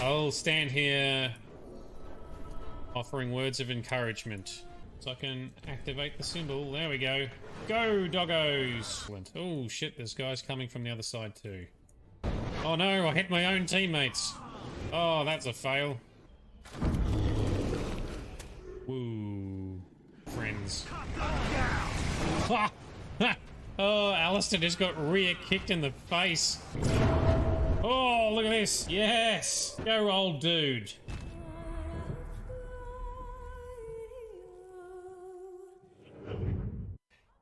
I'll stand here offering words of encouragement. So I can activate the symbol. There we go. Go, doggos! Oh shit, there's guys coming from the other side too. Oh no, I hit my own teammates. Oh, that's a fail. Woo. Friends. Oh, Alistair just got rear kicked in the face. Oh, look at this. Yes! Go, old dude.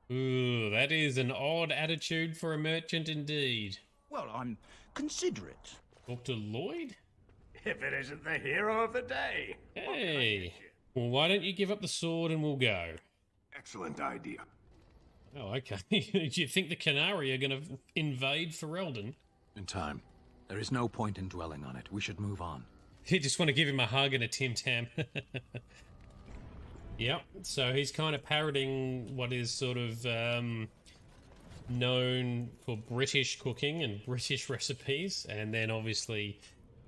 Ooh, that is an odd attitude for a merchant indeed. Well, I'm considerate. Dr. Lloyd? If it isn't the hero of the day. Hey. Well, why don't you give up the sword and we'll go? Excellent idea. Oh, okay. Do you think the Canary are going to invade Ferelden? In time. There is no point in dwelling on it. We should move on. You just want to give him a hug and a Tim Tam. Yep, so he's kind of parroting what is sort of known for British cooking and British recipes, and then obviously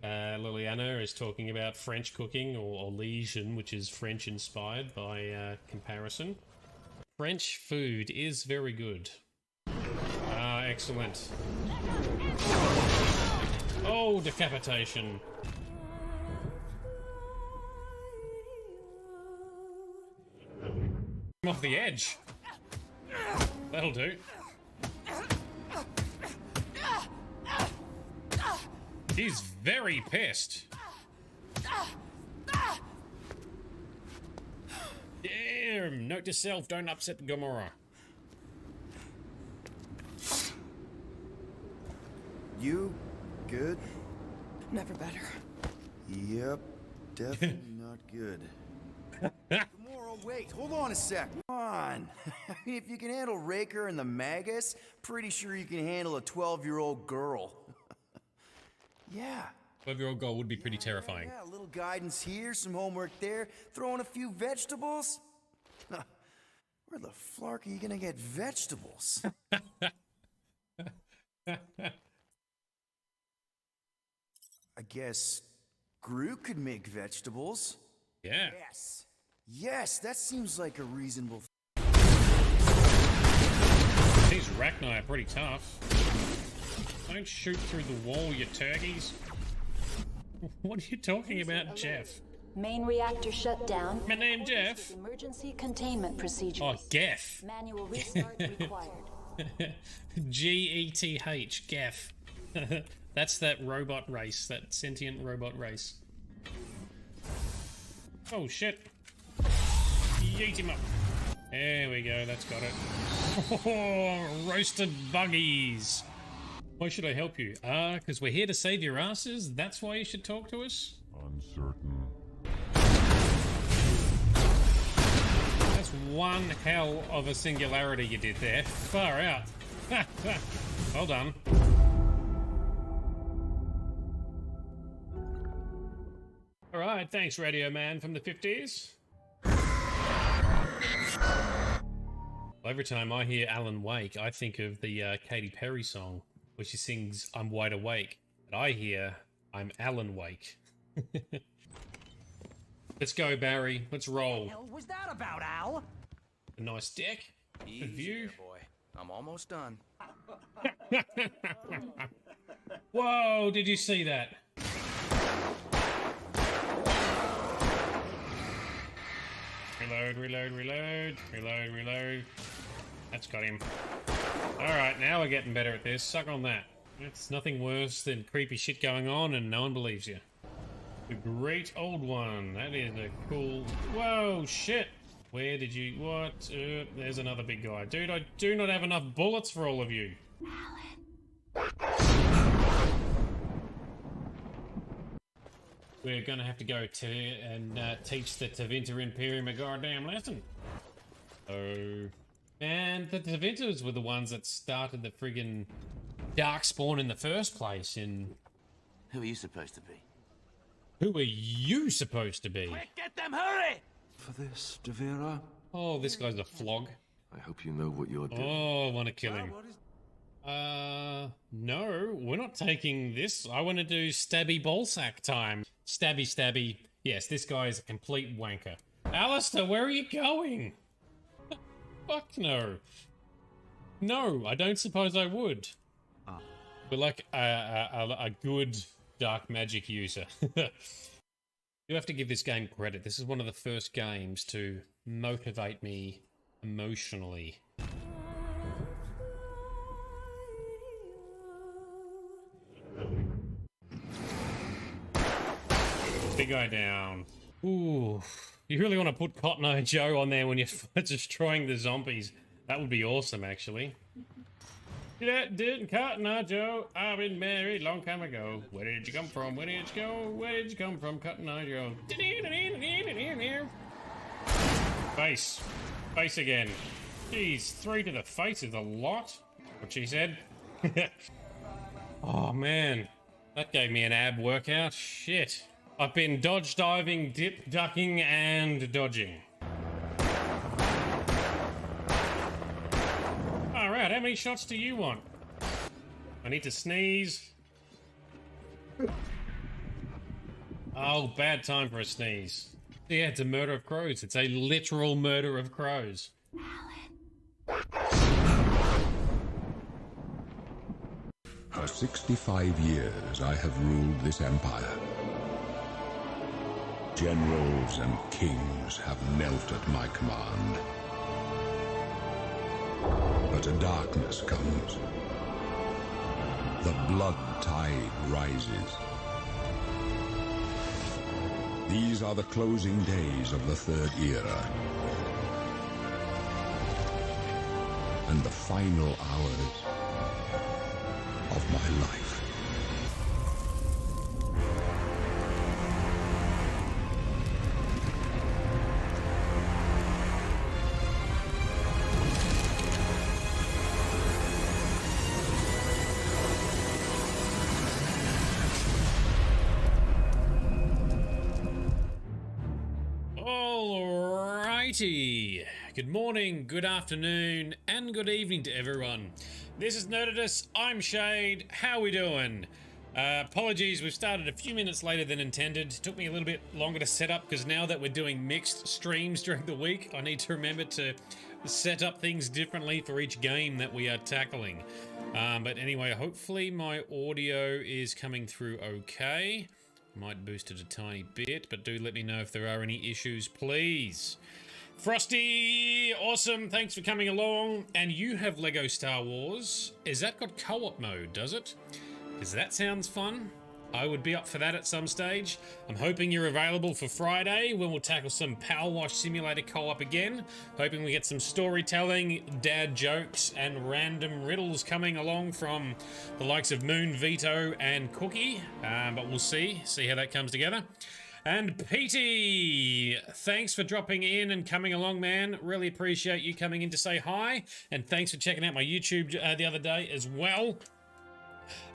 Liliana is talking about French cooking, or Liégean, which is French inspired by comparison. French food is very good. Ah, excellent. Oh, decapitation. I'm off the edge. That'll do. He's very pissed. Damn, note to self, don't upset the Gomorrah. You good? Never better. Yep, definitely not good. Tomorrow, wait, hold on a sec. Come on. I mean, if you can handle Raker and the Magus, pretty sure you can handle a 12-year-old girl. Yeah. 12-year-old girl would be pretty terrifying. Yeah, a little guidance here, some homework there, throw in a few vegetables. Where the flark are you gonna get vegetables? I guess Groot could make vegetables. Yeah. Yes. Yes, that seems like a reasonable These Rachni are pretty tough. Don't shoot through the wall, you turkeys. What are you talking about, Jeff? Main reactor shut down. My name Jeff. Emergency containment procedures. Oh, Geth. Manual restart required. G-E-T-H, Geth. That's that robot race, that sentient robot race. Oh shit. Yeet him up. There we go, that's got it. Oh, roasted buggies. Why should I help you? Because we're here to save your asses? That's why you should talk to us? Uncertain. That's one hell of a singularity you did there. Far out. Well done. Alright, thanks Radio Man from the 50s. Every time I hear Alan Wake, I think of the Katy Perry song where she sings I'm Wide Awake. But I hear I'm Alan Wake. Let's go, Barry. Let's roll. What the hell was that about, Al? A nice deck. Good view. There, boy. I'm almost done. Whoa, did you see that? Reload, reload, reload, reload, reload. That's got him. Alright, now we're getting better at this. Suck on that. It's nothing worse than creepy shit going on and no one believes you. The Great Old One. That is a cool... Whoa, shit! Where did you... What? There's another big guy. Dude, I do not have enough bullets for all of you. We're gonna have to go to and teach the Tevinter Imperium a goddamn lesson. Oh... And the Tevinters were the ones that started the friggin' Darkspawn in the first place in... Who are you supposed to be? Who are you supposed to be? Quick, get them, hurry! For this, Devera? Oh, this guy's a flog. I hope you know what you're doing. Oh, I want to kill him. No, we're not taking this. I want to do stabby ballsack time. Stabby, stabby. Yes, this guy is a complete wanker. Alistair, where are you going? Fuck no. No, I don't suppose I would. We're like a good dark magic user. You have to give this game credit. This is one of the first games to motivate me emotionally. Big guy down. Ooh, you really want to put Cotton Eye Joe on there when you're destroying the zombies. That would be awesome, actually. Didn't Cotton Eye Joe? I've been married long time ago. Where did you come from? Where did you go? Where did you come from, Cotton Eye Joe? Face. Face again. Jeez, 3 to the face is a lot. What she said. Oh, man. That gave me an ab workout. Shit. I've been dodge diving, dip, ducking, and dodging. Alright, how many shots do you want? I need to sneeze. Oh, bad time for a sneeze. Yeah, it's a murder of crows. It's a literal murder of crows. For 65 years, I have ruled this empire. Generals and kings have knelt at my command. But a darkness comes. The blood tide rises. These are the closing days of the Third Era. And the final hours of my life. Good morning, good afternoon, and good evening to everyone. This is Nerdedness. I'm Shade. How we doing? Apologies, we've started a few minutes later than intended. Took me a little bit longer to set up because now that we're doing mixed streams during the week, I need to remember to set up things differently for each game that we are tackling. But anyway, hopefully my audio is coming through okay. Might boost it a tiny bit, but do let me know if there are any issues, please. Frosty, awesome, thanks for coming along. And you have Lego Star Wars. Is that got co-op mode, does it? Because that sounds fun. I would be up for that at some stage. I'm hoping you're available for Friday when we'll tackle some Power Wash Simulator co-op again. Hoping we get some storytelling, dad jokes, and random riddles coming along from the likes of Moon, Vito, and Cookie. But we'll see how that comes together. And Petey, thanks for dropping in and coming along, man. Really appreciate you coming in to say hi. And thanks for checking out my YouTube the other day as well.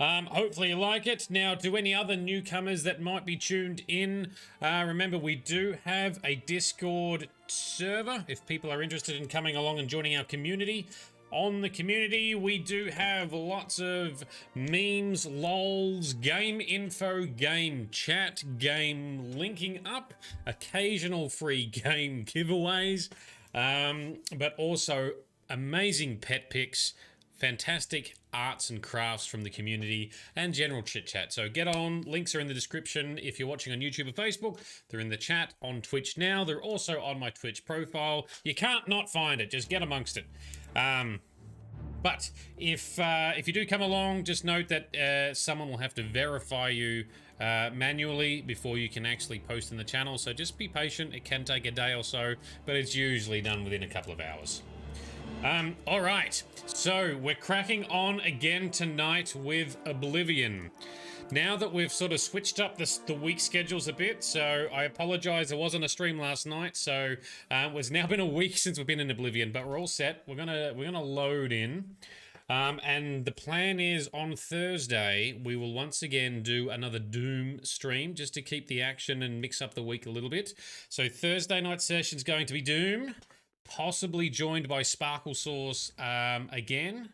Hopefully you like it. Now, to any other newcomers that might be tuned in, remember we do have a Discord server if people are interested in coming along and joining our community. On the community, we do have lots of memes, lols, game info, game chat, game linking up, occasional free game giveaways, but also amazing pet pics, fantastic arts and crafts from the community, and general chit chat. So get on, links are in the description if you're watching on YouTube or Facebook. They're in the chat on Twitch now. They're also on my Twitch profile. You can't not find it, just get amongst it. But if you do come along, just note that someone will have to verify you manually before you can actually post in the channel. So just be patient. It can take a day or so, but it's usually done within a couple of hours. All right, so we're cracking on again tonight with Oblivion. Now that we've sort of switched up the week schedules a bit, so I apologize, there wasn't a stream last night, so it's now been a week since we've been in Oblivion, but we're all set. We're gonna load in, and the plan is on Thursday we will once again do another Doom stream just to keep the action and mix up the week a little bit. So Thursday night session's going to be Doom, possibly joined by Sparkle Sauce again.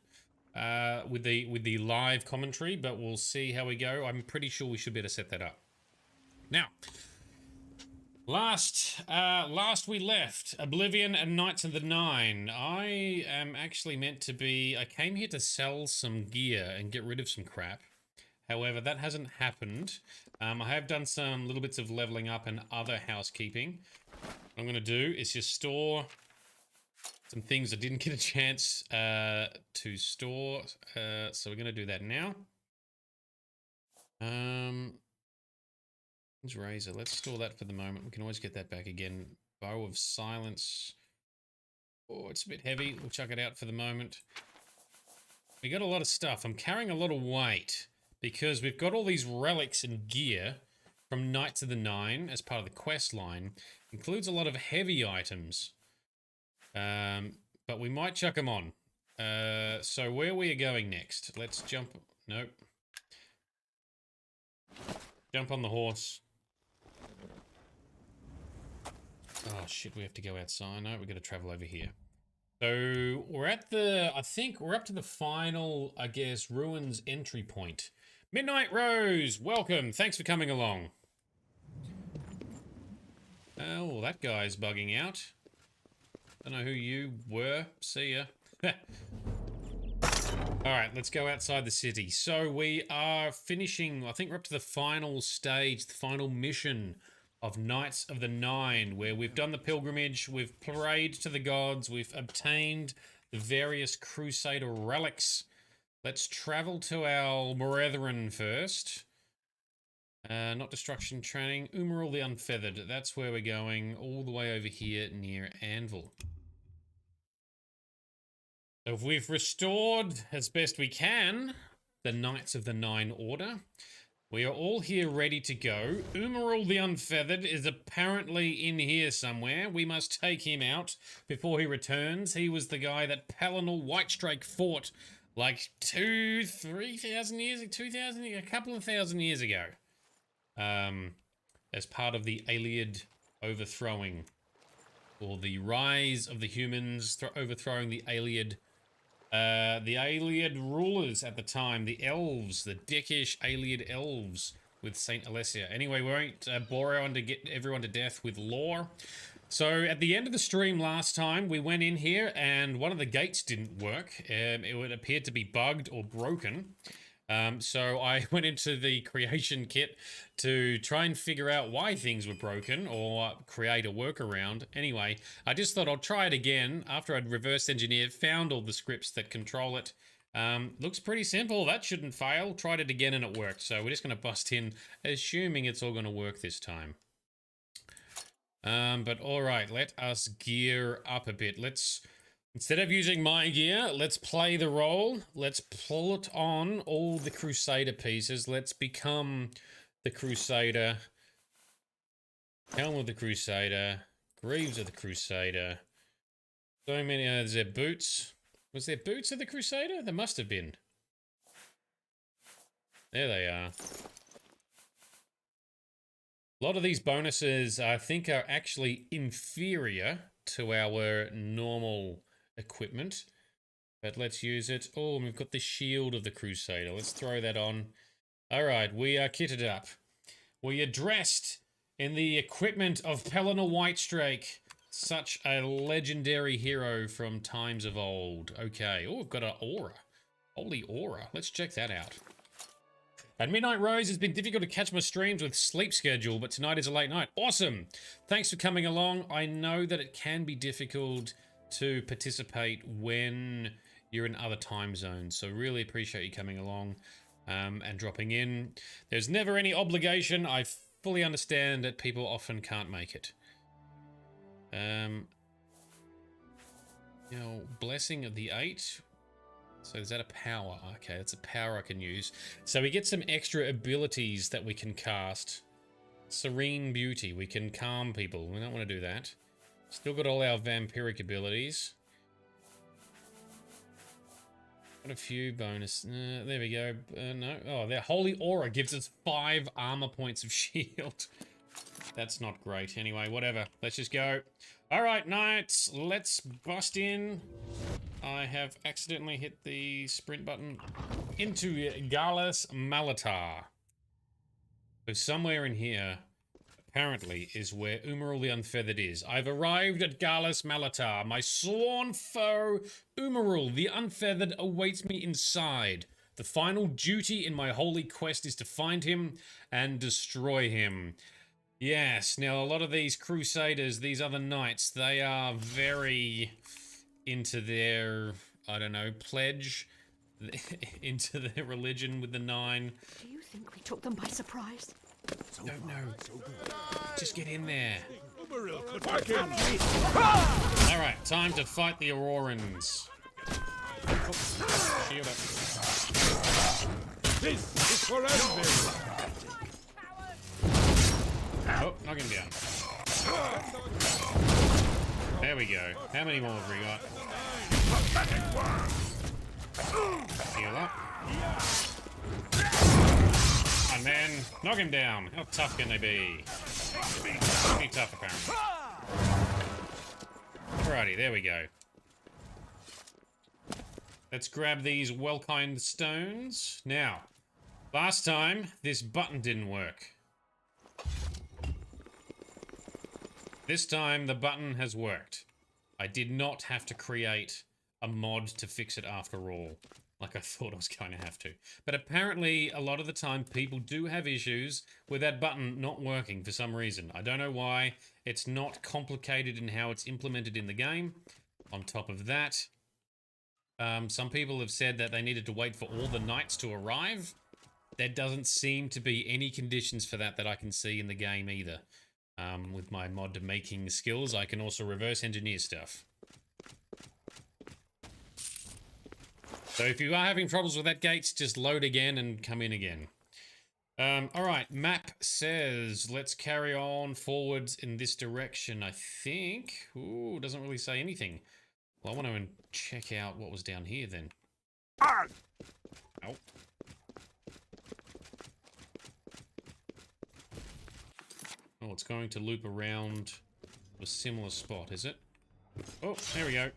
with the live commentary, but we'll see how we go. I'm pretty sure we should be able to set that up. Now, last we left Oblivion and Knights of the Nine. I am actually meant to be. I came here to sell some gear and get rid of some crap. However, that hasn't happened. I have done some little bits of leveling up and other housekeeping. What I'm going to do is just store some things I didn't get a chance to store. So we're going to do that now. Razor. Let's store that for the moment. We can always get that back again. Bow of Silence. Oh, it's a bit heavy. We'll chuck it out for the moment. We got a lot of stuff. I'm carrying a lot of weight because we've got all these relics and gear from Knights of the Nine as part of the quest line. Includes a lot of heavy items. But we might chuck them on. So where we are going next? Let's jump. Nope. Jump on the horse. Oh shit, we have to go outside. No, we're going to travel over here. So we're at the, I think we're up to the final, I guess, ruins entry point. Midnight Rose, welcome. Thanks for coming along. Oh, that guy's bugging out. Don't know who you were. See ya. Alright, let's go outside the city. So we are finishing, I think we're up to the final stage, the final mission of Knights of the Nine, where we've done the pilgrimage, we've prayed to the gods, we've obtained the various Crusader relics. Let's travel to our brethren first. Not destruction training. Umaril the Unfeathered. That's where we're going, all the way over here near Anvil. So we've restored, as best we can, the Knights of the Nine Order. We are all here ready to go. Umaril the Unfeathered is apparently in here somewhere. We must take him out before he returns. He was the guy that Palinor Whitestrake fought like 3,000 years, 2,000, a couple of thousand years ago. As part of the Ayleid overthrowing, or the rise of the humans overthrowing the Ayleid rulers at the time, the elves, the dickish Ayleid elves with Saint Alessia. Anyway, we won't bore everyone to death with lore. So at the end of the stream last time, we went in here and one of the gates didn't work. It appeared to be bugged or broken. So I went into the creation kit to try and figure out why things were broken or create a workaround. Anyway, I just thought I'll try it again after I'd reverse engineered, found all the scripts that control it. Looks pretty simple. That shouldn't fail. Tried it again and it worked. So we're just going to bust in, assuming it's all going to work this time. But all right, let us gear up a bit. Instead of using my gear, let's play the role. Let's pull it on all the Crusader pieces. Let's become the Crusader. Helm of the Crusader. Greaves of the Crusader. So many, is there boots? Was there boots of the Crusader? There must have been. There they are. A lot of these bonuses, I think, are actually inferior to our normal equipment, but let's use it. Oh, we've got the shield of the Crusader. Let's throw that on. All right, we are kitted up. We are dressed in the equipment of Palinor Whitestrake, such a legendary hero from times of old. Okay. Oh, we've got an aura. Holy aura. Let's check that out. At Midnight Rose, it's been difficult to catch my streams with sleep schedule, but tonight is a late night. Awesome. Thanks for coming along. I know that it can be difficult to participate when you're in other time zones, so really appreciate you coming along and dropping in. There's never any obligation. I fully understand that people often can't make it. You know, Blessing of the Eight. So is that a power? Okay, that's a power I can use. So we get some extra abilities that we can cast. Serene Beauty. We can calm people. We don't want to do that. Still got all our vampiric abilities. Got a few bonus. There we go. No. Oh, their Holy Aura gives us 5 armor points of shield. That's not great. Anyway, whatever. Let's just go. All right, knights. Let's bust in. I have accidentally hit the sprint button into Garlas Malatar. So somewhere in here, apparently, is where Umaril the Unfeathered is. I've arrived at Garlas Malatar. My sworn foe, Umaril the Unfeathered, awaits me inside. The final duty in my holy quest is to find him and destroy him. Yes, now a lot of these crusaders, these other knights, they are very into their, I don't know, pledge, into their religion with the 9. Do you think we took them by surprise? Don't know. Just get in there. Alright, time to fight the Aurorans. Oh, shield up. This is for Elvin. Oh, knock him down. There we go. How many more have we got? Heal up. And then knock him down. How tough can they be? Pretty tough, apparently. Alrighty, there we go. Let's grab these well-kind stones. Now, last time, this button didn't work. This time, the button has worked. I did not have to create a mod to fix it after all, like I thought I was going to have to. But apparently, a lot of the time, people do have issues with that button not working for some reason. I don't know why. It's not complicated in how it's implemented in the game. On top of that, some people have said that they needed to wait for all the knights to arrive. There doesn't seem to be any conditions for that I can see in the game either. With my mod making skills, I can also reverse engineer stuff. So if you are having troubles with that gate, just load again and come in again. Alright, map says let's carry on forwards in this direction, I think. Ooh, doesn't really say anything. Well, I want to check out what was down here then. Ow. Oh, it's going to loop around a similar spot, is it? Oh, there we go.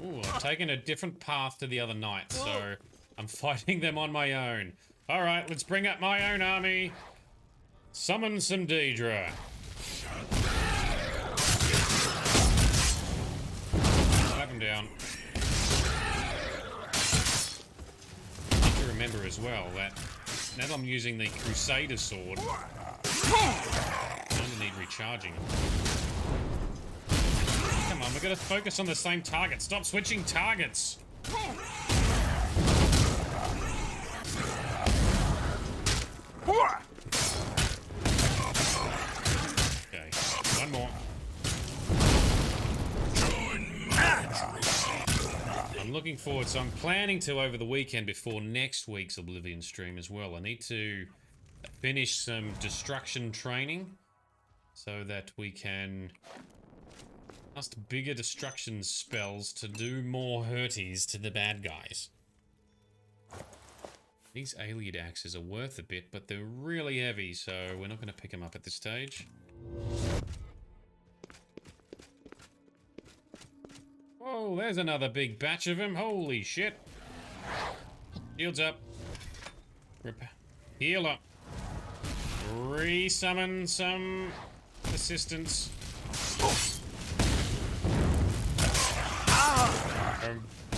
Ooh, I've taken a different path to the other knight, so I'm fighting them on my own. Alright, let's bring up my own army. Summon some Daedra. Slap him down. I need to remember as well that now that I'm using the Crusader sword, I only need recharging. Come on, we've got to focus on the same target. Stop switching targets. Okay, one more. I'm looking forward, so I'm planning to over the weekend before next week's Oblivion stream as well. I need to finish some destruction training so that we can cast bigger destruction spells to do more hurties to the bad guys. These Alien axes are worth a bit, but they're really heavy, so we're not going to pick them up at this stage. Oh, there's another big batch of them. Holy shit. Shields up. Heal up. Resummon some assistance.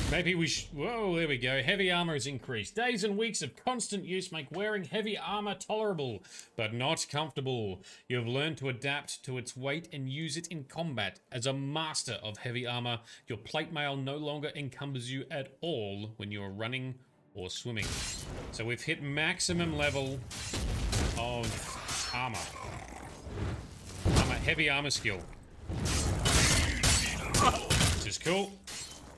Maybe we should... Whoa, there we go. Heavy armor is increased. Days and weeks of constant use make wearing heavy armor tolerable, but not comfortable. You have learned to adapt to its weight and use it in combat. As a master of heavy armor, your plate mail no longer encumbers you at all when you are running or swimming. So we've hit maximum level of armor. Heavy armor skill. Which is cool.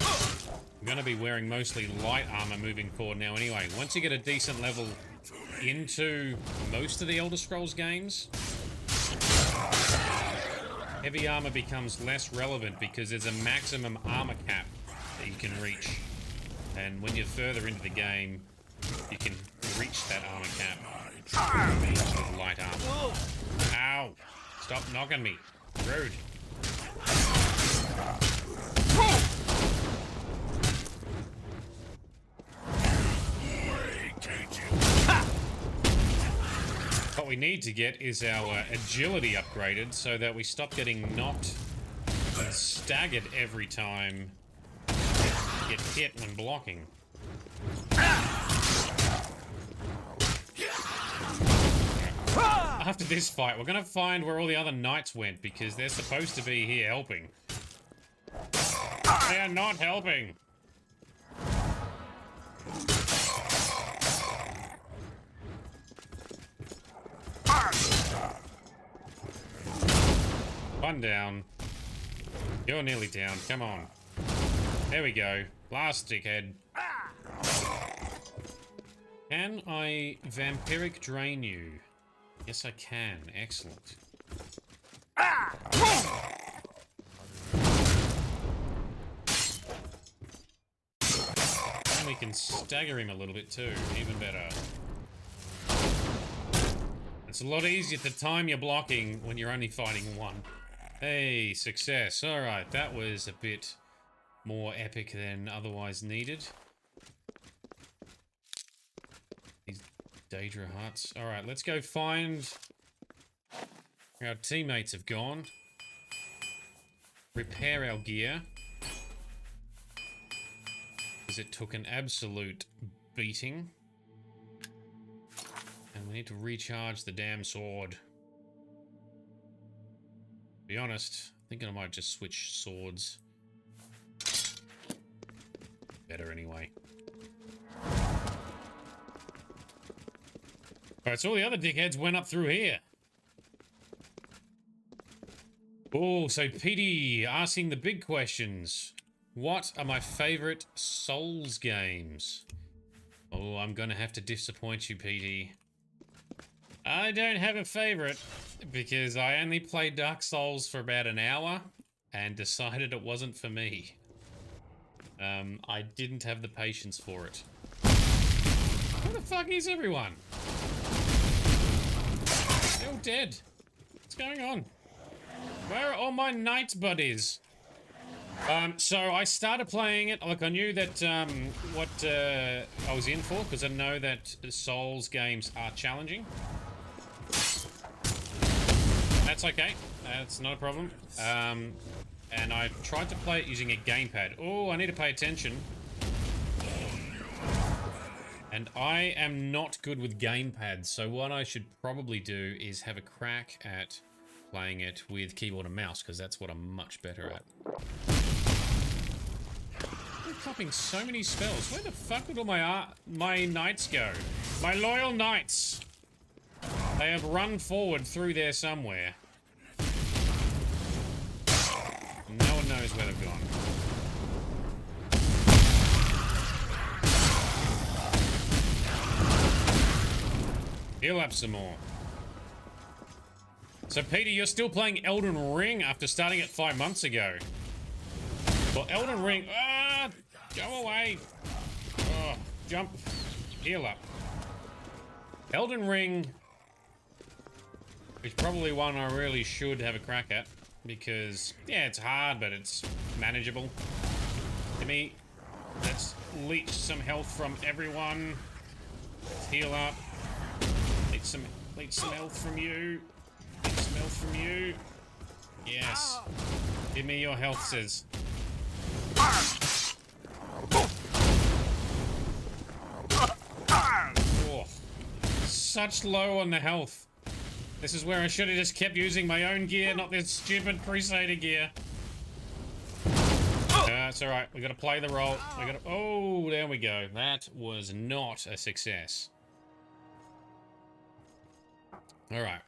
I'm going to be wearing mostly light armor moving forward now anyway. Once you get a decent level into most of the Elder Scrolls games, heavy armor becomes less relevant because there's a maximum armor cap that you can reach. And when you're further into the game, you can reach that armor cap with light armor. Ow! Stop knocking me. Rude. what we need to get is our agility upgraded so that we stop getting knocked and staggered every time we get hit when blocking. After this fight, we're gonna find where all the other knights went because they're supposed to be here helping. They are not helping. One down. You're nearly down. Come on. There we go. Last dickhead. Can I vampiric drain you? Yes, I can. Excellent. And we can stagger him a little bit too. Even better. It's a lot easier to time your blocking when you're only fighting one. Hey, success. Alright, that was a bit more epic than otherwise needed. These Daedra huts. Alright, let's go find where our teammates have gone. Repair our gear. Because it took an absolute beating. And we need to recharge the damn sword. To be honest, I think I might just switch swords. Better anyway. Alright, so all the other dickheads went up through here. Oh, so PD asking the big questions. What are my favorite Souls games? Oh, I'm gonna have to disappoint you, PD. I don't have a favorite because I only played Dark Souls for about an hour and decided it wasn't for me. I didn't have the patience for it. Where the fuck is everyone? They're all dead. What's going on? Where are all my knight buddies? So I started playing it. Look, I knew that what I was in for because I know that Souls games are challenging. That's okay. That's not a problem. And I tried to play it using a gamepad. Oh, I need to pay attention. And I am not good with gamepads, so what I should probably do is have a crack at playing it with keyboard and mouse, because that's what I'm much better at. I'm popping so many spells. Where the fuck did all my knights go? My loyal knights! They have run forward through there somewhere. No one knows where they've gone. Heal up some more. So, Peter, you're still playing Elden Ring after starting it 5 months ago. Well, Elden Ring... Ah! Go away! Oh, jump. Heal up. Elden Ring is probably one I really should have a crack at. Because, yeah, it's hard, but it's manageable. Let's leech some health from everyone. Let's heal up. Leech some health from you. Leech some health from you. Yes. Give me your health, sis. Oh, such low on the health. This is where I should have just kept using my own gear, not this stupid Crusader gear. It's alright. We gotta play the role. Oh, there we go. That was not a success. Alright.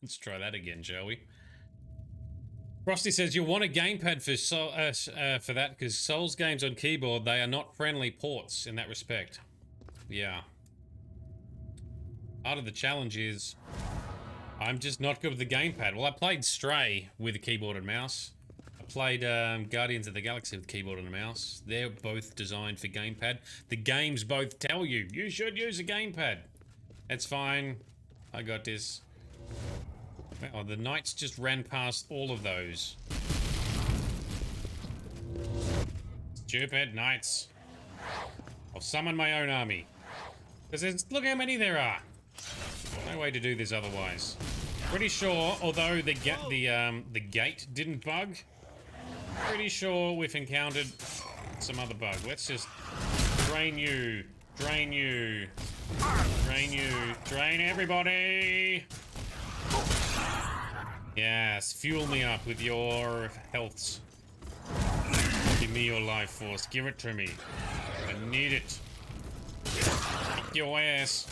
Let's try that again, shall we? Frosty says you want a gamepad for that because Souls games on keyboard, they are not friendly ports in that respect. Yeah. Part of the challenge is I'm just not good with the gamepad. Well, I played Stray with a keyboard and mouse. I played Guardians of the Galaxy with keyboard and a mouse. They're both designed for gamepad. The games both tell you, you should use a gamepad. That's fine. I got this. Oh, the knights just ran past all of those. Stupid knights. I'll summon my own army. Because look how many there are. No way to do this otherwise. Pretty sure, although the gate didn't bug, pretty sure we've encountered some other bug. Let's just drain you, drain you, drain you, drain everybody. Yes, fuel me up with your healths. Give me your life force. Give it to me. I need it. Kick your ass.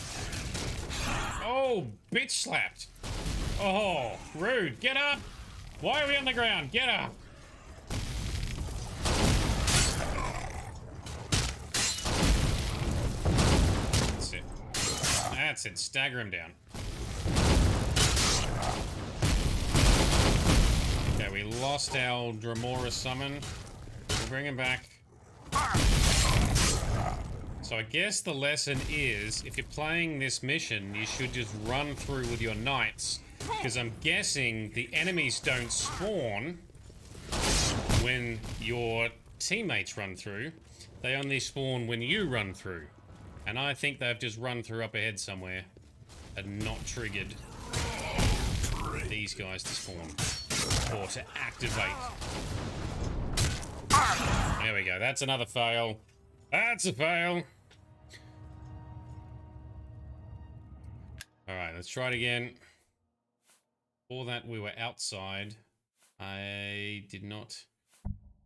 Oh, bitch slapped. Oh, rude. Get up. Why are we on the ground? Get up. That's it. That's it. Stagger him down. Okay, we lost our Dremora summon. We'll bring him back. So I guess the lesson is, if you're playing this mission, you should just run through with your knights. Because I'm guessing the enemies don't spawn when your teammates run through. They only spawn when you run through. And I think they've just run through up ahead somewhere and not triggered these guys to spawn. Or to activate. There we go. That's another fail. That's a fail. Alright, let's try it again. For that, we were outside. I did not...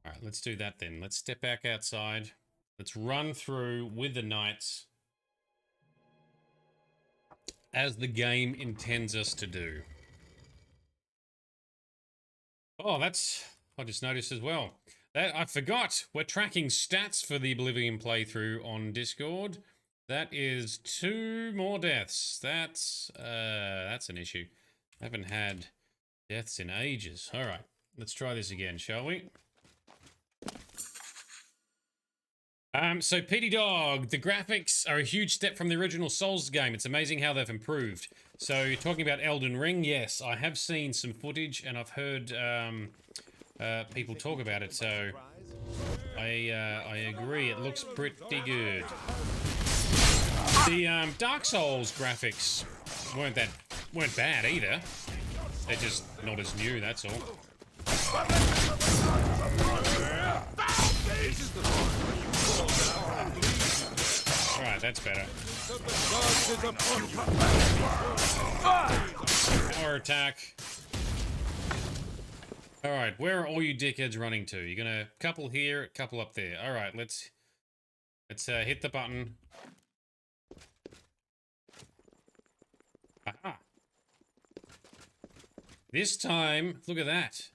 Alright, let's do that then. Let's step back outside. Let's run through with the knights. As the game intends us to do. Oh, that's... I just noticed as well. That I forgot. We're tracking stats for the Oblivion playthrough on Discord. That is 2 more deaths. That's an issue. I haven't had deaths in ages. All right, let's try this again, shall we? So PD Dog, the graphics are a huge step from the original Souls game. It's amazing how they've improved. So you're talking about Elden Ring? Yes, I have seen some footage and I've heard people talk about it. So I agree. It looks pretty good. The Dark Souls graphics weren't bad either. They're just not as new. That's all. Alright, that's better. Power attack. Alright, where are all you dickheads running to? You're gonna couple here, couple up there. Alright, let's hit the button. Aha. This time, look at that.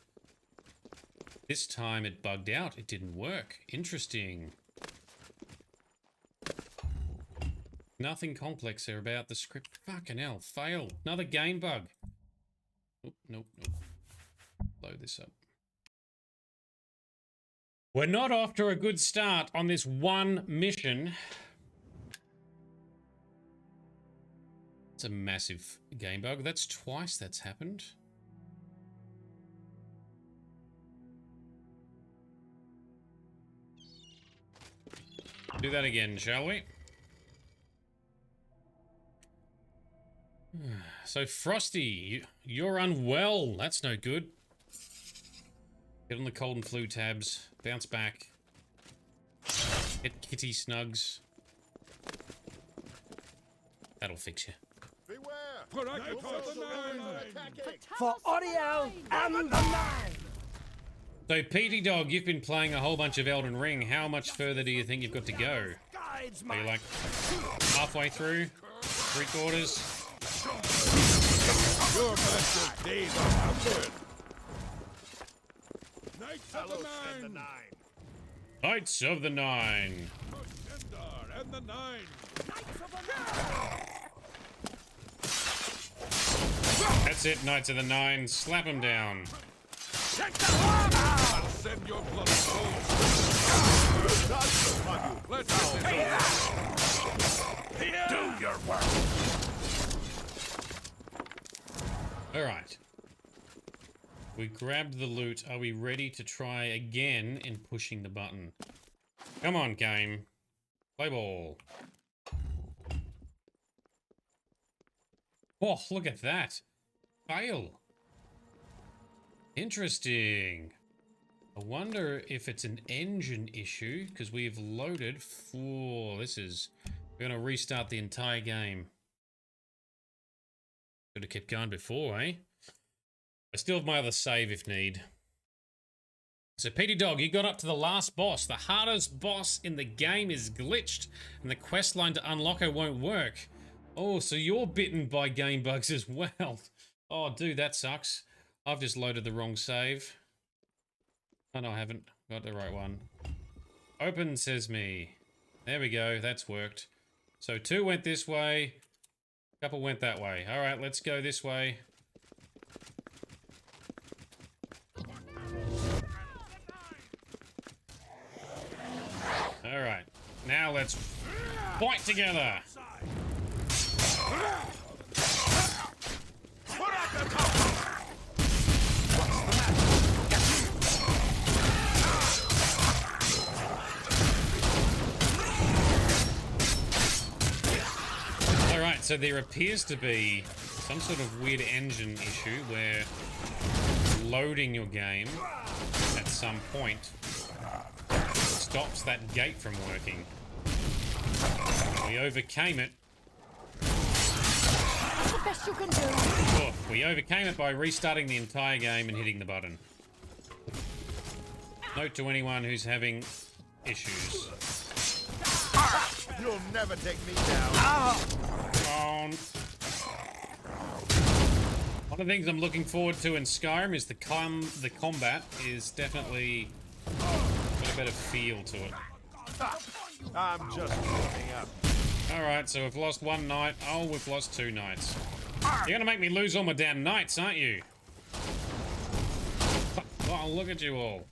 This time it bugged out. It didn't work. Interesting. Nothing complex there about the script. Fucking hell. Fail. Another game bug. Oop, nope, nope. Load this up. We're not off to a good start on this one mission. It's a massive game bug. That's twice that's happened. Do that again, shall we? So, Frosty, you're unwell. That's no good. Get on the cold and flu tabs. Bounce back. Get kitty snugs. That'll fix you. For audio and the man. So, Petey Dog, you've been playing a whole bunch of Elden Ring. How much further do you think you've got to go? Are you like halfway through? 3/4? Your master's days are numbered. Knights of the Nine. Knights of the Nine. And the Nine. That's it, Knights of the Nine. Slap them down. I'll send your blood Let's do your work. All right. We grabbed the loot. Are we ready to try again in pushing the button? Come on, game. Play ball. Oh, look at that. Fail. Interesting. I wonder if it's an engine issue, because we've loaded for... This is... We're going to restart the entire game. Could have kept going before, eh? I still have my other save if need. So, Petey Dog, you got up to the last boss. The hardest boss in the game is glitched, and the quest line to unlock it won't work. Oh, so you're bitten by game bugs as well. Oh, dude, that sucks. I've just loaded the wrong save. Oh, no, I haven't. Got the right one. Open Sesame. There we go. That's worked. So 2 went this way. A couple went that way. All right, let's go this way. All right. Now let's fight together. Alright, so there appears to be some sort of weird engine issue where loading your game at some point stops that gate from working. We overcame it. That's the best you can do. Oh, we overcame it by restarting the entire game and hitting the button. Note to anyone who's having issues. You'll never take me down. One of the things I'm looking forward to in Skyrim is the combat is definitely got a better feel to it. I'm just warming up. Alright, so we've lost 1 night. Oh, we've lost 2 nights. You're gonna make me lose all my damn nights, aren't you? Oh, look at you all.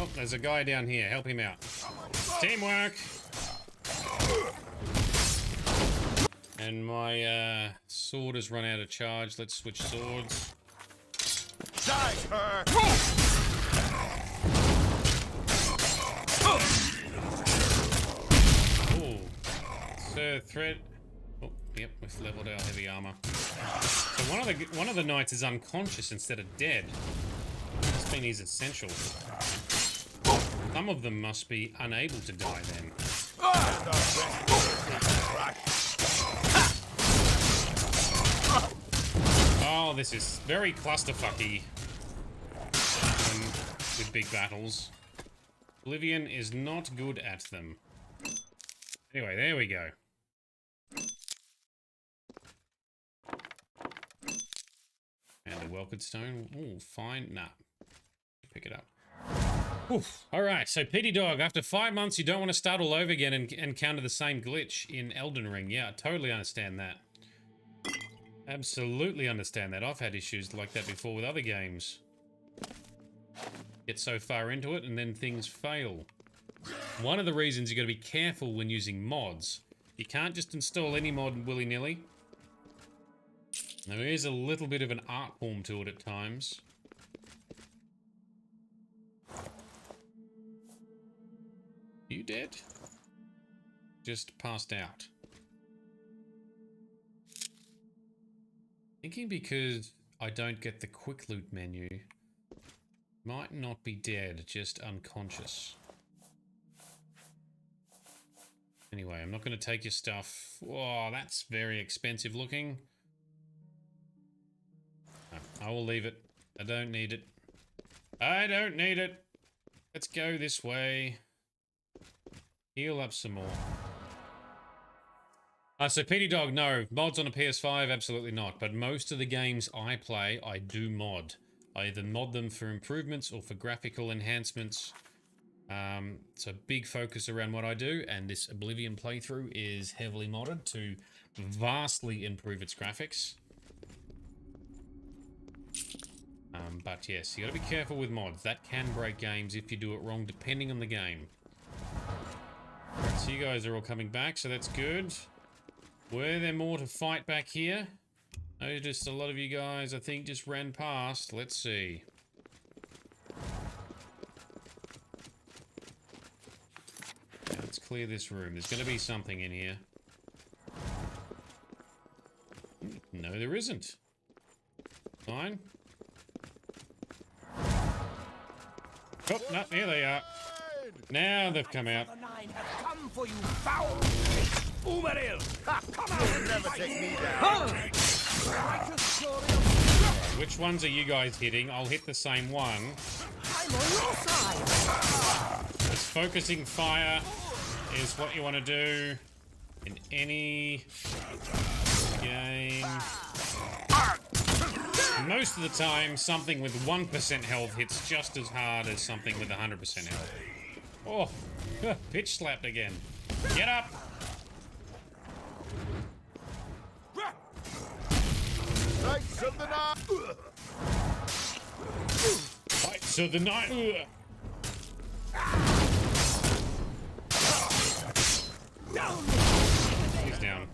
Oh, there's a guy down here. Help him out. Teamwork! And my sword has run out of charge. Let's switch swords. Die, her! Ooh. Sir Threat. Oh, yep, we've leveled our heavy armor. So one of the knights is unconscious instead of dead. This means he's essential. Some of them must be unable to die then. Oh, this is very clusterfucky with big battles. Oblivion is not good at them. Anyway, there we go. And a Welcome Stone. Oh, fine. Nah. Pick it up. Oof. Alright, so Petey Dog, after 5 months you don't want to start all over again and encounter the same glitch in Elden Ring. Yeah, I totally understand that. Absolutely understand that. I've had issues like that before with other games. Get so far into it and then things fail. One of the reasons you got to be careful when using mods. You can't just install any mod willy-nilly. There is a little bit of an art form to it at times. You dead? Just passed out. Thinking because I don't get the quick loot menu. Might not be dead, just unconscious. Anyway, I'm not going to take your stuff. Oh, that's very expensive looking. No, I will leave it. I don't need it. I don't need it. Let's go this way. Heal up some more. So Petey Dog, no. Mods on a PS5, absolutely not. But most of the games I play, I do mod. I either mod them for improvements or for graphical enhancements. So big focus around what I do, and this Oblivion playthrough is heavily modded to vastly improve its graphics. But yes, you gotta be careful with mods. That can break games if you do it wrong, depending on the game. Right, so you guys are all coming back, so that's good. Were there more to fight back here? Noticed a lot of you guys, I think, just ran past. Let's see. clear this room. There's going to be something in here. No, there isn't. Fine. Oh, no, here they are. Now they've come out. The nine have come for you, foul Umaril! Come out and Never take me down. Which ones are you guys hitting? I'll hit the same one. I'm on your side! This focusing fire is what you want to do in any game. Most of the time, something with 1% health hits just as hard as something with 100% health. Oh, pitch slapped again. Get up! Knights of the night. Knights of the night. He's down.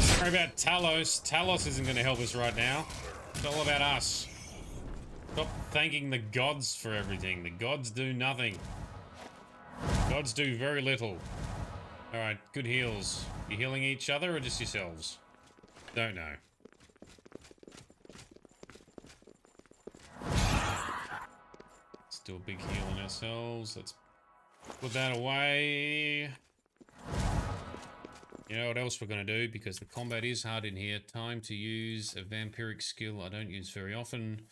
Sorry about Talos. Talos isn't going to help us right now. It's all about us. Stop thanking the gods for everything. The gods do nothing. Gods do very little. Alright, good heals. You healing each other or just yourselves? Don't know. Let's do a big heal on ourselves. Let's put that away. You know what else we're going to do? Because the combat is hard in here. Time to use a vampiric skill I don't use very often.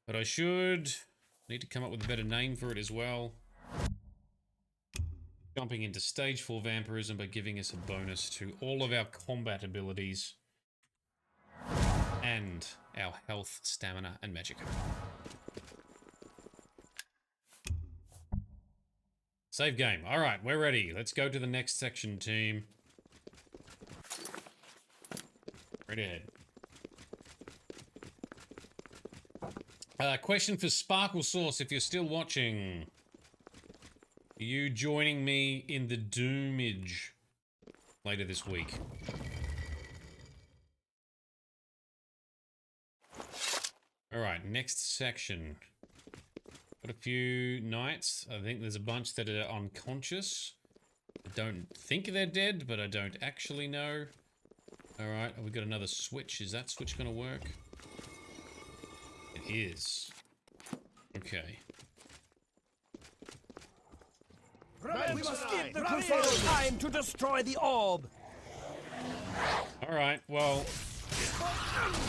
But I should. Need to come up with a better name for it as well. Jumping into stage 4 vampirism by giving us a bonus to all of our combat abilities. And our health, stamina, and magicka. Save game. Alright, we're ready. Let's go to the next section, team. Right ahead. Question for Sparkle Sauce, if you're still watching. Are you joining me in the Doomage later this week? Alright, next section. Got a few knights. I think there's a bunch that are unconscious. I don't think they're dead, but I don't actually know. Alright, we got another switch. Is that switch gonna work? It is. Okay. We must give the Crusaders time to destroy the orb! Alright, well...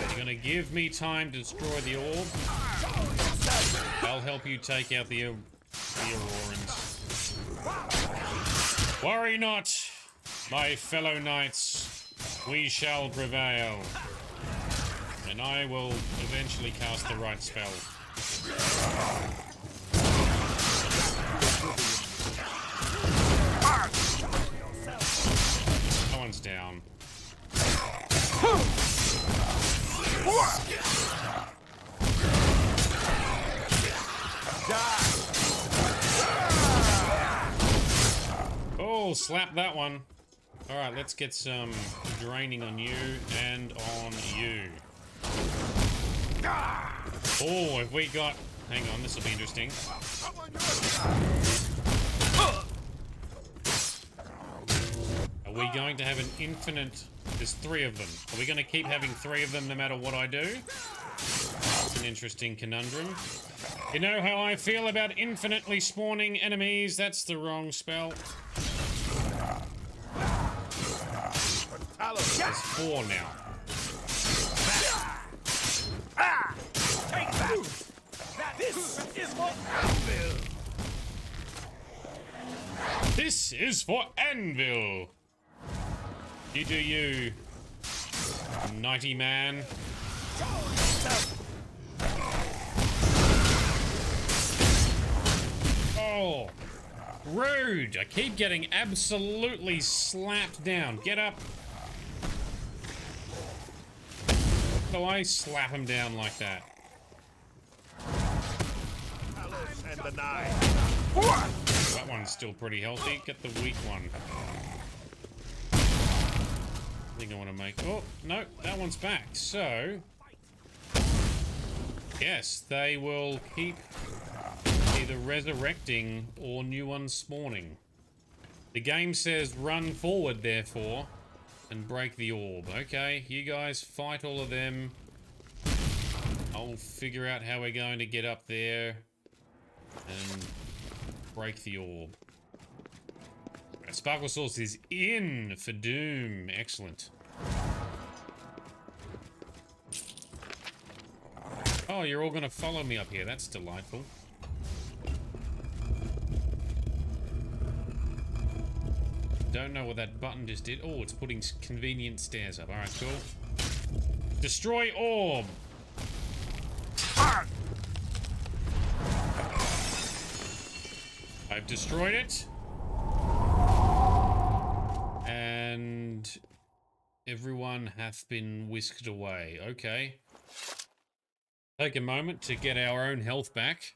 You're gonna give me time to destroy the orb? I'll help you take out the Aurorans. Worry not, my fellow knights. We shall prevail. And I will eventually cast the right spell. That one's down. Oh, slap that one. Alright, let's get some draining on you and on you. Oh, have we got... Hang on, this will be interesting. Are we going to have an infinite... There's 3 of them. Are we going to keep having 3 of them no matter what I do? That's an interesting conundrum. You know how I feel about infinitely spawning enemies? That's the wrong spell. There's 4 now. Take that! This is for Anvil! This is for Anvil! You do you, knighty man. Oh, rude! I keep getting absolutely slapped down. Get up. How do I slap him down like that? Talos and the nine. That one's still pretty healthy. Get the weak one. I think I want to make... Oh, no, that one's back. So... Yes, they will keep either resurrecting or new ones spawning. The game says run forward, therefore, and break the orb. Okay, you guys fight all of them. I'll figure out how we're going to get up there and break the orb. Sparkle Source is in for Doom. Excellent. Oh, you're all going to follow me up here. That's delightful. Don't know what that button just did. Oh, it's putting convenient stairs up. Alright, cool. Destroy orb! I've destroyed it. And everyone hath been whisked away. Okay. Take a moment to get our own health back.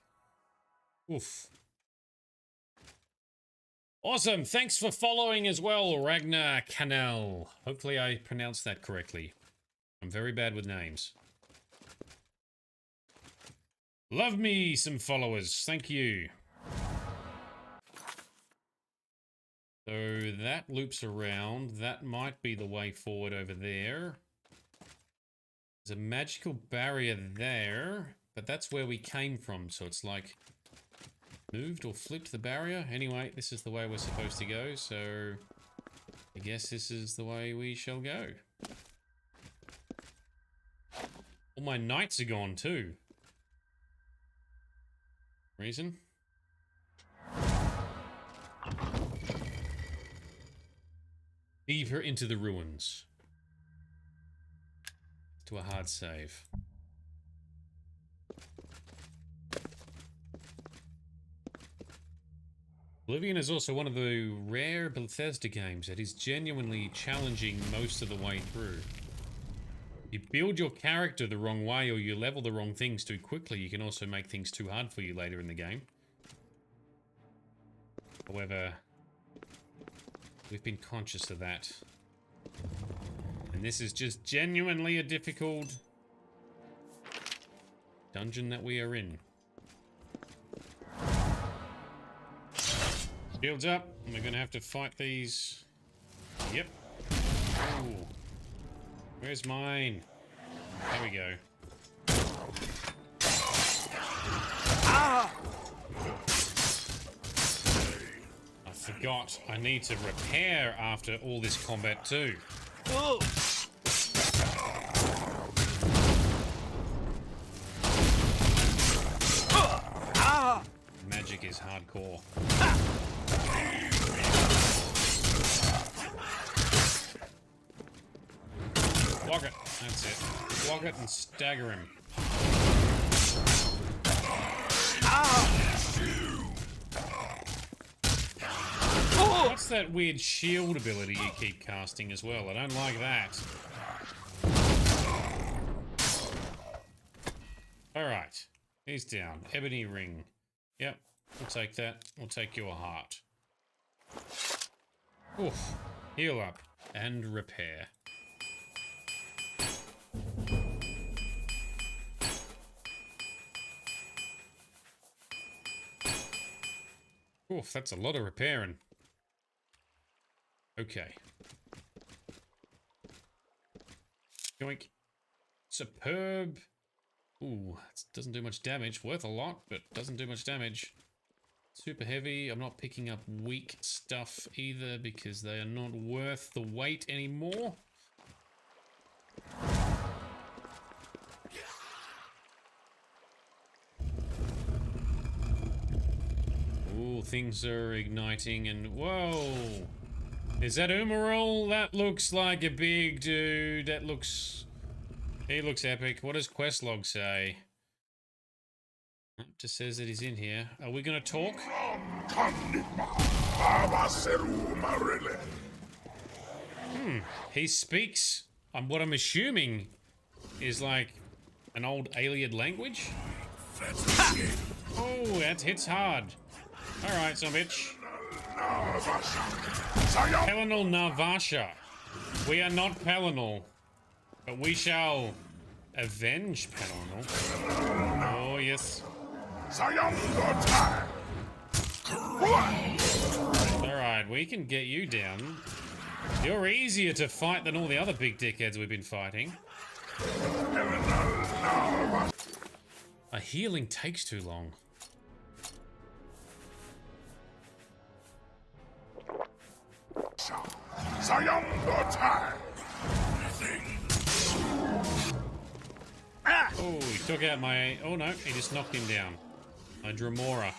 Oof. Awesome. Thanks for following as well, Ragnar Canal. Hopefully I pronounced that correctly. I'm very bad with names. Love me some followers. Thank you. So that loops around. That might be the way forward over there. There's a magical barrier there, but that's where we came from. So it's like moved or flipped the barrier. Anyway, this is the way we're supposed to go. So I guess this is the way we shall go. All my knights are gone too. Reason? Deeper into the ruins. To a hard save. Oblivion is also one of the rare Bethesda games that is genuinely challenging most of the way through. You build your character the wrong way or you level the wrong things too quickly, you can also make things too hard for you later in the game. However, we've been conscious of that. And this is just genuinely a difficult dungeon that we are in. Shields up, and we're gonna have to fight these. Yep. Ooh. Where's mine? There we go. Ah! I forgot. I need to repair after all this combat too. Oh. Ah. Magic is hardcore. Block it. That's it. Block it and stagger him. What's that weird shield ability you keep casting as well? I don't like that. Alright. He's down. Ebony Ring. Yep. We'll take that. We'll take your heart. Oof. Heal up. And repair. Oof, that's a lot of repairing. Okay. Yoink. Superb. Ooh, it doesn't do much damage. Worth a lot, but doesn't do much damage. Super heavy. I'm not picking up weak stuff either because they are not worth the weight anymore. Ooh, things are igniting and whoa! Is that Umaril? That looks like a big dude. That looks... He looks epic. What does Questlog say? It just says that he's in here. Are we gonna talk? He speaks what I'm assuming is like an old alien language. Oh, that hits hard. Alright, son of a bitch. Pelinal Narvasha. We are not Pelinal, but we shall avenge Pelinal. obvious. Sayonara. Alright, we can get you down. You're easier to fight than all the other big dickheads we've been fighting. A healing takes too long. Oh, he took out my... Oh no, he just knocked him down. My Dremora.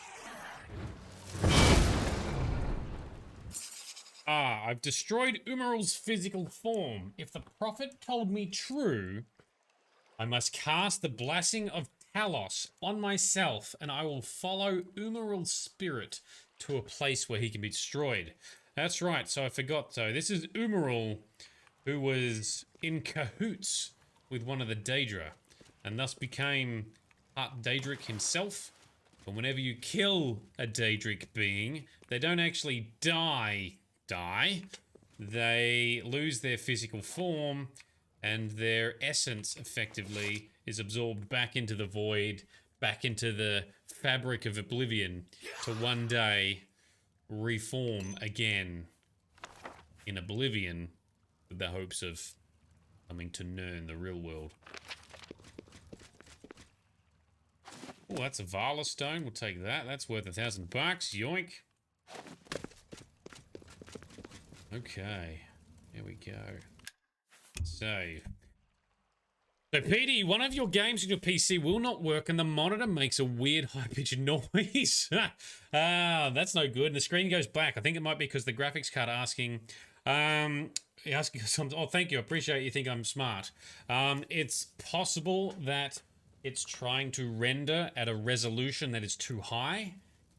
Ah, I've destroyed Umarul's physical form. If the prophet told me true, I must cast the blessing of Talos on myself, and I will follow Umarul's spirit to a place where he can be destroyed. That's right, so I forgot. So this is Umarul, who was in cahoots with one of the Daedra, and thus became part Daedric himself. But whenever you kill a Daedric being, they don't actually die. They lose their physical form, and their essence effectively is absorbed back into the void, back into the fabric of Oblivion, to one day reform again in Oblivion with the hopes of coming to Nern, the real world. Oh, that's a Vala stone. We'll take that. That's worth $1,000. Yoink. Okay. Here we go. Save. So, PD, one of your games on your PC will not work and the monitor makes a weird high-pitched noise. That's no good. And the screen goes black. I think it might be because the graphics card asking... asking some... Oh, thank you. I appreciate you think I'm smart. It's possible that it's trying to render at a resolution that is too high.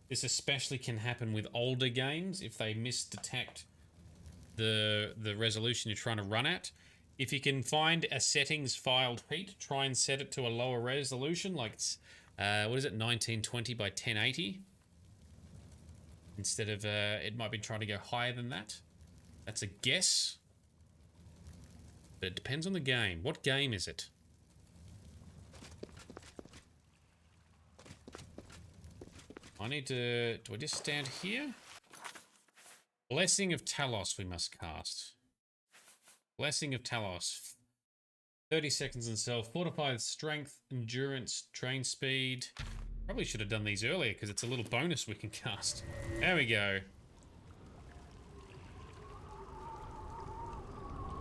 This especially can happen with older games if they misdetect the resolution you're trying to run at. If you can find a settings filed heat, try and set it to a lower resolution, like it's, what is it, 1920 by 1080? Instead of, it might be trying to go higher than that. That's a guess. But it depends on the game. What game is it? I need to, do I just stand here? Blessing of Talos we must cast. Blessing of Talos. 30 seconds in self. Fortify strength, endurance, train speed. Probably should have done these earlier because it's a little bonus we can cast. There we go.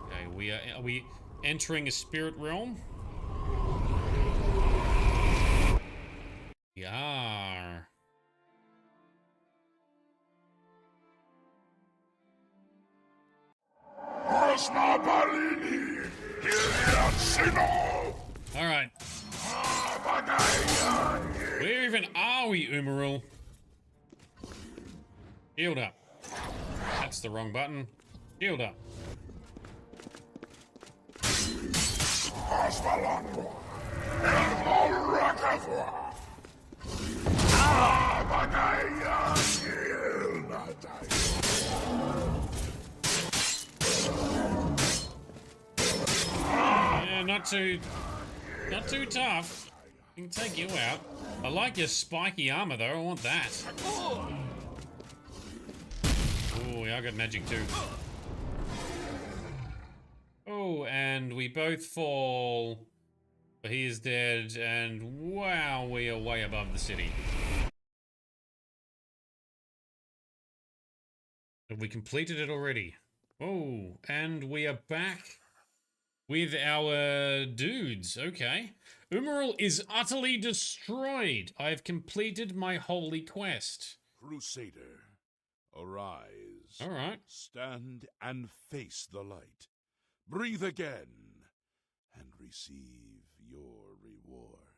Okay, are we entering a spirit realm? We are. Alright. Where even are we, Umarul? Shield up. That's the wrong button. Shield up. Yeah, not too tough. I can take you out. I like your spiky armor though, I want that. Oh, yeah, I got magic too. Oh, and we both fall. But he is dead, and wow, we are way above the city. Have we completed it already? Oh, and we are back with our dudes. Okay. Umarul is utterly destroyed. I have completed my holy quest. Crusader, arise. All right. Stand and face the light. Breathe again and receive your reward.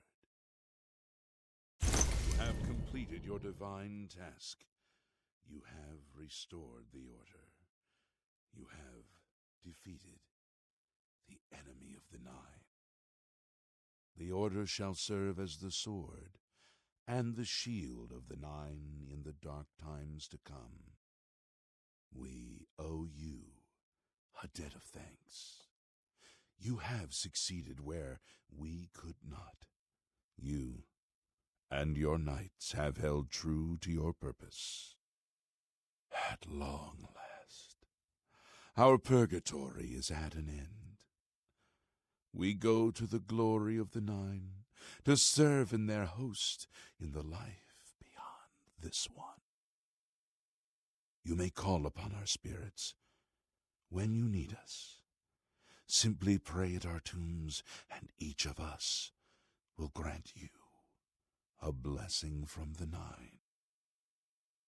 You have completed your divine task. You have restored the order. You have defeated the enemy of the Nine. The order shall serve as the sword and the shield of the Nine in the dark times to come. We owe you a debt of thanks. You have succeeded where we could not. You and your knights have held true to your purpose. At long last, our purgatory is at an end. We go to the glory of the Nine, to serve in their host in the life beyond this one. You may call upon our spirits when you need us. Simply pray at our tombs, and each of us will grant you a blessing from the Nine.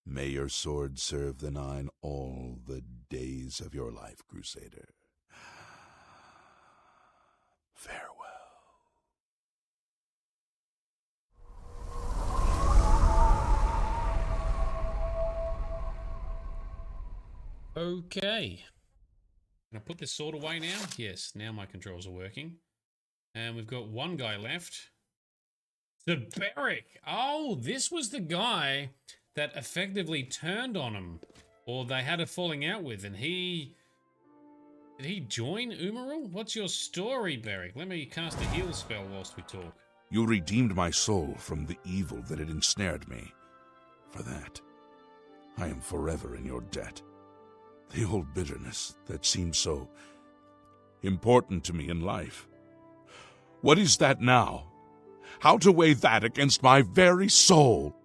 May your sword serve the Nine all the days of your life, Crusader. Farewell. Okay. Can I put this sword away now? Yes, now my controls are working. And we've got one guy left. The Beric. Oh, this was the guy that effectively turned on him. Or they had a falling out with, and he... Did he join Umaril? What's your story, Beric? Let me cast a heal spell whilst we talk. You redeemed my soul from the evil that had ensnared me. For that, I am forever in your debt. The old bitterness that seemed so important to me in life. What is that now? How to weigh that against my very soul?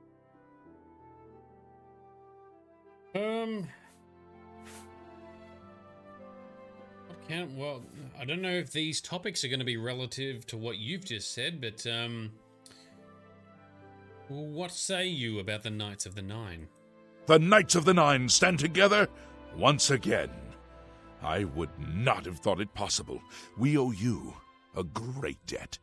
Well, I don't know if these topics are going to be relative to what you've just said, but, what say you about the Knights of the Nine? The Knights of the Nine stand together once again. I would not have thought it possible. We owe you a great debt.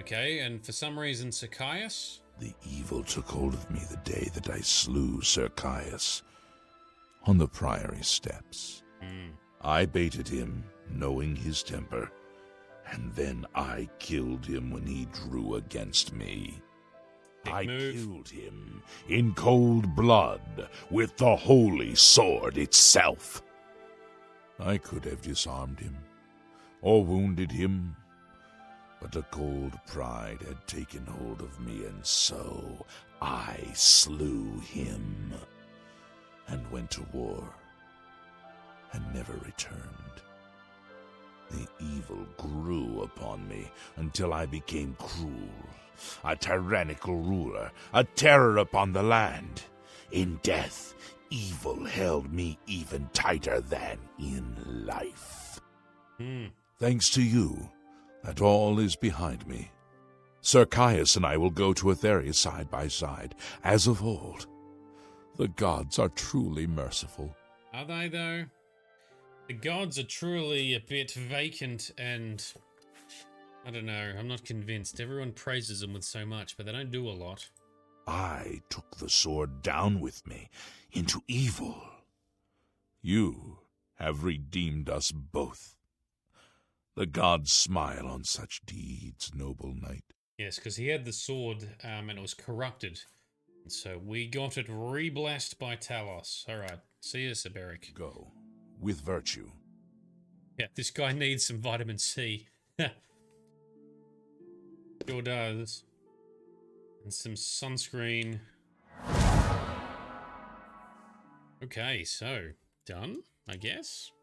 Okay, and for some reason, Sir Caius? The evil took hold of me the day that I slew Sir Caius on the Priory steps. I baited him, knowing his temper, and then I killed him when he drew against me. I killed him in cold blood with the holy sword itself. I could have disarmed him or wounded him, but a cold pride had taken hold of me, and so I slew him and went to war and never returned. The evil grew upon me until I became cruel, a tyrannical ruler, a terror upon the land. In death, evil held me even tighter than in life. Thanks to you, that all is behind me. Sir Caius and I will go to Etheria side by side, as of old. The gods are truly merciful. Are they, though? The gods are truly a bit vacant and... I don't know, I'm not convinced. Everyone praises them with so much, but they don't do a lot. I took the sword down with me into evil. You have redeemed us both. The gods smile on such deeds, noble knight. Yes, because he had the sword, and it was corrupted. And so we got it re-blessed by Talos. Alright, see you, Sir Beric. Go. With virtue. Yeah, this guy needs some vitamin C. Sure does. And some sunscreen. Okay, so done, I guess.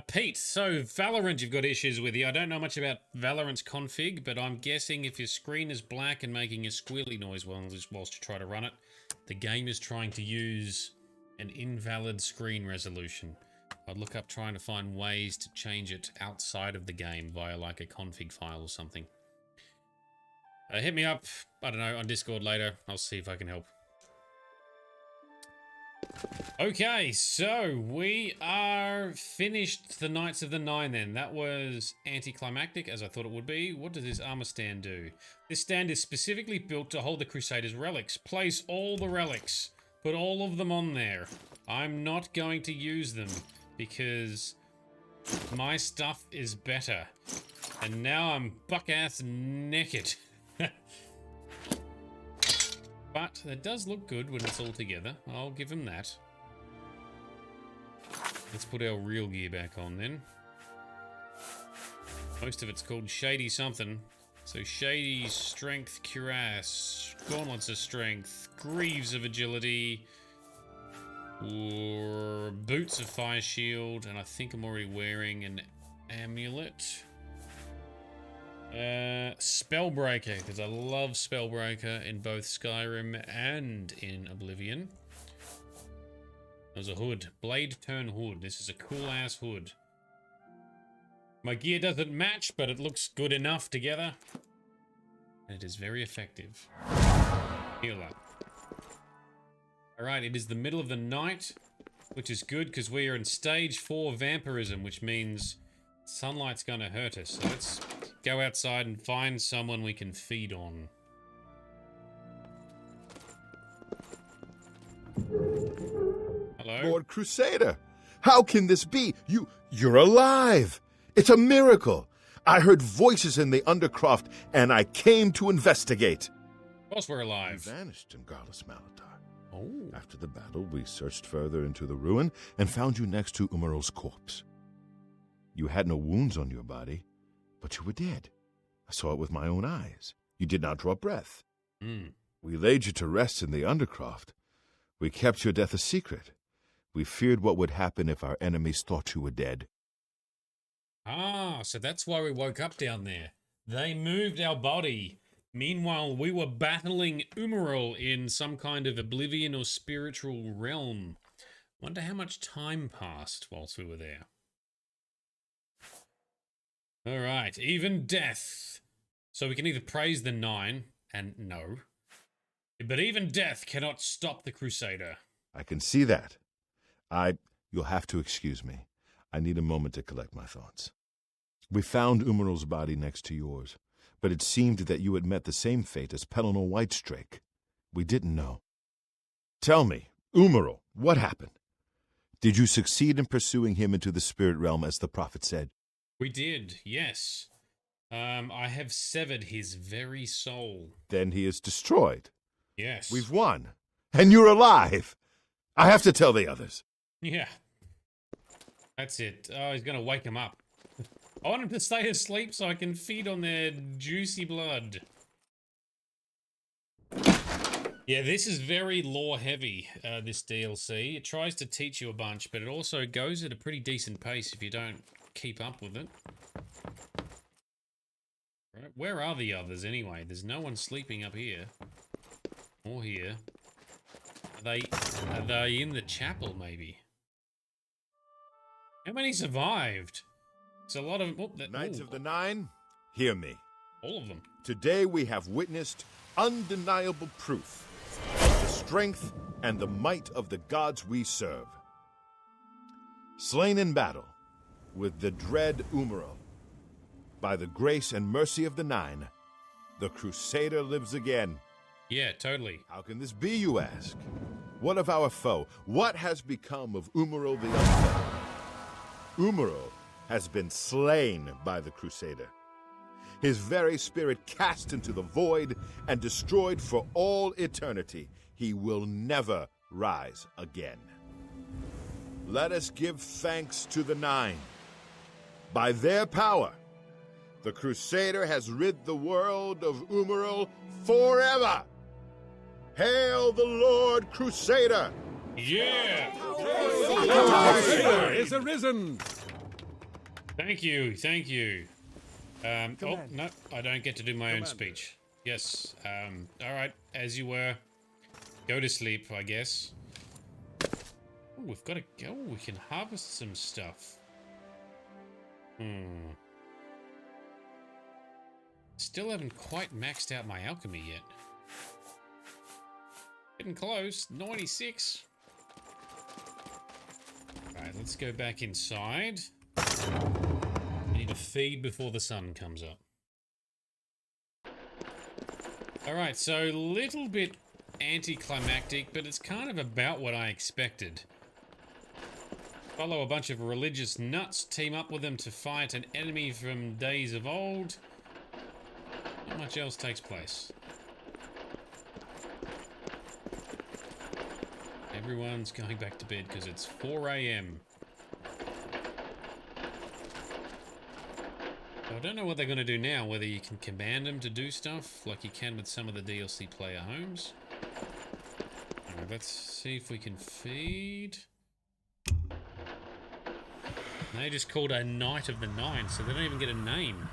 Pete, so Valorant you've got issues with you. I don't know much about Valorant's config, but I'm guessing if your screen is black and making a squealy noise whilst you try to run it, the game is trying to use an invalid screen resolution. I'd look up trying to find ways to change it outside of the game via like a config file or something. Hit me up, I don't know, on Discord later. I'll see if I can help. Okay, so we are finished the Knights of the Nine then. That was anticlimactic, as I thought it would be. What does this armor stand do? This stand is specifically built to hold the Crusaders' relics. Place all the relics. Put all of them on there. I'm not going to use them because my stuff is better. And now I'm buck-ass naked. But that does look good when it's all together. I'll give him that. Let's put our real gear back on then. Most of it's called shady something. So Shady, Strength, Cuirass, Gauntlets of Strength, Greaves of Agility, or Boots of Fire Shield, and I think I'm already wearing an Amulet. Spellbreaker, because I love Spellbreaker in both Skyrim and in Oblivion. There's a hood. Blade Turn Hood. This is a cool-ass hood. My gear doesn't match, but it looks good enough together. And it is very effective. Healer. Alright, it is the middle of the night, which is good because we are in stage 4 vampirism, which means sunlight's going to hurt us. So let's go outside and find someone we can feed on. Hello? Lord Crusader, how can this be? You're alive! It's a miracle! I heard voices in the Undercroft, and I came to investigate. Of course we're alive. You vanished in Garlus Malatar. Oh. After the battle, we searched further into the ruin and found you next to Umaral's corpse. You had no wounds on your body, but you were dead. I saw it with my own eyes. You did not draw breath. We laid you to rest in the Undercroft. We kept your death a secret. We feared what would happen if our enemies thought you were dead. Ah, so that's why we woke up down there. They moved our body. Meanwhile, we were battling Umaral in some kind of Oblivion or spiritual realm. Wonder how much time passed whilst we were there. Alright, even death. So we can either praise the 9, and no. But even death cannot stop the Crusader. I can see that. You'll have to excuse me. I need a moment to collect my thoughts. We found Umaral's body next to yours, but it seemed that you had met the same fate as Pellinor Whitestrake. We didn't know. Tell me, Umaral, what happened? Did you succeed in pursuing him into the spirit realm as the prophet said? We did, yes. I have severed his very soul. Then he is destroyed. Yes. We've won. And you're alive. I have to tell the others. Yeah. That's it. Oh, he's gonna wake him up. I want him to stay asleep so I can feed on their juicy blood. Yeah, this is very lore heavy, this DLC. It tries to teach you a bunch, but it also goes at a pretty decent pace if you don't keep up with it. Right, where are the others anyway? There's no one sleeping up here. Or here. Are they in the chapel, maybe? How many survived? It's a lot of... Knights of the Nine, hear me. All of them. Today we have witnessed undeniable proof of the strength and the might of the gods we serve. Slain in battle with the dread Umaral, by the grace and mercy of the Nine, the Crusader lives again. Yeah, totally. How can this be, you ask? What of our foe? What has become of Umaral the Undead? Umaral has been slain by the Crusader. His very spirit cast into the void and destroyed for all eternity. He will never rise again. Let us give thanks to the Nine. By their power, the Crusader has rid the world of Umaral forever. Hail the Lord Crusader! Yeah! Crusader is arisen! Thank you, thank you. Oh, no, I don't get to do my own speech. Yes, alright, as you were. Go to sleep, I guess. Oh, we've got to go. We can harvest some stuff. Still haven't quite maxed out my alchemy yet. Getting close. 96. Alright, let's go back inside. We need to feed before the sun comes up. Alright, so a little bit anticlimactic, but it's kind of about what I expected. Follow a bunch of religious nuts, team up with them to fight an enemy from days of old. Not much else takes place. Everyone's going back to bed because it's 4 AM. I don't know what they're going to do now, whether you can command them to do stuff like you can with some of the DLC player homes. Alright, let's see if we can feed. They just called a Knight of the Nine, so they don't even get a name.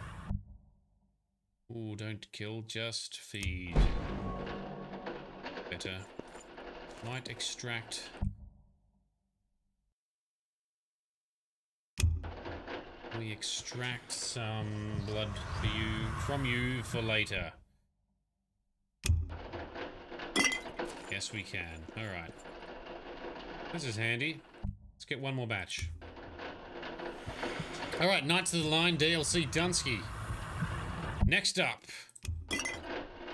Ooh, don't kill, just feed. Better. Might extract. We extract some blood from you for later. Yes, we can. Alright. This is handy. Let's get one more batch. Alright, Knights of the Line DLC Dunsky. Next up,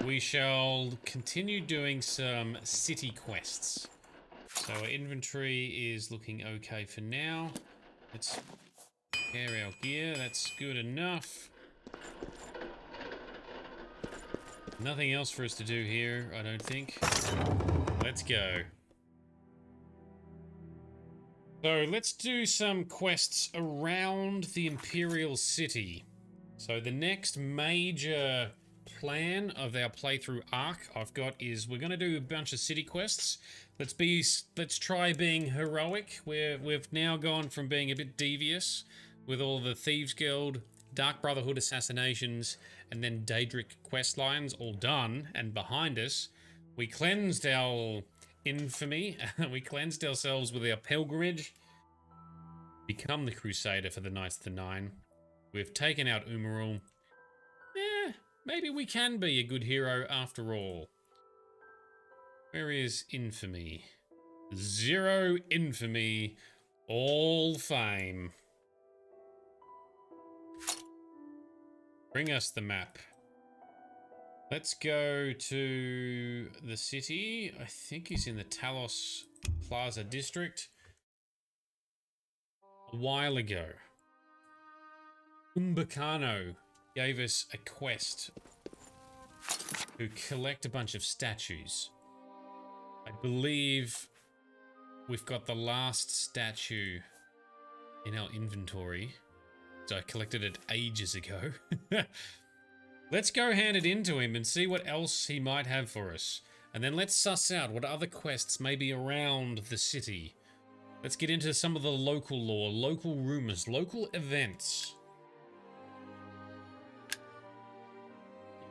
we shall continue doing some city quests. So our inventory is looking okay for now. Let's pair our gear. That's good enough. Nothing else for us to do here, I don't think. Let's go. So let's do some quests around the Imperial City. So the next major plan of our playthrough arc I've got is we're going to do a bunch of city quests. Let's try being heroic. We've now gone from being a bit devious with all the Thieves Guild, Dark Brotherhood assassinations, and then Daedric quest lines all done and behind us. We cleansed our infamy. We cleansed ourselves with our pilgrimage. Become the Crusader for the Knights of the Nine. We've taken out Umarul. Maybe we can be a good hero after all. Where is infamy? 0 infamy, all fame. Bring us the map. Let's go to the city. I think he's in the Talos Plaza district. A while ago, Umbacano gave us a quest to collect a bunch of statues. I believe we've got the last statue in our inventory. So I collected it ages ago. Let's go hand it in to him and see what else he might have for us. And then let's suss out what other quests may be around the city. Let's get into some of the local lore, local rumors, local events.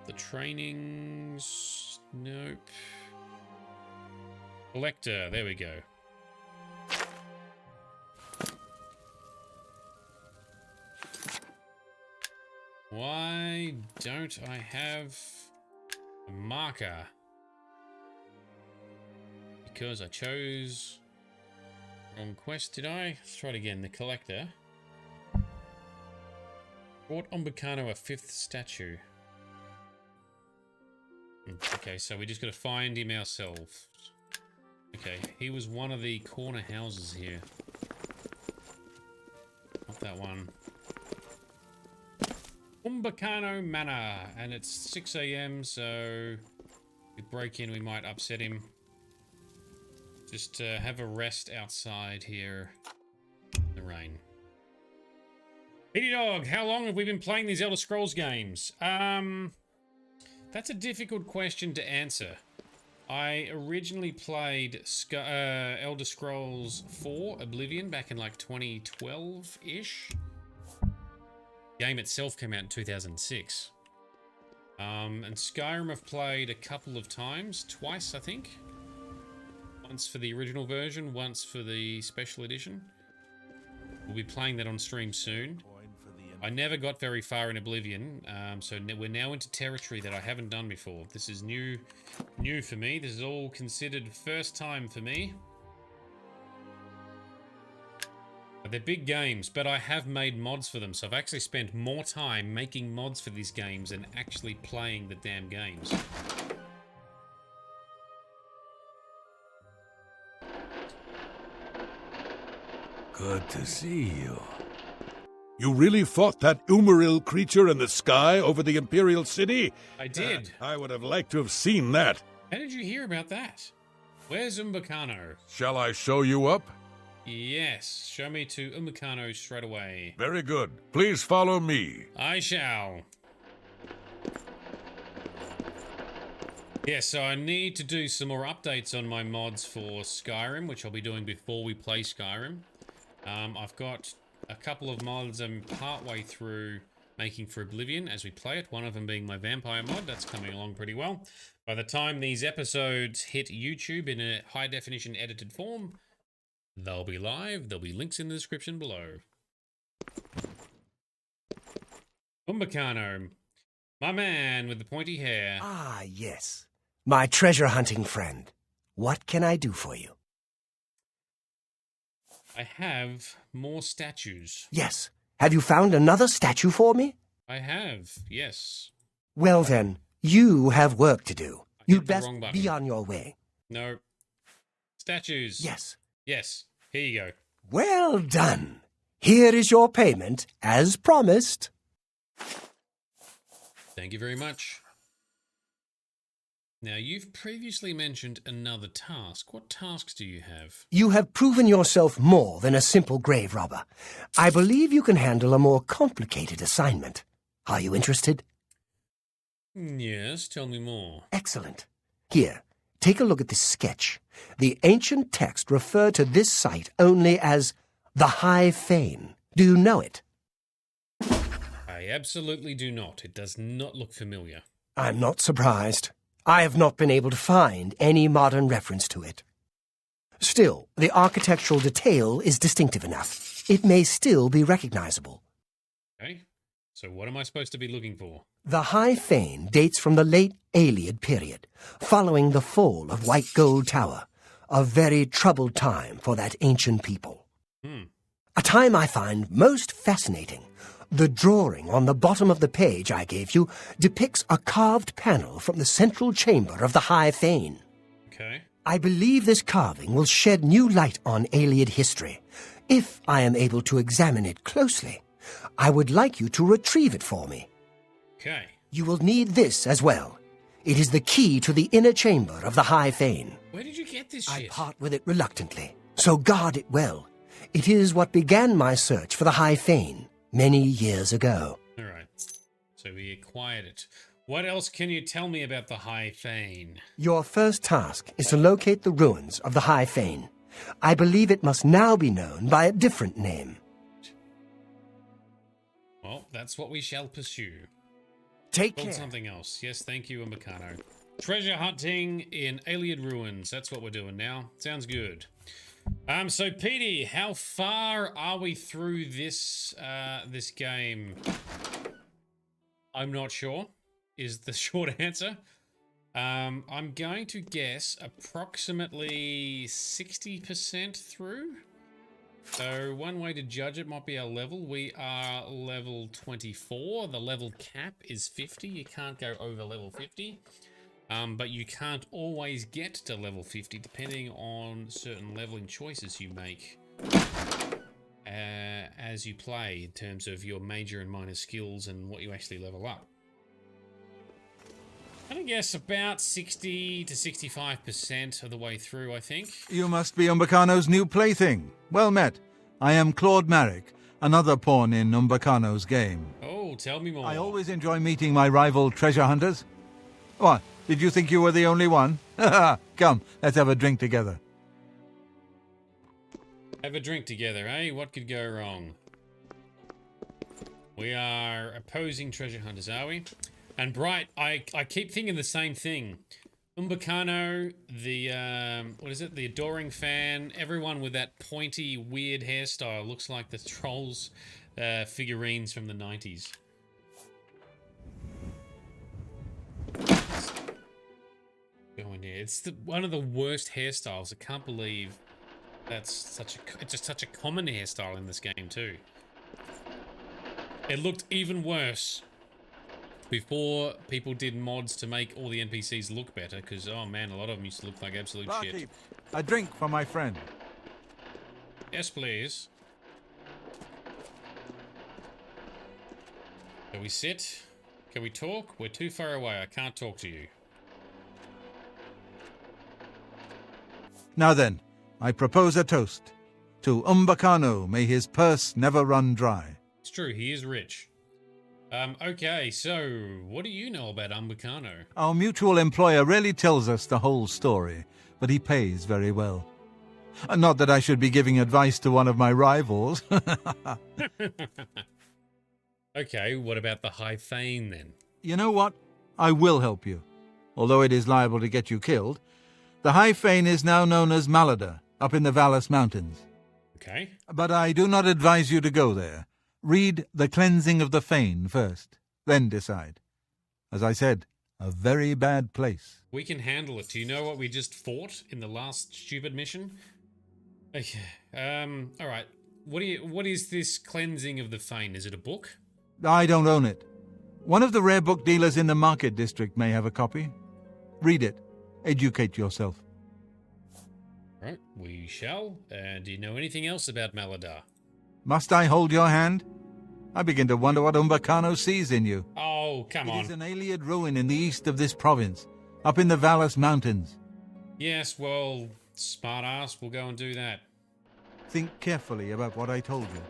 The trainings... Nope. Collector, there we go. Why don't I have a marker? Because I chose wrong quest, did I? Let's try it again. The collector. Brought Umbacano a 5th statue. Okay, so we just got to find him ourselves. Okay, he was one of the corner houses here. Not that one. Umbacano Manor, and it's 6 AM, so we break in, we might upset him. Just have a rest outside here in the rain. Petey Dog, how long have we been playing these Elder Scrolls games? That's a difficult question to answer. I originally played Elder Scrolls 4 Oblivion back in like 2012-ish. The game itself came out in 2006. And Skyrim I've played a couple of times, twice I think. Once for the original version, once for the special edition. We'll be playing that on stream soon. I never got very far in Oblivion, so we're now into territory that I haven't done before. This is new for me. This is all considered first time for me. They're big games, but I have made mods for them, so I've actually spent more time making mods for these games than actually playing the damn games. Good to see you. You really fought that Umaril creature in the sky over the Imperial City? I did. I would have liked to have seen that. How did you hear about that? Where's Umbacano? Shall I show you up? Yes, show me to Umikano straight away. Very good. Please follow me. I shall. Yeah, so I need to do some more updates on my mods for Skyrim, which I'll be doing before we play Skyrim. I've got a couple of mods I'm partway through making for Oblivion as we play it, one of them being my vampire mod. That's coming along pretty well. By the time these episodes hit YouTube in a high-definition edited form, they'll be live. There'll be links in the description below. Umbacano, my man with the pointy hair. Ah, yes. My treasure hunting friend. What can I do for you? I have more statues. Yes. Have you found another statue for me? I have, yes. Well then, you have work to do. You'd the best wrong button. be on your way. No. Statues. Yes. Yes. Here you go. Well done. Here is your payment, as promised. Thank you very much. Now, you've previously mentioned another task. What tasks do you have? You have proven yourself more than a simple grave robber. I believe you can handle a more complicated assignment. Are you interested? Yes, tell me more. Excellent. Here, take a look at this sketch. The ancient text referred to this site only as the High Fane. Do you know it? I absolutely do not. It does not look familiar. I'm not surprised. I have not been able to find any modern reference to it. Still, the architectural detail is distinctive enough. It may still be recognizable. Okay, so what am I supposed to be looking for? The High Fane dates from the late Aeolian period, following the fall of White Gold Tower, a very troubled time for that ancient people. A time I find most fascinating. The drawing on the bottom of the page I gave you depicts a carved panel from the central chamber of the High Fane. Okay. I believe this carving will shed new light on Aeolian history. If I am able to examine it closely, I would like you to retrieve it for me. Okay. You will need this as well. It is the key to the inner chamber of the High Fane. Where did you get this I shit? part with it reluctantly, so guard it well. It is what began my search for the High Fane many years ago. All right. So we acquired it. What else can you tell me about the High Fane? Your first task is to locate the ruins of the High Fane. I believe it must now be known by a different name. Well, that's what we shall pursue. Take Called care. something else. Yes, thank you, Umbacano. Treasure hunting in Aeolian ruins. That's what we're doing now. Sounds good. So Petey, how far are we through this this game? I'm not sure, is the short answer. I'm going to guess approximately 60% through. So one way to judge it might be our level. We are level 24. The level cap is 50. You can't go over level 50. But you can't always get to level 50 depending on certain leveling choices you make as you play in terms of your major and minor skills and what you actually level up. I guess about 60 to 65% of the way through, I think. You must be Umbacano's new plaything. Well met. I am Claude Marek, another pawn in Umbacano's game. Oh, tell me more. I always enjoy meeting my rival treasure hunters. What? Did you think you were the only one? Come, let's have a drink together. Have a drink together, eh? What could go wrong? We are opposing treasure hunters, are we? And Bright, I keep thinking the same thing. Umbacano, the, what is it? The adoring fan, everyone with that pointy, weird hairstyle looks like the Trolls figurines from the 90s. Going here. It's one of the worst hairstyles. I can't believe that's it's just such a common hairstyle in this game too. It looked even worse before people did mods to make all the NPCs look better, because, oh man, a lot of them used to look like absolute Barkeep, shit. a drink for my friend. Yes, please. Can we sit? Can we talk? We're too far away. I can't talk to you. Now then, I propose a toast. To Umbacano, may his purse never run dry. It's true, he is rich. Okay, so what do you know about Umbacano? Our mutual employer rarely tells us the whole story, but he pays very well. Not that I should be giving advice to one of my rivals. Okay, what about the High Fane then? You know what? I will help you. Although it is liable to get you killed, the High Fane is now known as Malada, up in the Vallis Mountains. Okay. But I do not advise you to go there. Read The Cleansing of the Fane first, then decide. As I said, a very bad place. We can handle it. Do you know what we just fought in the last stupid mission? Okay. Alright. What is this Cleansing of the Fane? Is it a book? I don't own it. One of the rare book dealers in the market district may have a copy. Read it. Educate yourself. Right, we shall. Do you know anything else about Malada? Must I hold your hand? I begin to wonder what Umbacano sees in you. Oh, come on. It is an Ayleid ruin in the east of this province, up in the Vallis Mountains. Yes, well, smart ass, we'll go and do that. Think carefully about what I told you,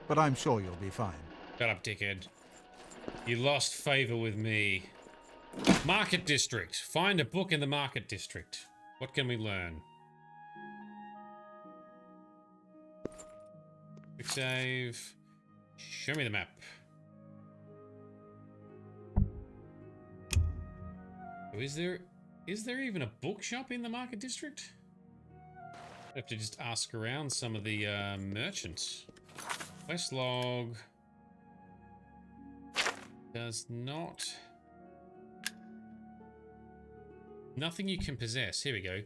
but I'm sure you'll be fine. Shut up, dickhead. You lost favor with me. Market District. Find a book in the Market District. What can we learn? Quick save. Show me the map. Oh, is there even a bookshop in the Market District? I have to just ask around some of the merchants. Quest log does not. Nothing you can possess. Here we go.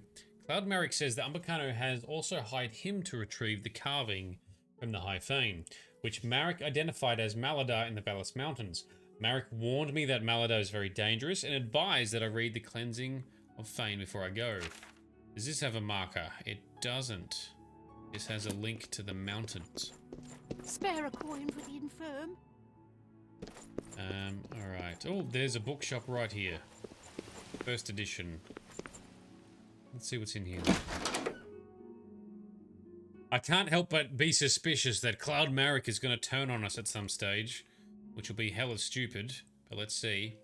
Cloud Marek says that Umbacano has also hired him to retrieve the carving from the High Fane, which Marek identified as Malada in the Vallis Mountains. Marek warned me that Malada is very dangerous and advised that I read the Cleansing of Fane before I go. Does this have a marker? It doesn't. This has a link to the mountains. Spare a coin for the infirm. Alright. Oh, there's a bookshop right here. First edition. Let's see what's in here. I can't help but be suspicious that Cloud Marek is going to turn on us at some stage, which will be hella stupid, but let's see.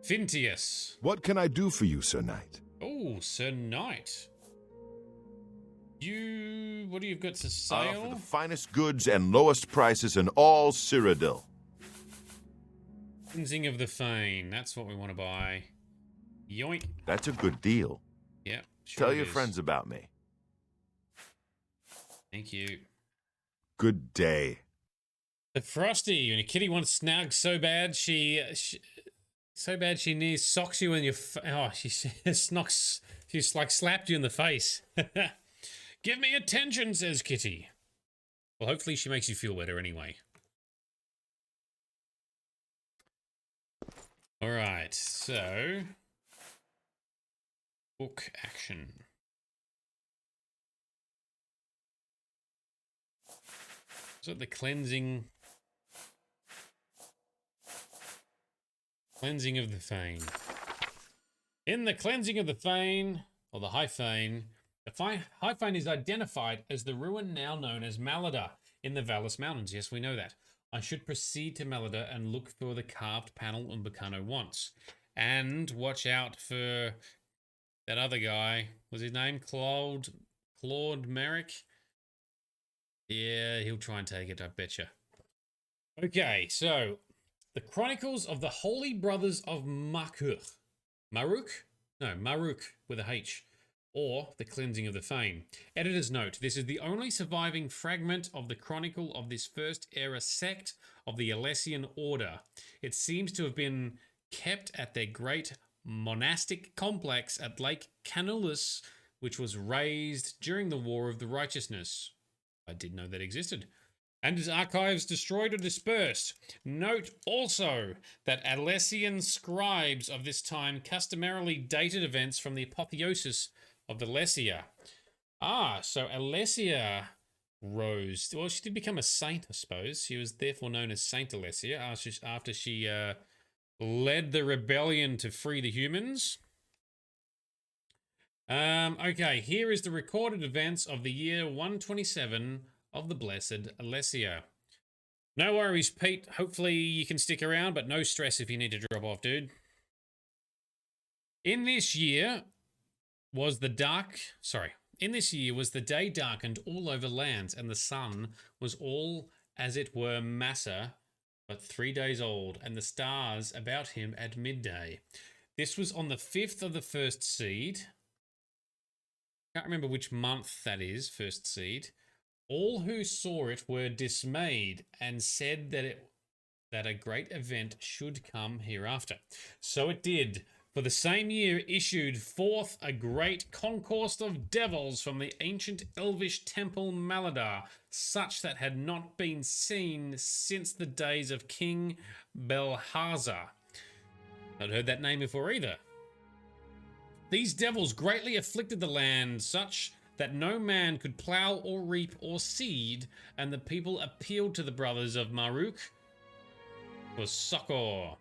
Fintius. What can I do for you, Sir Knight? Oh, Sir Knight. What do you got to I sale? offer the finest goods and lowest prices in all Cyrodiil. Cleansing of the Fane. That's what we want to buy. Yoink. That's a good deal. Yep. Sure Tell your friends about me. Thank you. Good day. The Frosty, when a kitty wants snug so bad she near socks you in your she's like slapped you in the face. Give me attention, says Kitty. Well, hopefully she makes you feel better anyway. All right, so book action. So the cleansing of the Fane. In the Cleansing of the Fane, or the High Fane, the High Fane is identified as the ruin now known as Malada in the Vallis Mountains. Yes, we know that. I should proceed to Malada and look for the carved panel Umbacano wants. And watch out for that other guy. Was his name Claude Marek? Yeah, he'll try and take it, I betcha. Okay, so the Chronicles of the Holy Brothers of Maruk. Maruk with a H. Or the Cleansing of the Fane. Editor's note, this is the only surviving fragment of the chronicle of this first era sect of the Alessian Order. It seems to have been kept at their great monastic complex at Lake Canulus, which was razed during the War of the Righteousness. I didn't know that existed. And his archives destroyed or dispersed. Note also that Alessian scribes of this time customarily dated events from the apotheosis of the Alessia. Ah, so Alessia rose. Well, she did become a saint, I suppose. She was therefore known as Saint Alessia after she led the rebellion to free the humans. Okay, here is the recorded events of the year 127 of the Blessed Alessia. No worries, Pete. Hopefully you can stick around, but no stress if you need to drop off, dude. In this year was the day darkened all over lands, and the sun was all as it were Massa, but 3 days old, and the stars about him at midday. This was on the 5th of the first seed. Can't remember which month that is, first seed. All who saw it were dismayed and said that a great event should come hereafter. So it did. For the same year issued forth a great concourse of devils from the ancient elvish temple Maladar, such that had not been seen since the days of King Belhazar. I'd heard that name before either. These devils greatly afflicted the land, such that no man could plough or reap or seed, and the people appealed to the brothers of Maruk for succor.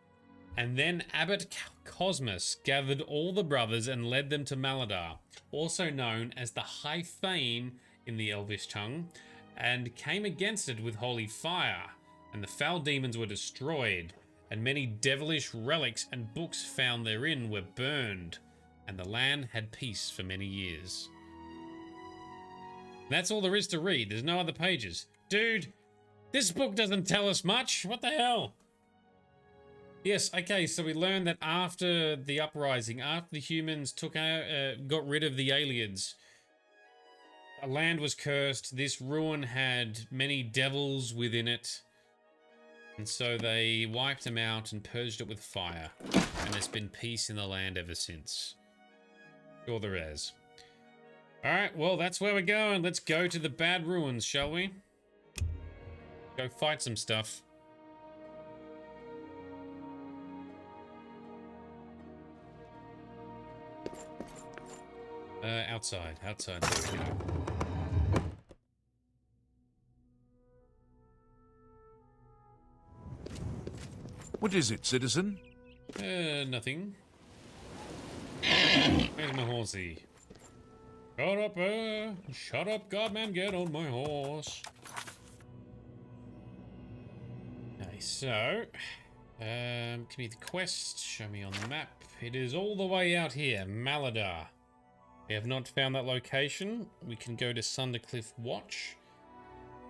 And then Abbot Cosmas gathered all the brothers and led them to Maladar, also known as the High Fane in the Elvish tongue, and came against it with holy fire, and the foul demons were destroyed, and many devilish relics and books found therein were burned, and the land had peace for many years. That's all there is to read. There's no other pages. Dude, this book doesn't tell us much. What the hell? Yes, okay, so we learned that after the uprising, after the humans got rid of the aliens, a land was cursed. This ruin had many devils within it. And so they wiped them out and purged it with fire. And there's been peace in the land ever since. Sure there is. Alright, well, that's where we're going. Let's go to the bad ruins, shall we? Go fight some stuff. Outside. There we go. What is it, citizen? Nothing. Where's my horsey? Shut up, Godman, get on my horse. Okay, so, give me the quest, show me on the map. It is all the way out here, Maladar. We have not found that location. We can go to Sundercliff Watch.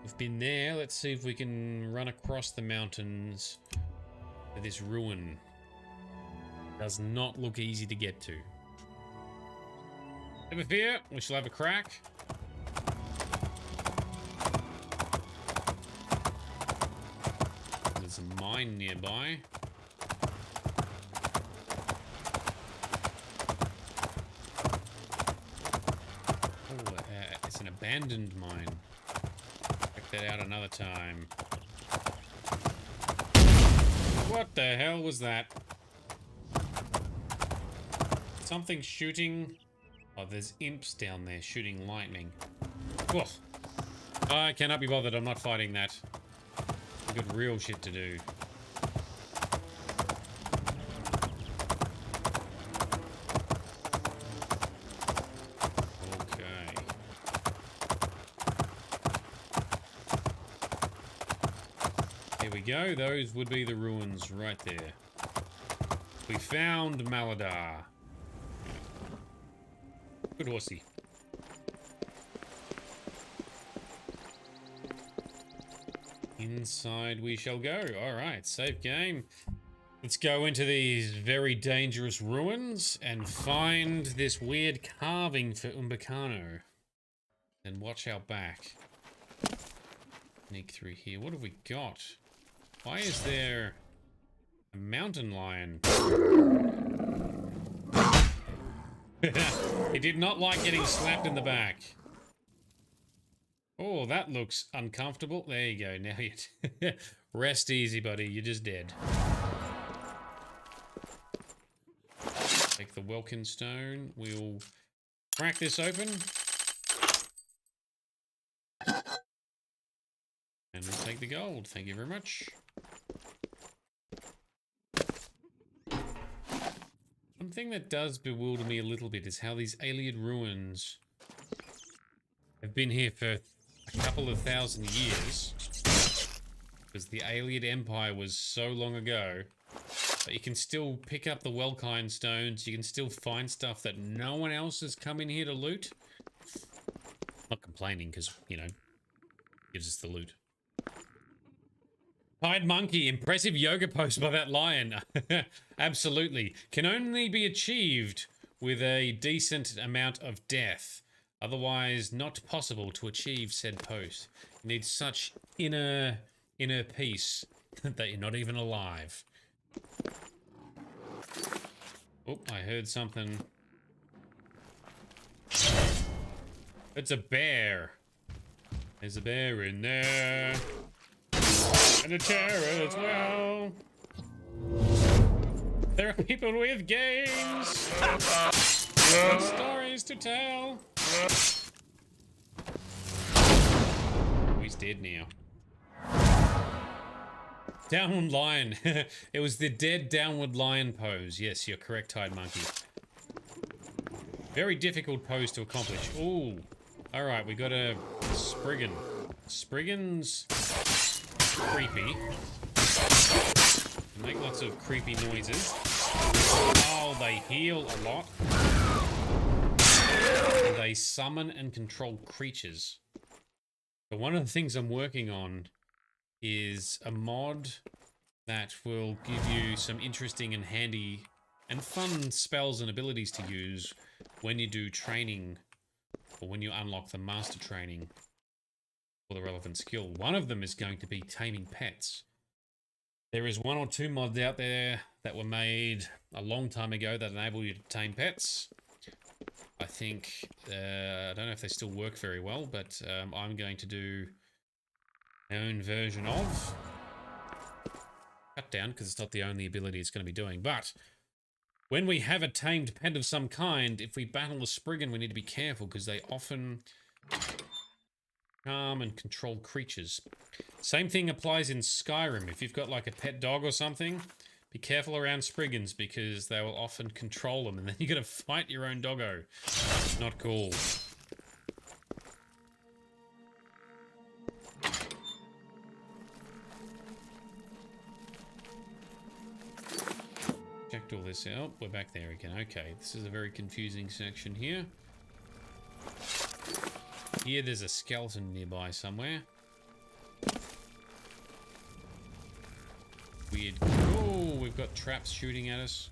We've been there. Let's see if we can run across the mountains to this ruin. Does not look easy to get to. Never fear, we shall have a crack. There's a mine nearby. It's an abandoned mine. Check that out another time. What the hell was that? Something shooting. Oh, there's imps down there shooting lightning. Oh, I cannot be bothered. I'm not fighting that. I've got real shit to do. Okay. Here we go. Those would be the ruins right there. We found Maladar. Good horsey. Inside we shall go. Alright, save game. Let's go into these very dangerous ruins and find this weird carving for Umbacano. And watch our back. Sneak through here. What have we got? Why is there a mountain lion? He did not like getting slapped in the back. Oh, that looks uncomfortable. There you go. Now you rest easy, buddy. You're just dead. Take the Welkin stone. We'll crack this open. And we'll take the gold. Thank you very much. thing that does bewilder me a little bit is how these Ayleid ruins have been here for a couple of thousand years. Because the Ayleid Empire was so long ago. But you can still pick up the Welkind stones. You can still find stuff that no one else has come in here to loot. Not complaining because, you know, gives us the loot. Pied monkey, impressive yoga pose by that lion. Absolutely. Can only be achieved with a decent amount of death. Otherwise, not possible to achieve said pose. You need such inner peace that you're not even alive. Oh, I heard something. It's a bear. There's a bear in there. And a terror as well. There are people with games. Stories to tell. Oh, he's dead now. Downward lion. It was the dead downward lion pose. Yes, you're correct, Tide Monkey. Very difficult pose to accomplish. Ooh. Alright, we got a Spriggan. Spriggan's creepy. Make lots of creepy noises. Oh, they heal a lot. And they summon and control creatures. But one of the things I'm working on is a mod that will give you some interesting and handy and fun spells and abilities to use when you do training or when you unlock the master training for the relevant skill. One of them is going to be Taming Pets. There is one or two mods out there that were made a long time ago that enable you to tame pets. I think, I don't know if they still work very well, but I'm going to do my own version of. Cut down, because it's not the only ability it's going to be doing. But when we have a tamed pet of some kind, if we battle a Spriggan, we need to be careful, because they often calm and control creatures. Same thing applies in Skyrim. If you've got like a pet dog or something, be careful around Spriggans, because they will often control them, and then you got to fight your own doggo. Not cool. Checked all this out. We're back there again. Okay, this is a very confusing section here. Here there's a skeleton nearby somewhere. Weird. Oh, we've got traps shooting at us.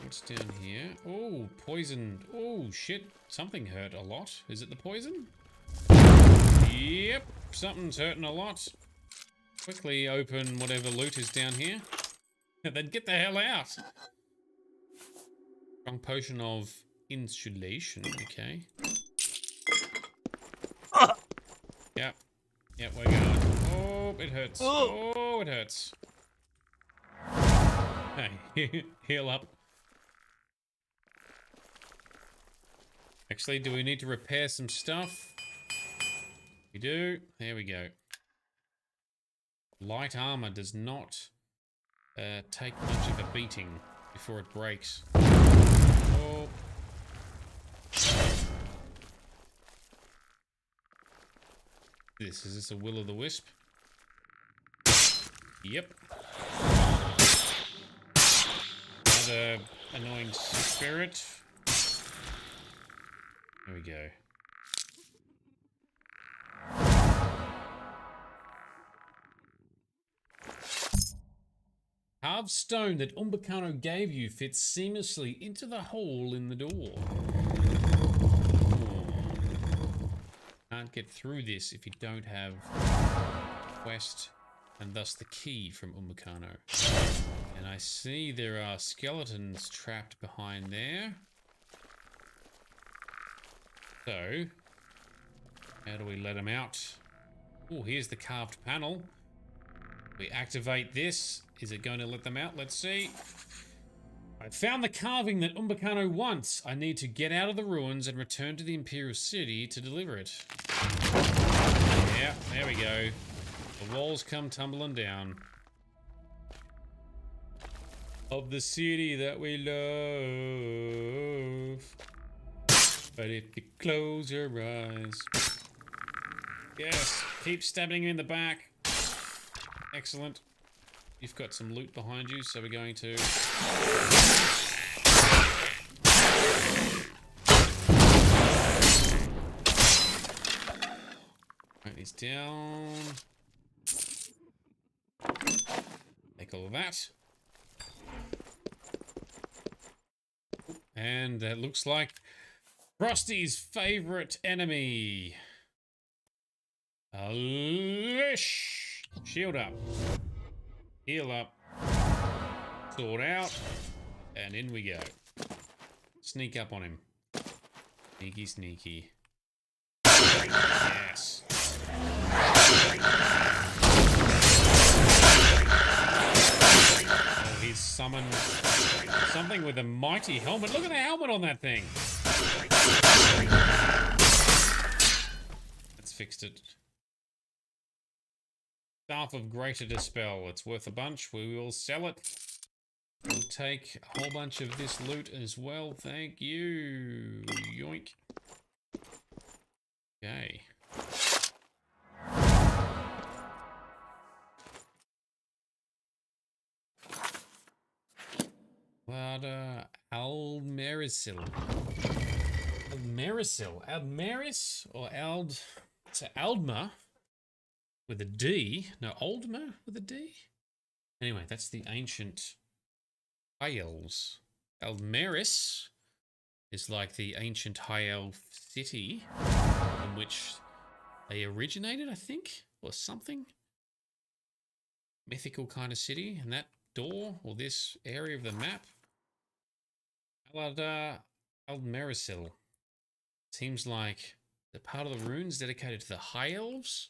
What's down here? Oh, poisoned. Oh, shit. Something hurt a lot. Is it the poison? Yep. Something's hurting a lot. Quickly open whatever loot is down here. Then get the hell out. Strong potion of insulation. Okay. Yep. Yep, we're going. Oh, it hurts. Oh, it hurts. Hey, heal up. Actually, do we need to repair some stuff? We do. There we go. Light armor does not take much of a beating before it breaks. Oh. Is this a will-o'-the-wisp? Yep. Another annoying spirit. There we go. Carved stone that Umbacano gave you fits seamlessly into the hole in the door. Can't get through this if you don't have quest and thus the key from Umbacano. And I see there are skeletons trapped behind there. So, how do we let them out? Oh, here's the carved panel. We activate this. Is it going to let them out? Let's see. I found the carving that Umbacano wants. I need to get out of the ruins and return to the Imperial City to deliver it. Yeah, there we go. The walls come tumbling down. Of the city that we love. But if you close your eyes. Yes, keep stabbing him in the back. Excellent. You've got some loot behind you, so we're going to... Write these down. Take all of that. And that looks like Frosty's favorite enemy. A leash. Shield up. Heal up. Sword out. And in we go. Sneak up on him. Sneaky, sneaky. Yes. Oh, he's summoned something with a mighty helmet. Look at the helmet on that thing. Let's fix it. Staff of Greater Dispel. It's worth a bunch. We will sell it. We'll take a whole bunch of this loot as well. Thank you. Yoink. Okay. Almerisil. Almerisil. Almeris or Ald... It's Aldma with a D. No, Aldma with a D? Anyway, that's the ancient High Elves. Almeris is like the ancient High Elf city in which they originated, I think, or something. Mythical kind of city, and that door, or this area of the map, Almerisil. Seems like the part of the runes dedicated to the High Elves.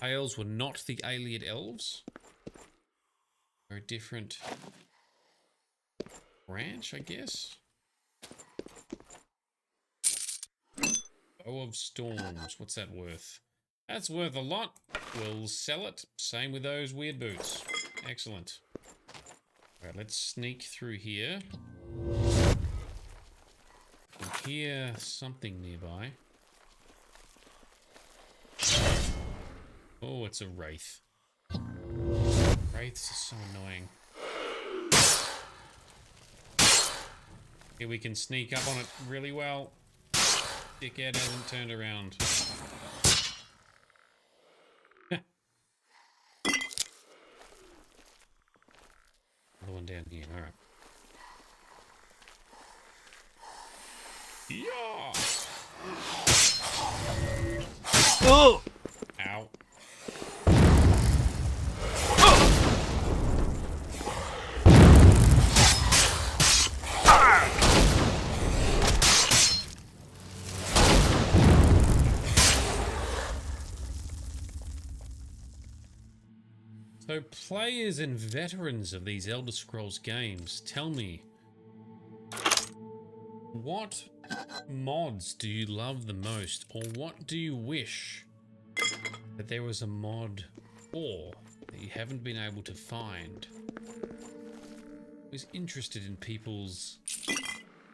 High Elves were not the Ayleid Elves. They're a different branch, I guess. Bow of Storms. What's that worth? That's worth a lot. We'll sell it. Same with those weird boots. Excellent. Alright, let's sneak through here. I can hear something nearby. Oh, it's a wraith. Wraiths are so annoying. Here we can sneak up on it really well. Dickhead hasn't turned around. Another one down here, alright. Yeah! Oh! Ow. So players and veterans of these Elder Scrolls games, tell me, what mods do you love the most, or what do you wish that there was a mod for that you haven't been able to find? I was interested in people's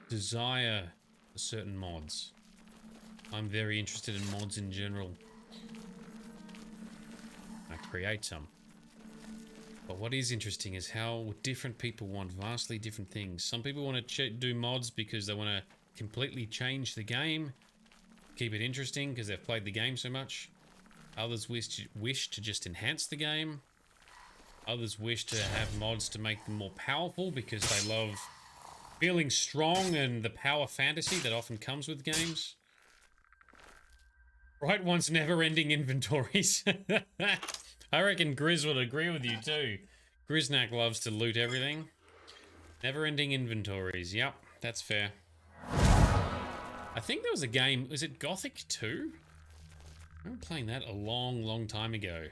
desire for certain mods. I'm very interested in mods in general. I create some. But what is interesting is how different people want vastly different things. Some people want to do mods because they want to completely change the game, keep it interesting because they've played the game so much. Others wish to just enhance the game. Others wish to have mods to make them more powerful because they love feeling strong and the power fantasy that often comes with games. Right wants never-ending inventories. I reckon Grizz would agree with you too. Griznak loves to loot everything. Never-ending inventories. Yep, that's fair. I think there was a game, was it Gothic 2? I remember playing that a long, long time ago.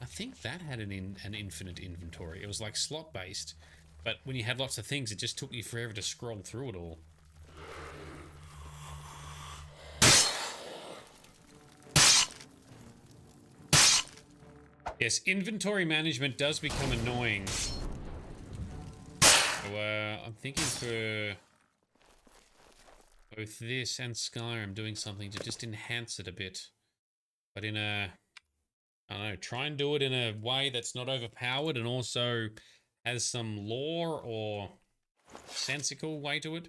I think that had an infinite inventory. It was like slot-based, but when you had lots of things, it just took you forever to scroll through it all. Yes, inventory management does become annoying. So, I'm thinking for both this and Skyrim doing something to just enhance it a bit. But in a, I don't know, try and do it in a way that's not overpowered and also has some lore or sensical way to it.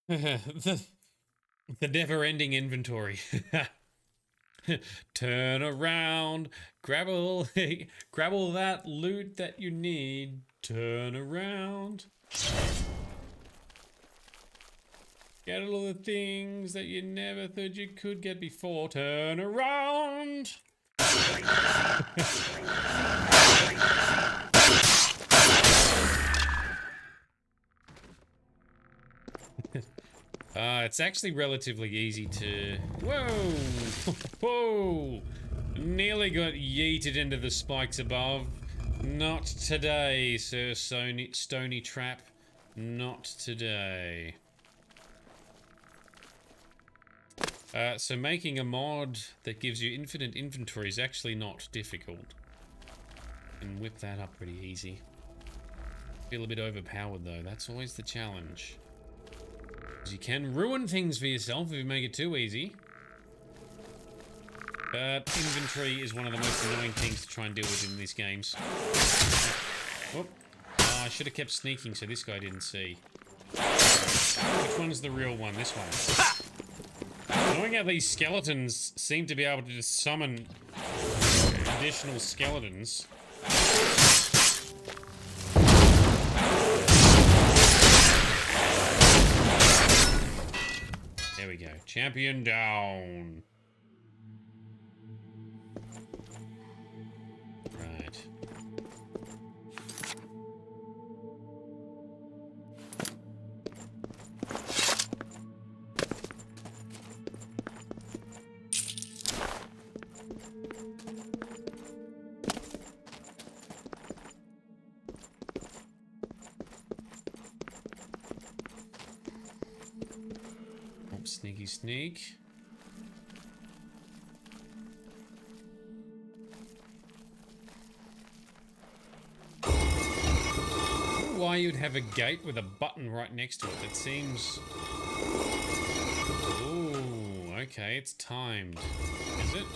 the never-ending inventory. Turn around, grab all that loot that you need. Turn around. Get all the things that you never thought you could get before. Turn around. It's actually relatively easy to... Whoa! Whoa! Nearly got yeeted into the spikes above. Not today, Sir Stony Trap. Not today. So making a mod that gives you infinite inventory is actually not difficult. You can whip that up pretty easy. Feel a bit overpowered though, that's always the challenge. You can ruin things for yourself if you make it too easy. But inventory is one of the most annoying things to try and deal with in these games. Oh, I should have kept sneaking so this guy didn't see. Which one's the real one? This one. Knowing how these skeletons seem to be able to just summon additional skeletons. There we go. Champion down. Right. Sneaky sneak. Why you'd have a gate with a button right next to it? It seems... Ooh, okay, it's timed. Is it?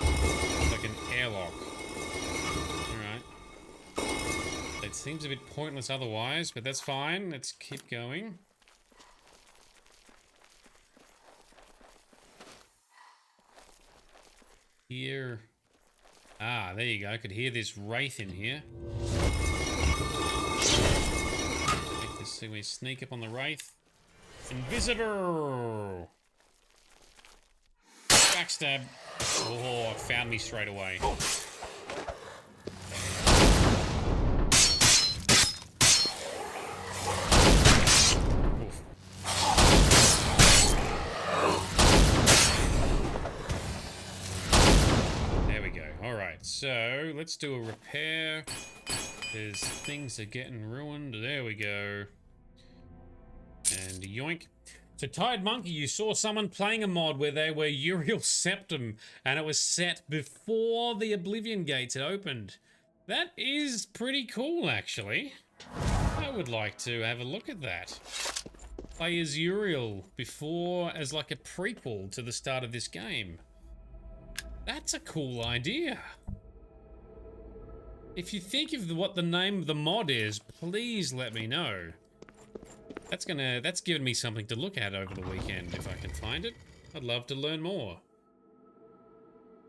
It's like an airlock. Alright. It seems a bit pointless otherwise, but that's fine. Let's keep going. Here. Ah, there you go. I could hear this wraith in here. Make this thing, we sneak up on the wraith. Invisible! Backstab. Oh, it found me straight away. So, let's do a repair. There's things are getting ruined. There we go. And yoink. So, Tired Monkey, you saw someone playing a mod where they were Uriel Septum, and it was set before the Oblivion gates had opened. That is pretty cool, actually. I would like to have a look at that. Play as Uriel before, as like a prequel to the start of this game. That's a cool idea. If you think of what the name of the mod is, please let me know. That's given me something to look at over the weekend if I can find it. I'd love to learn more.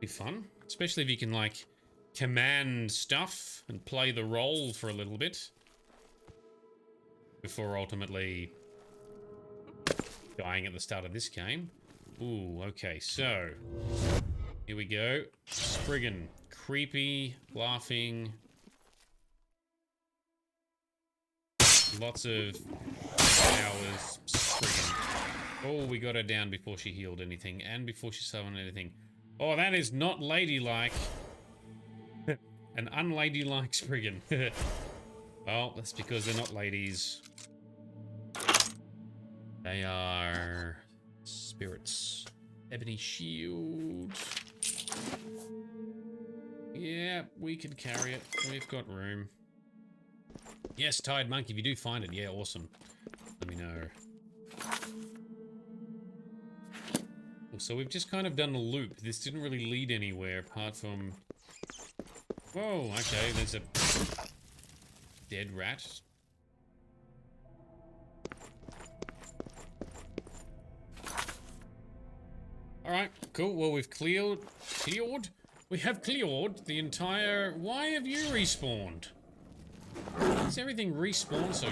Be fun, especially if you can like command stuff and play the role for a little bit before ultimately dying at the start of this game. Ooh, okay, so here we go. Spriggan. Creepy, laughing. Lots of powers. Spriggan. Oh, we got her down before she healed anything and before she summoned anything. Oh, that is not ladylike. An unladylike Spriggan. Well, that's because they're not ladies. They are spirits. Ebony shield. Yeah, we can carry it. We've got room. Yes, Tired Monkey, if you do find it, yeah, awesome. Let me know. So we've just kind of done a loop. This didn't really lead anywhere apart from... Whoa, okay, there's a dead rat. Alright, cool. Well, we've cleared? We have cleared the entire... Why have you respawned? Does everything respawn so...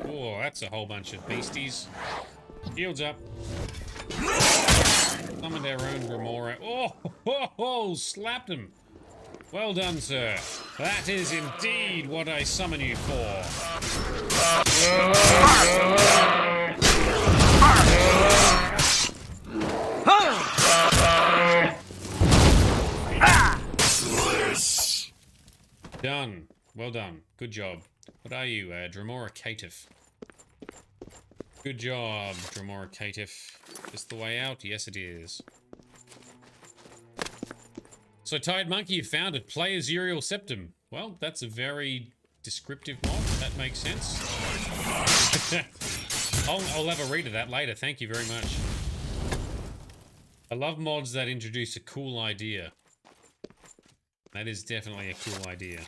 Oh, that's a whole bunch of beasties. Shields up. Summoned our own Remora. Oh, slapped him. Well done, sir. That is indeed what I summon you for. Done. Well done. Good job. What are you, Dremora Caitiff? Good job, Dremora Caitiff. This the way out? Yes, it is. So, Tired Monkey, you found it. Play Azuriel Septum. Well, that's a very descriptive mod. That makes sense. I'll have a read of that later. Thank you very much. I love mods that introduce a cool idea. That is definitely a cool idea.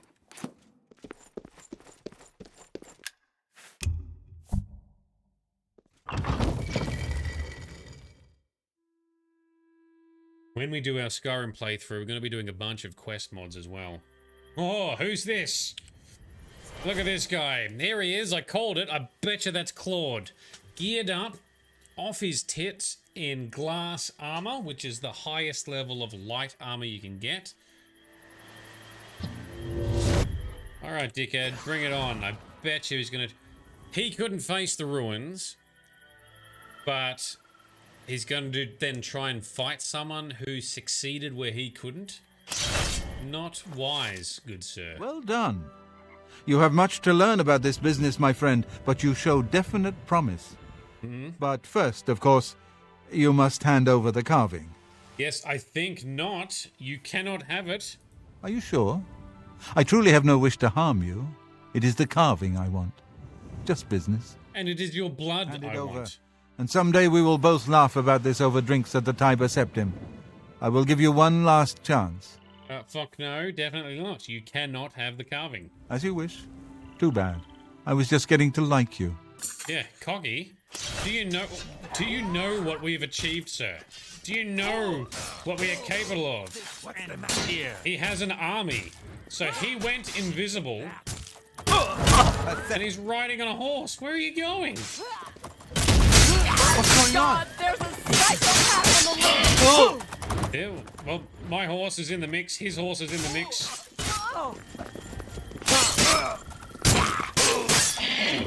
When we do our Skyrim playthrough, we're going to be doing a bunch of quest mods as well. Oh, who's this? Look at this guy. There he is. I called it. I bet you that's Claude. Geared up, off his tits in glass armor, which is the highest level of light armor you can get. Alright, dickhead. Bring it on. I bet you he's going to... He couldn't face the ruins, but... he's going to then try and fight someone who succeeded where he couldn't. Not wise, good sir. Well done. You have much to learn about this business, my friend, but you show definite promise. But first, of course, you must hand over the carving. Yes, I think not. You cannot have it. Are you sure? I truly have no wish to harm you. It is the carving I want. Just business. And it is your blood Hand it I over. want. And someday we will both laugh about this over drinks at the Tiber Septim. I will give you one last chance. Fuck no, definitely not. You cannot have the carving. As you wish. Too bad. I was just getting to like you. Yeah, Coggy, do you know what we've achieved, sir? Do you know what we are capable of? What's the matter here? He has an army. So he went invisible. And he's riding on a horse. Where are you going? What's going on? There's a psychopath on the loose! Ew. Well, my horse is in the mix. His horse is in the mix.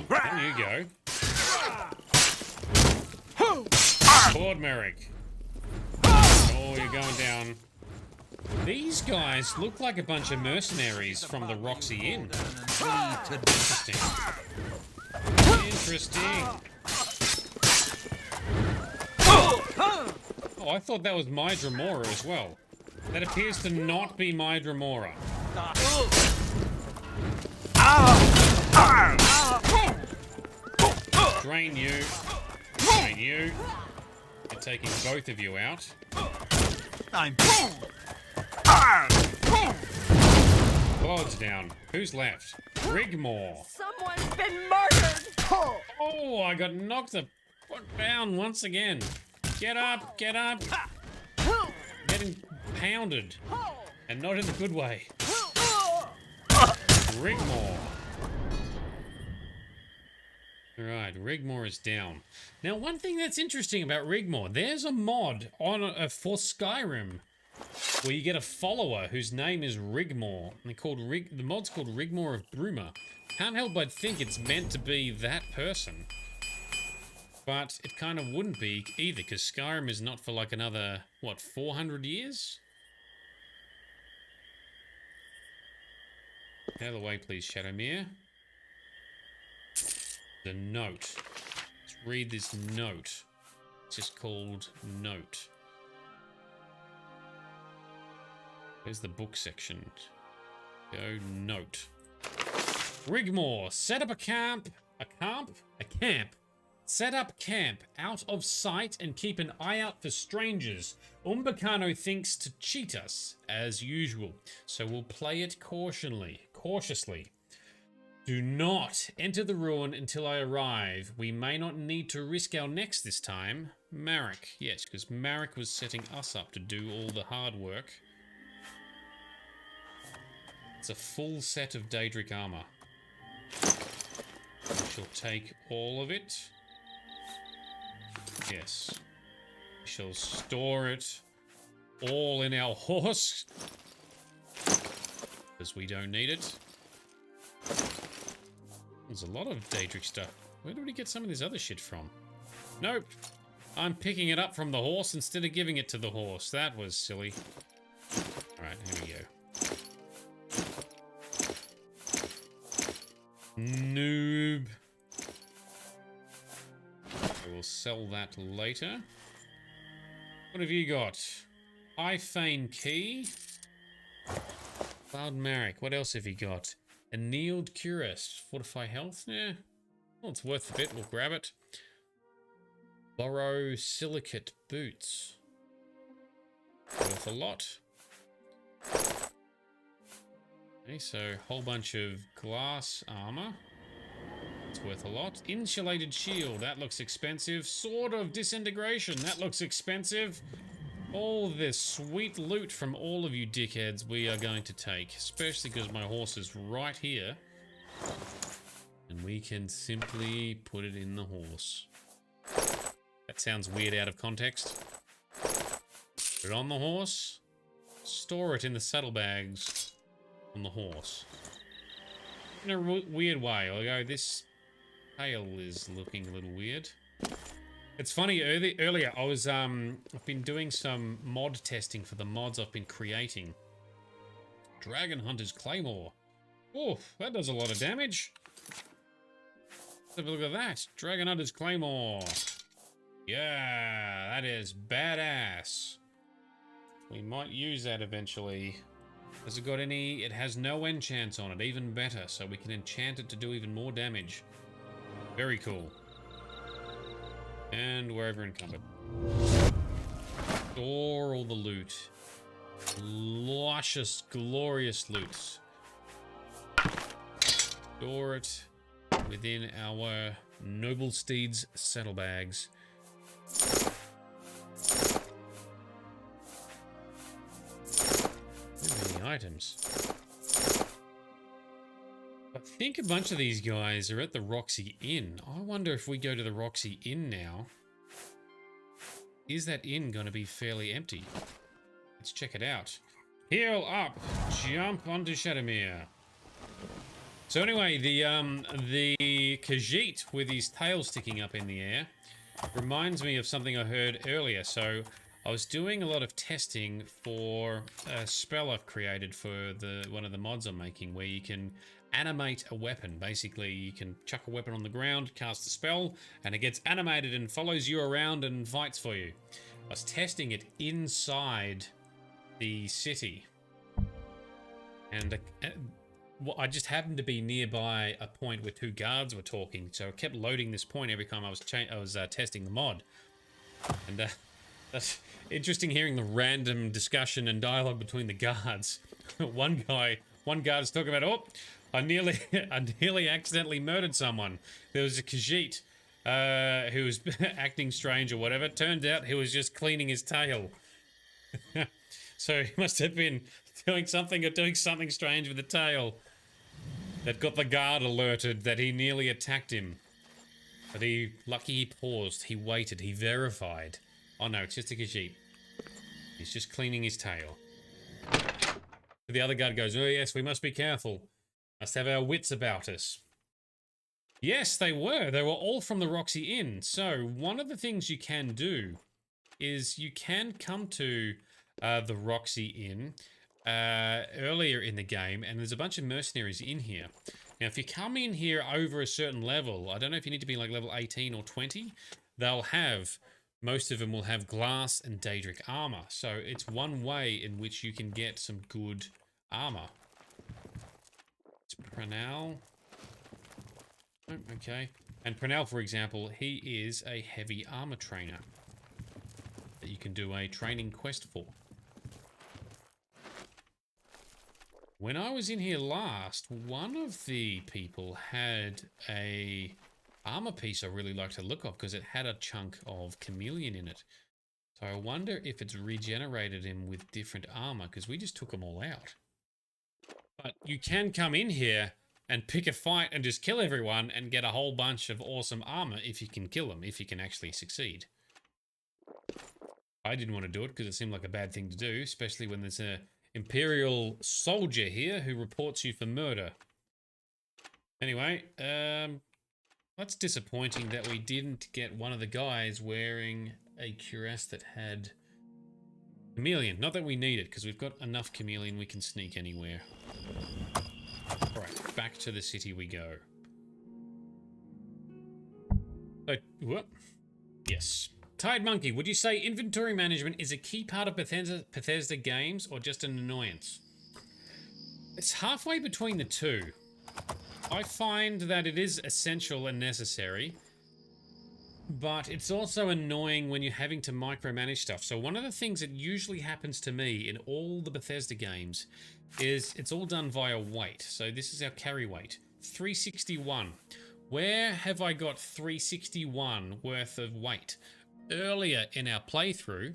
There you go. Lord Merrick. Oh, you're going down. These guys look like a bunch of mercenaries from the Roxy Inn. Interesting. Interesting. Oh, I thought that was my Dremora as well. That appears to not be my Dremora. Drain you. Drain you. They're taking both of you out. Claude's down. Who's left? Rigmore. Someone's been murdered! Oh, I got knocked down once again. Get up, get up. Getting pounded. And not in the good way. Rigmore. Alright, Rigmore is down. Now, one thing that's interesting about Rigmore, there's a mod on for Skyrim where you get a follower whose name is Rigmore. And they're called the mod's called Rigmore of Bruma. Can't help but think it's meant to be that person. But it kind of wouldn't be either, because Skyrim is not for like another, what, 400 years? Out of the way, please, Shadowmere. The note. Let's read this note. It's just called Note. There's the book section. Go Note. Rigmore, set up a camp. A camp. Set up camp out of sight and keep an eye out for strangers. Umbacano thinks to cheat us, as usual, so we'll play it cautiously. Do not enter the ruin until I arrive. We may not need to risk our necks this time. Marek, yes, because Marek was setting us up to do all the hard work. It's a full set of Daedric armor. We shall take all of it. Yes. We shall store it all in our horse. Because we don't need it. There's a lot of Daedric stuff. Where did we get some of this other shit from? Nope. I'm picking it up from the horse instead of giving it to the horse. That was silly. Alright, here we go. Noob. I will sell that later. What have you got? High Fane Key. Cloud Marek. What else have you got? Annealed Cuirass. Fortify health? Yeah. Well, it's worth a bit. We'll grab it. Borrow Silicate Boots. Worth a lot. Okay, so a whole bunch of glass armor. It's worth a lot. Insulated shield. That looks expensive. Sword of Disintegration. That looks expensive. All this sweet loot from all of you dickheads we are going to take. Especially because my horse is right here. And we can simply put it in the horse. That sounds weird out of context. Put it on the horse. Store it in the saddlebags on the horse. In a weird way. Although this tail is looking a little weird. It's funny, earlier I was, I've been doing some mod testing for the mods I've been creating. Dragon Hunter's Claymore. Oh, that does a lot of damage. Let's have a look at that. Dragon Hunter's Claymore. Yeah, that is badass. We might use that eventually. Has it got any? It has no enchants on it, even better, so we can enchant it to do even more damage. Very cool. And we're over encumbered. Store all the loot. Luscious, glorious loot. Store it within our noble steeds' saddlebags. Many items. I think a bunch of these guys are at the Roxy Inn. I wonder if we go to the Roxy Inn now. Is that inn going to be fairly empty? Let's check it out. Heal up! Jump onto Shadowmere. So anyway, the Khajiit with his tail sticking up in the air reminds me of something I heard earlier. So I was doing a lot of testing for a spell I've created for one of the mods I'm making, where you can animate a weapon. Basically, you can chuck a weapon on the ground, cast a spell, and it gets animated and follows you around and fights for you. I was testing it inside the city, and I just happened to be nearby a point where two guards were talking, so I kept loading this point every time I was testing the mod. And that's interesting, hearing the random discussion and dialogue between the guards. One guard is talking about, oh, I nearly accidentally murdered someone. There was a Khajiit who was acting strange or whatever. Turned out he was just cleaning his tail. So he must have been doing something strange with the tail that got the guard alerted that he nearly attacked him. But lucky he paused, he waited, he verified. Oh no, it's just a Khajiit. He's just cleaning his tail. The other guard goes, oh yes, we must be careful. Must have our wits about us. Yes, they were. They were all from the Roxy Inn. So one of the things you can do is you can come to the Roxy Inn earlier in the game, and there's a bunch of mercenaries in here. Now, if you come in here over a certain level, I don't know if you need to be like level 18 or 20, they'll have most of them will have glass and Daedric armor. So it's one way in which you can get some good armor. It's Pranal. Oh, okay. And Pranal, for example, he is a heavy armor trainer that you can do a training quest for. When I was in here last, one of the people had a armor piece I really liked the look of because it had a chunk of chameleon in it. So I wonder if it's regenerated him with different armor because we just took them all out. But you can come in here and pick a fight and just kill everyone and get a whole bunch of awesome armor if you can kill them, if you can actually succeed. I didn't want to do it because it seemed like a bad thing to do, especially when there's a Imperial soldier here who reports you for murder. Anyway, that's disappointing that we didn't get one of the guys wearing a cuirass that had chameleon. Not that we need it, because we've got enough chameleon we can sneak anywhere. Alright, back to the city we go. So, whoop. Yes. Tide Monkey, would you say inventory management is a key part of Bethesda games or just an annoyance? It's halfway between the two. I find that it is essential and necessary, but it's also annoying when you're having to micromanage stuff. So one of the things that usually happens to me in all the Bethesda games is it's all done via weight. So this is our carry weight, 361. Where have I got 361 worth of weight? Earlier in our playthrough,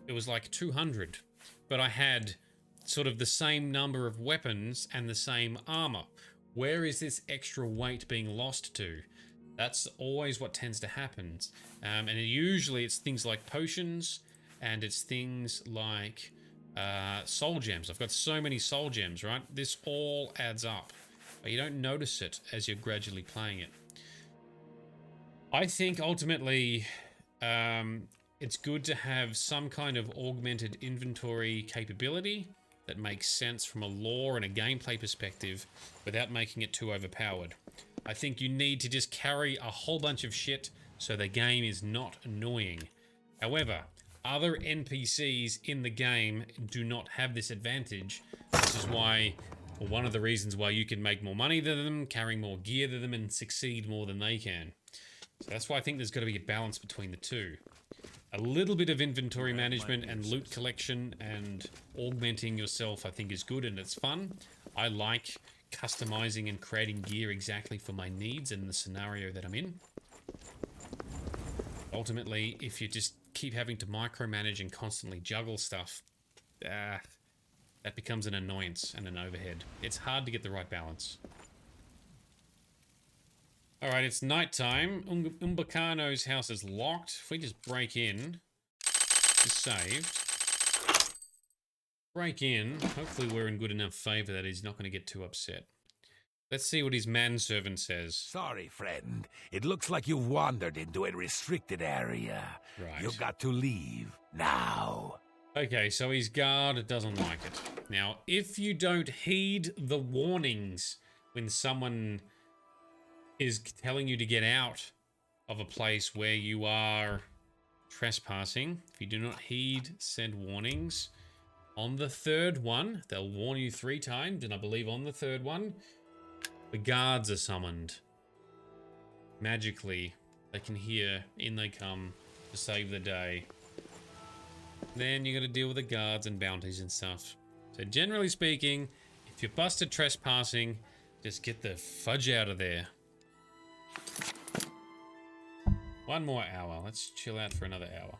it was like 200, but I had sort of the same number of weapons and the same armor. Where is this extra weight being lost to? That's always what tends to happen. And usually it's things like potions and it's things like soul gems. I've got so many soul gems, right? This all adds up, but you don't notice it as you're gradually playing it. I think ultimately it's good to have some kind of augmented inventory capability that makes sense from a lore and a gameplay perspective without making it too overpowered. I think you need to just carry a whole bunch of shit so the game is not annoying. However, other NPCs in the game do not have this advantage, which is why, or one of the reasons why you can make more money than them, carry more gear than them, and succeed more than they can. So that's why I think there's got to be a balance between the two. A little bit of inventory management and loot collection and augmenting yourself I think is good and it's fun. I like customizing and creating gear exactly for my needs and the scenario that I'm in. Ultimately, if you just keep having to micromanage and constantly juggle stuff, that becomes an annoyance and an overhead. It's hard to get the right balance. Alright, it's nighttime. Umbacano's house is locked. If we just break in, just saved. Break in. Hopefully we're in good enough favor that he's not going to get too upset. Let's see what his manservant says. Sorry, friend. It looks like you've wandered into a restricted area. Right. You've got to leave now. Okay, so his guard doesn't like it. Now, if you don't heed the warnings when someone is telling you to get out of a place where you are trespassing, if you do not heed said warnings, on the third one, they'll warn you 3 times, and I believe on the third one, the guards are summoned. Magically, they can hear, in they come to save the day. Then you got to deal with the guards and bounties and stuff. So generally speaking, if you're busted trespassing, just get the fudge out of there. 1 more hour. Let's chill out for another hour.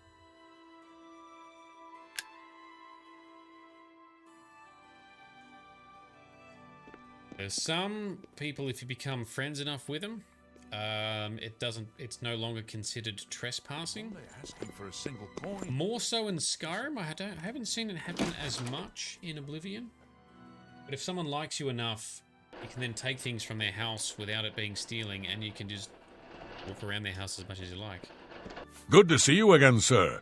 There's some people, if you become friends enough with them, it's no longer considered trespassing. Asking for a single coin. More so in Skyrim. I haven't seen it happen as much in Oblivion. But if someone likes you enough, you can then take things from their house without it being stealing, and you can just walk around their house as much as you like. Good to see you again, sir.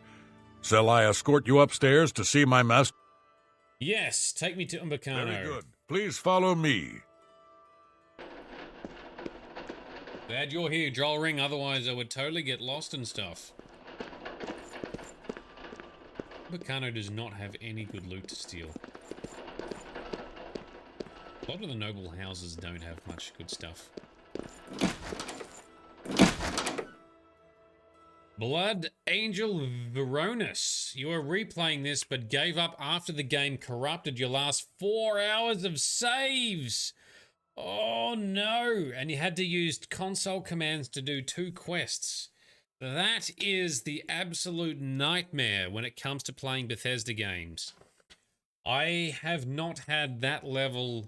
Shall I escort you upstairs to see my master? Yes, take me to Umbacano. Very good. Please follow me. Glad you're here, Droll Ring, otherwise I would totally get lost and stuff. Umbacano does not have any good loot to steal. A lot of the noble houses don't have much good stuff. Blood Angel Veronis. You are replaying this, but gave up after the game corrupted your last 4 hours of saves. Oh no! And you had to use console commands to do 2 quests. That is the absolute nightmare when it comes to playing Bethesda games. I have not had that level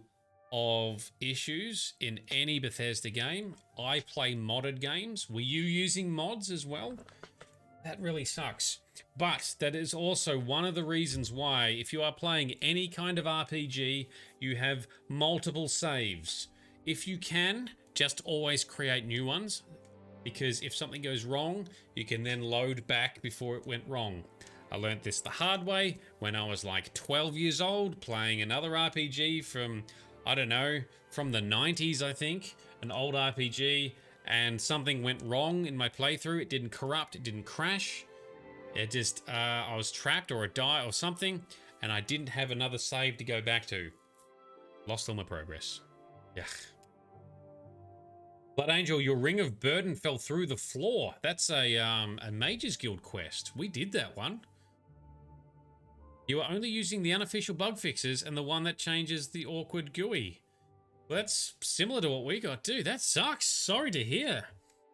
of issues in any Bethesda game. I play modded games. Were you using mods as well? That really sucks. But that is also one of the reasons why, if you are playing any kind of RPG, you have multiple saves. If you can, just always create new ones, because if something goes wrong, you can then load back before it went wrong. I learnt this the hard way when I was like 12 years old, playing another RPG from, I don't know, from the 90s, I think, an old RPG, and something went wrong in my playthrough. It didn't corrupt, it didn't crash. It just, I was trapped or it died or something, and I didn't have another save to go back to. Lost all my progress. Yuck. Blood Angel, your Ring of Burden fell through the floor. That's a Mage's Guild quest. We did that one. You are only using the unofficial bug fixes and the one that changes the awkward GUI. Well, that's similar to what we got too. That sucks. Sorry to hear.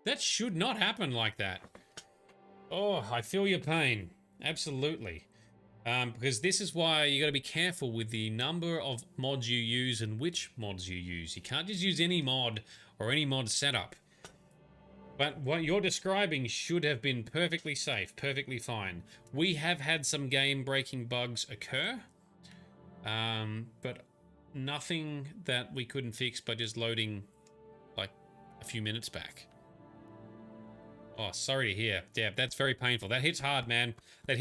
That should not happen like that. Oh, I feel your pain. Absolutely. Because this is why you got to be careful with the number of mods you use and which mods you use. You can't just use any mod or any mod setup. But what you're describing should have been perfectly safe, perfectly fine. We have had some game-breaking bugs occur, but nothing that we couldn't fix by just loading like a few minutes back. Oh, sorry to hear. Yeah, that's very painful. That hits hard, man. That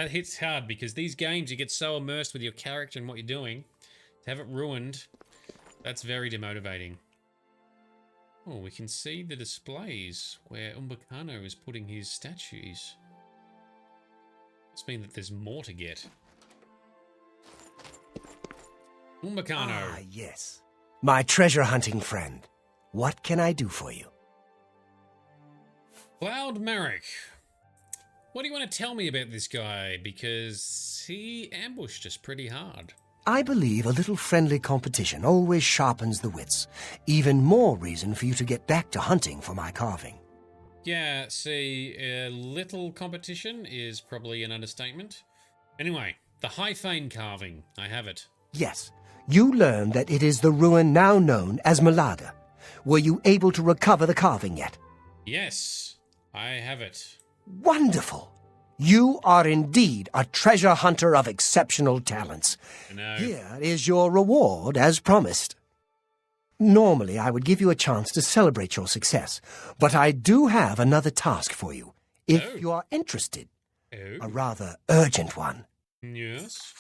hits hard because these games, you get so immersed with your character and what you're doing, to have it ruined, that's very demotivating. Oh, we can see the displays where Umbacano is putting his statues. Must mean that there's more to get. Umbacano. Ah, yes. My treasure hunting friend. What can I do for you? Cloud Merrick. What do you want to tell me about this guy? Because he ambushed us pretty hard. I believe a little friendly competition always sharpens the wits. Even more reason for you to get back to hunting for my carving. Yeah, see, a little competition is probably an understatement. Anyway, the High Fane carving. I have it. Yes. You learned that it is the ruin now known as Malada. Were you able to recover the carving yet? Yes, I have it. Wonderful! You are indeed a treasure hunter of exceptional talents. No. Here is your reward as promised. Normally, I would give you a chance to celebrate your success, but I do have another task for you, if you are interested. A rather urgent one. Yes.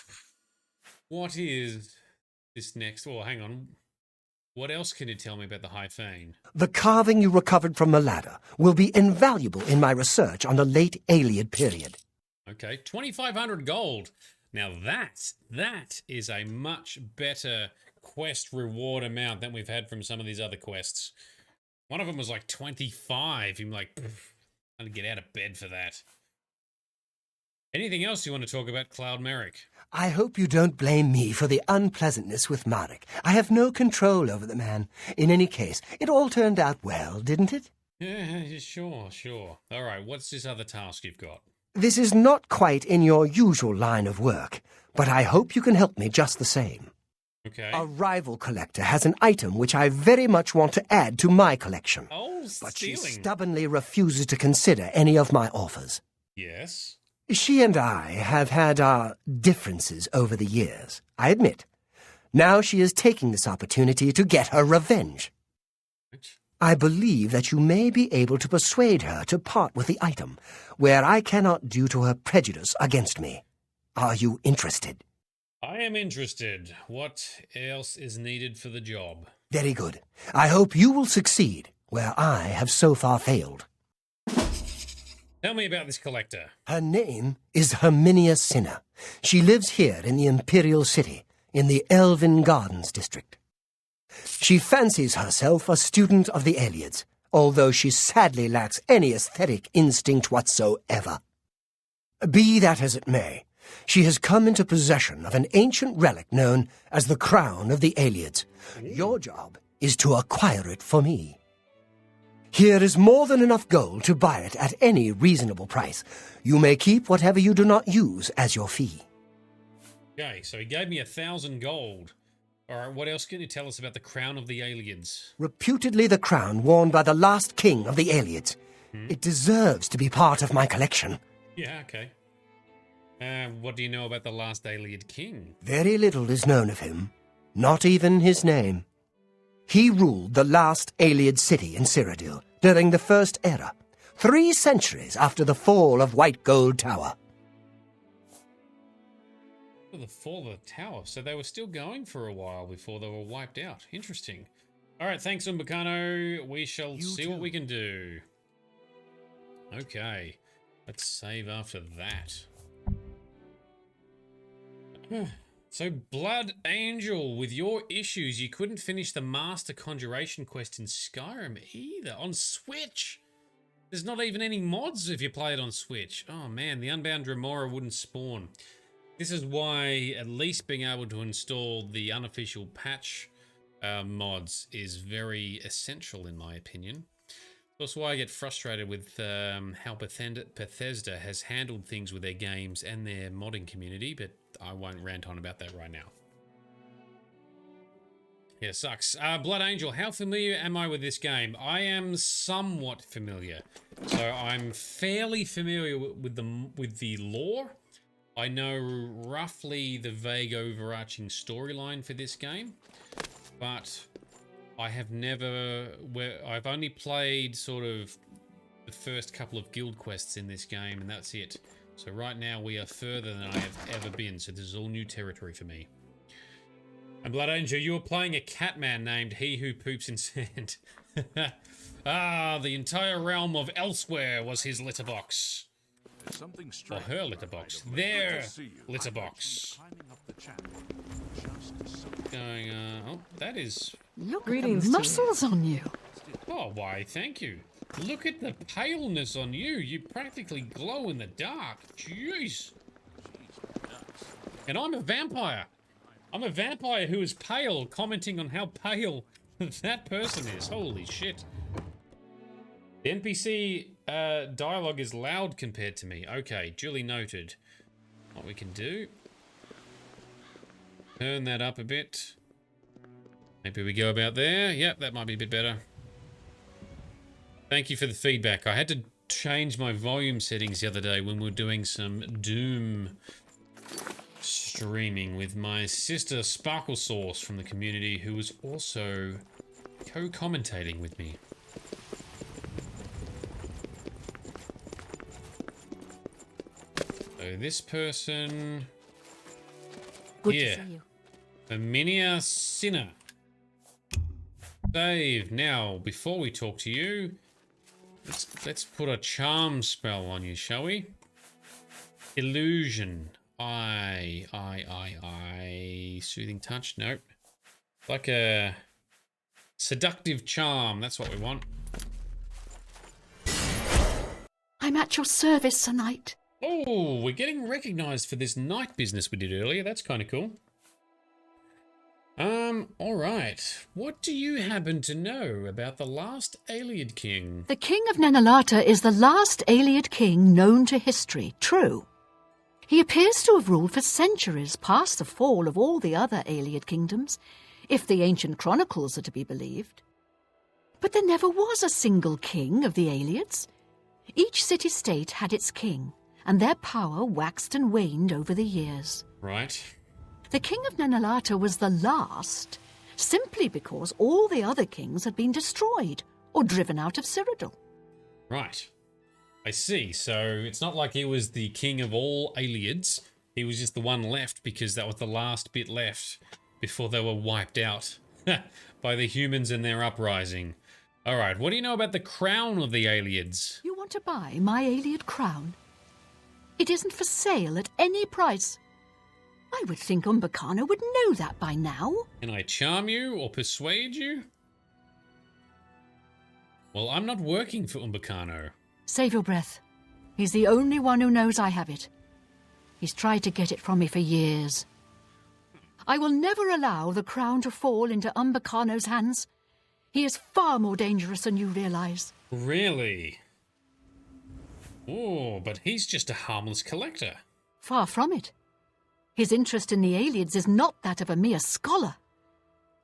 What is this next? Oh, hang on. What else can you tell me about the High Fane? The carving you recovered from Malada will be invaluable in my research on the late Ayleid period. Okay, 2,500 gold. Now that is a much better quest reward amount than we've had from some of these other quests. One of them was like 25. I'm like, I'm gonna get out of bed for that. Anything else you want to talk about, Cloud Merrick? I hope you don't blame me for the unpleasantness with Marek. I have no control over the man. In any case, it all turned out well, didn't it? Yeah, sure. All right, what's this other task you've got? This is not quite in your usual line of work, but I hope you can help me just the same. Okay. A rival collector has an item which I very much want to add to my collection. Oh, but she stealing. stubbornly refuses to consider any of my offers. Yes? She and I have had our differences over the years, I admit. Now she is taking this opportunity to get her revenge. I believe that you may be able to persuade her to part with the item, where I cannot due to her prejudice against me. Are you interested? I am interested. What else is needed for the job? Very good. I hope you will succeed, where I have so far failed. Tell me about this collector. Her name is Herminia Sinner. She lives here in the Imperial City, in the Elven Gardens district. She fancies herself a student of the Ayleids, although she sadly lacks any aesthetic instinct whatsoever. Be that as it may, she has come into possession of an ancient relic known as the Crown of the Ayleids. Your job is to acquire it for me. Here is more than enough gold to buy it at any reasonable price. You may keep whatever you do not use as your fee. Okay, so he gave me 1,000 gold. Alright, what else can you tell us about the Crown of the Ayleids? Reputedly the crown worn by the last king of the Ayleids. It deserves to be part of my collection. Yeah, okay. What do you know about the last Ayleid king? Very little is known of him, not even his name. He ruled the last Ayleid city in Cyrodiil during the First Era, 3 centuries after the fall of White Gold Tower. The fall of the tower, so they were still going for a while before they were wiped out. Interesting. Alright, thanks, Umbacano. We shall see what we can do. Okay, let's save after that. So, Blood Angel, with your issues, you couldn't finish the Master Conjuration quest in Skyrim either. On Switch! There's not even any mods if you play it on Switch. Oh man, the Unbound Dremora wouldn't spawn. This is why at least being able to install the unofficial patch mods is very essential in my opinion. That's why I get frustrated with how Bethesda has handled things with their games and their modding community, but I won't rant on about that right now. Yeah, sucks. Blood Angel, how familiar am I with this game? I am somewhat familiar. So I'm fairly familiar with the lore. I know roughly the vague overarching storyline for this game, but I have never, I've only played sort of the first couple of guild quests in this game, and that's it. So right now we are further than I have ever been, so this is all new territory for me. And Blood Angel, you were playing a catman named He Who Poops in Sand. The entire realm of Elsewhere was his litterbox. Or her litterbox. Their litterbox. Going, oh, that is... Look at the muscles on you. Oh, why, thank you. Look at the paleness on you. You practically glow in the dark. Jeez. And I'm a vampire. I'm a vampire who is pale, commenting on how pale that person is. Holy shit. The NPC dialogue is loud compared to me. Okay, duly noted. What we can do... turn that up a bit. Maybe we go about there. Yep, that might be a bit better. Thank you for the feedback. I had to change my volume settings the other day when we were doing some Doom streaming with my sister Sparkle Sauce from the community, who was also co-commentating with me. So this person... Good to see you. Herminia Sinner. Save. Now, before we talk to you, let's put a charm spell on you, shall we? Illusion. Soothing touch. Nope. Like a seductive charm. That's what we want. I'm at your service, Sir Knight. Oh, we're getting recognized for this knight business we did earlier. That's kind of cool. Alright. What do you happen to know about the last Ayleid king? The King of Nenalata is the last Ayleid king known to history, true. He appears to have ruled for centuries past the fall of all the other Ayleid kingdoms, if the ancient Chronicles are to be believed. But there never was a single king of the Ayleids. Each city-state had its king, and their power waxed and waned over the years. Right. The King of Nenalata was the last, simply because all the other kings had been destroyed or driven out of Cyrodiil. Right. I see. So it's not like he was the king of all Ayleids. He was just the one left because that was the last bit left before they were wiped out by the humans and their uprising. All right. What do you know about the crown of the Ayleids? You want to buy my Ayleid crown? It isn't for sale at any price. I would think Umbacano would know that by now. Can I charm you or persuade you? Well, I'm not working for Umbacano. Save your breath. He's the only one who knows I have it. He's tried to get it from me for years. I will never allow the crown to fall into Umbacano's hands. He is far more dangerous than you realize. Really? Oh, but he's just a harmless collector. Far from it. His interest in the Ayleids is not that of a mere scholar.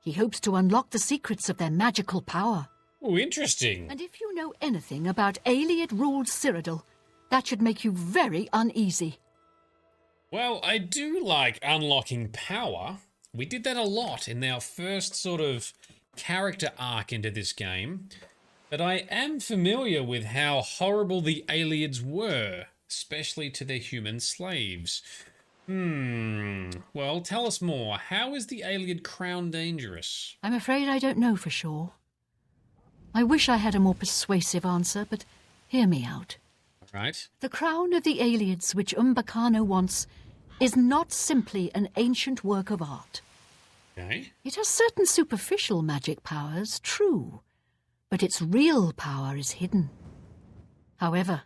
He hopes to unlock the secrets of their magical power. Oh, interesting. And if you know anything about Ayleid-ruled Cyrodiil, that should make you very uneasy. Well, I do like unlocking power. We did that a lot in our first sort of character arc into this game. But I am familiar with how horrible the Ayleids were, especially to their human slaves. Well, tell us more. How is the Ayleid crown dangerous? I'm afraid I don't know for sure. I wish I had a more persuasive answer, but hear me out. Right. The crown of the Ayleids which Umbacano wants is not simply an ancient work of art. Okay. It has certain superficial magic powers, true, but its real power is hidden. However,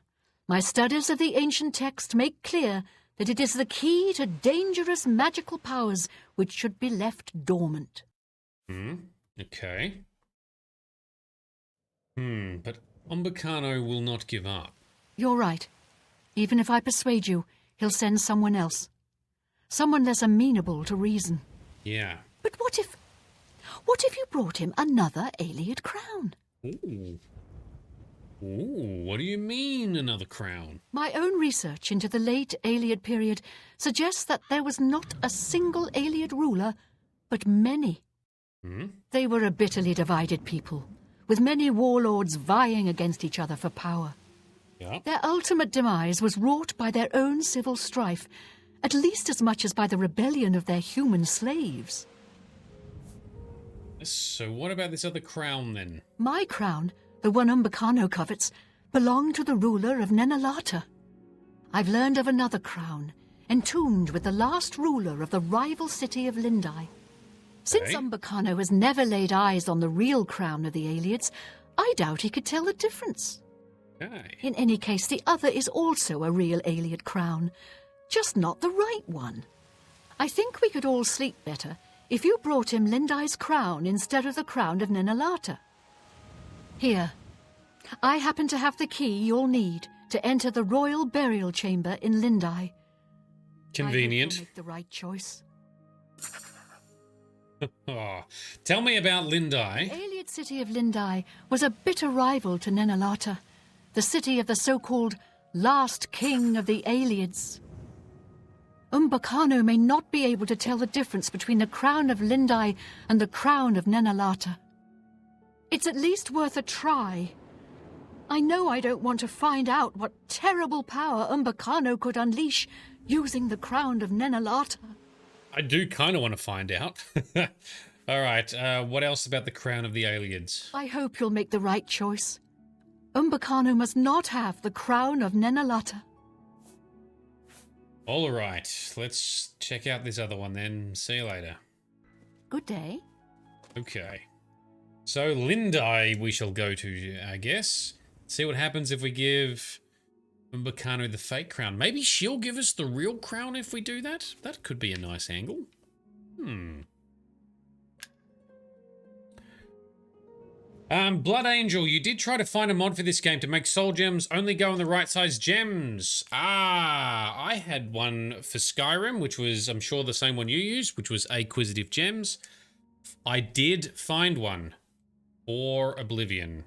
my studies of the ancient text make clear that it is the key to dangerous magical powers which should be left dormant. Okay. But Umbacano will not give up. You're right. Even if I persuade you, he'll send someone else. Someone less amenable to reason. Yeah. But what if you brought him another Ayleid crown? Ooh. Ooh, what do you mean, another crown? My own research into the late Ayleid period suggests that there was not a single Ayleid ruler, but many. They were a bitterly divided people, with many warlords vying against each other for power. Yeah. Their ultimate demise was wrought by their own civil strife, at least as much as by the rebellion of their human slaves. So what about this other crown, then? My crown, the one Umbacano covets, belonged to the ruler of Nenalata. I've learned of another crown, entombed with the last ruler of the rival city of Lindai. Since Umbacano has never laid eyes on the real crown of the Ayleids, I doubt he could tell the difference. Okay. In any case, the other is also a real Ayleid crown, just not the right one. I think we could all sleep better if you brought him Lindai's crown instead of the crown of Nenalata. Here, I happen to have the key you'll need to enter the royal burial chamber in Lindai. Convenient. I hope you'll make the right choice. Tell me about Lindai. The Ayleid city of Lindai was a bitter rival to Nenalata, the city of the so-called last king of the Ayleids. Umbacano may not be able to tell the difference between the crown of Lindai and the crown of Nenalata. It's at least worth a try. I know I don't want to find out what terrible power Umbacano could unleash using the crown of Nenalata. I do kind of want to find out. All right, what else about the crown of the Ayleids? I hope you'll make the right choice. Umbacano must not have the crown of Nenalata. All right, let's check out this other one then. See you later. Good day. Okay. So Lindai we shall go to, I guess. See what happens if we give Umbacano the fake crown. Maybe she'll give us the real crown if we do that? That could be a nice angle. Blood Angel, you did try to find a mod for this game to make soul gems only go in the right size gems. I had one for Skyrim, which was, I'm sure, the same one you used, which was Acquisitive Gems. I did find one for Oblivion.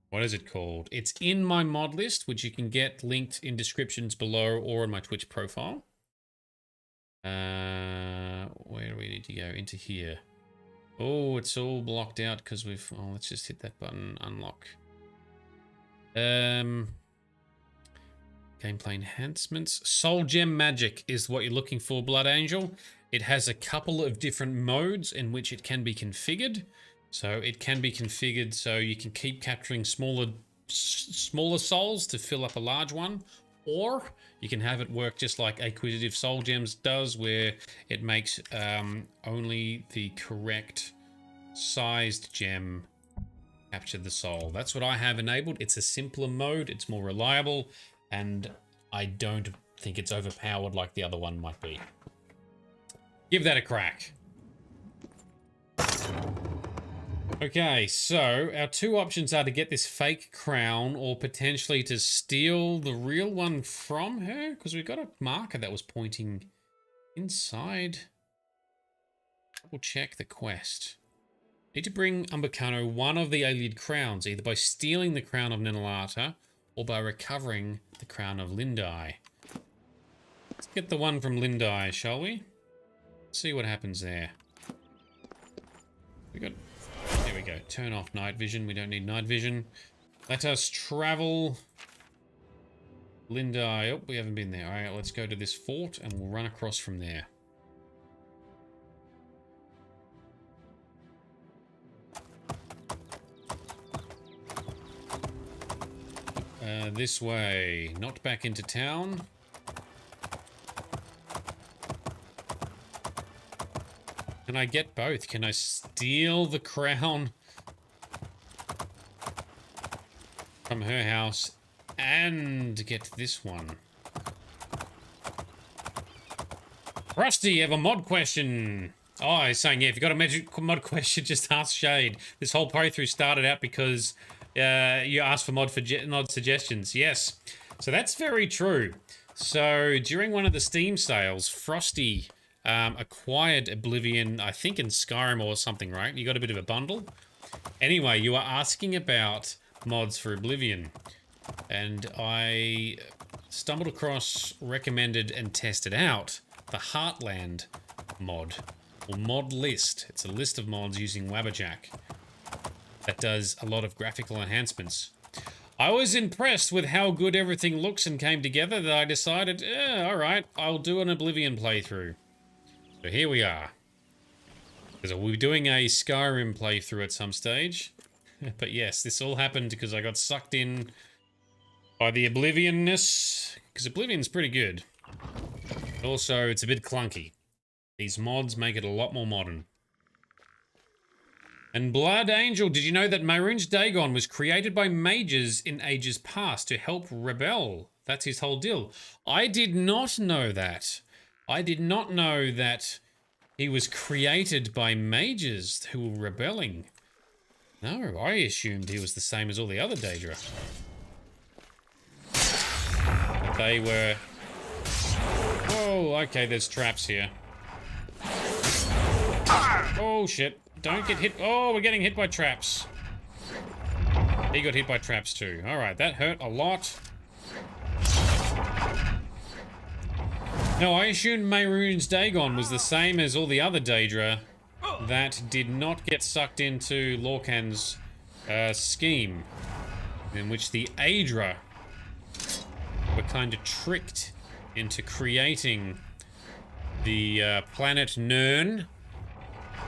What is it called? It's in my mod list, which you can get linked in descriptions below or on my Twitch profile. Where do we need to go? Into here. Oh, it's all blocked out because we've... Oh, let's just hit that button. Unlock. Gameplay enhancements. Soul Gem Magic is what you're looking for, Blood Angel. It has a couple of different modes in which it can be configured. So it can be configured so you can keep capturing smaller smaller souls to fill up a large one, or you can have it work just like Acquisitive Soul Gems does, where it makes only the correct sized gem capture the soul. That's what I have enabled. It's a simpler mode, it's more reliable, and I don't think it's overpowered like the other one might be. Give that a crack. Okay, so our two options are to get this fake crown or potentially to steal the real one from her, because we've got a marker that was pointing inside. We'll check the quest. Need to bring Umbacano one of the Ayleid crowns, either by stealing the crown of Nenalata or by recovering the crown of Lindai. Let's get the one from Lindai, shall we? See what happens there. There we go. Turn off night vision. We don't need night vision. Let us travel. Lindai. Oh, we haven't been there. All right, let's go to this fort and we'll run across from there. This way. Not back into town. Can I get both? Can I steal the crown from her house and get this one? Frosty, you have a mod question. Oh, he's saying, yeah, if you've got a magic mod question, just ask Shade. This whole playthrough started out because you asked for mod suggestions. Yes, so that's very true. So during one of the Steam sales, Frosty acquired Oblivion, I think in Skyrim or something, right? You got a bit of a bundle. Anyway, you were asking about mods for Oblivion, and I stumbled across, recommended, and tested out the Heartland mod, or mod list. It's a list of mods using Wabberjack that does a lot of graphical enhancements. I was impressed with how good everything looks and came together that I decided, alright, I'll do an Oblivion playthrough. So here we are. Because we'll be doing a Skyrim playthrough at some stage. But yes, this all happened because I got sucked in by the Oblivionness. Because Oblivion's pretty good. Also, it's a bit clunky. These mods make it a lot more modern. And Blood Angel, did you know that Mehrunes Dagon was created by mages in ages past to help rebel? That's his whole deal. I did not know that. I did not know that he was created by mages who were rebelling. No, I assumed he was the same as all the other Daedra. But they were... Whoa, okay, there's traps here. Oh, shit. Don't get hit. Oh, we're getting hit by traps. He got hit by traps too. Alright, that hurt a lot. No, I assumed Mehrunes Dagon was the same as all the other Daedra that did not get sucked into Lorkhan's scheme, in which the Aedra were kind of tricked into creating the planet Nirn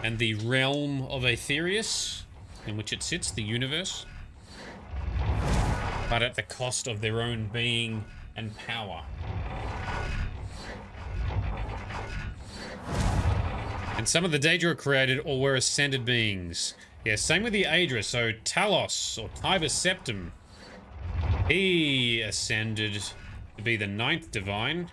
and the realm of Aetherius, in which it sits, the universe, but at the cost of their own being and power. And some of the Daedra created or were ascended beings. Yeah, same with the Aedra. So Talos, or Tibus Septim, he ascended to be the 9th divine.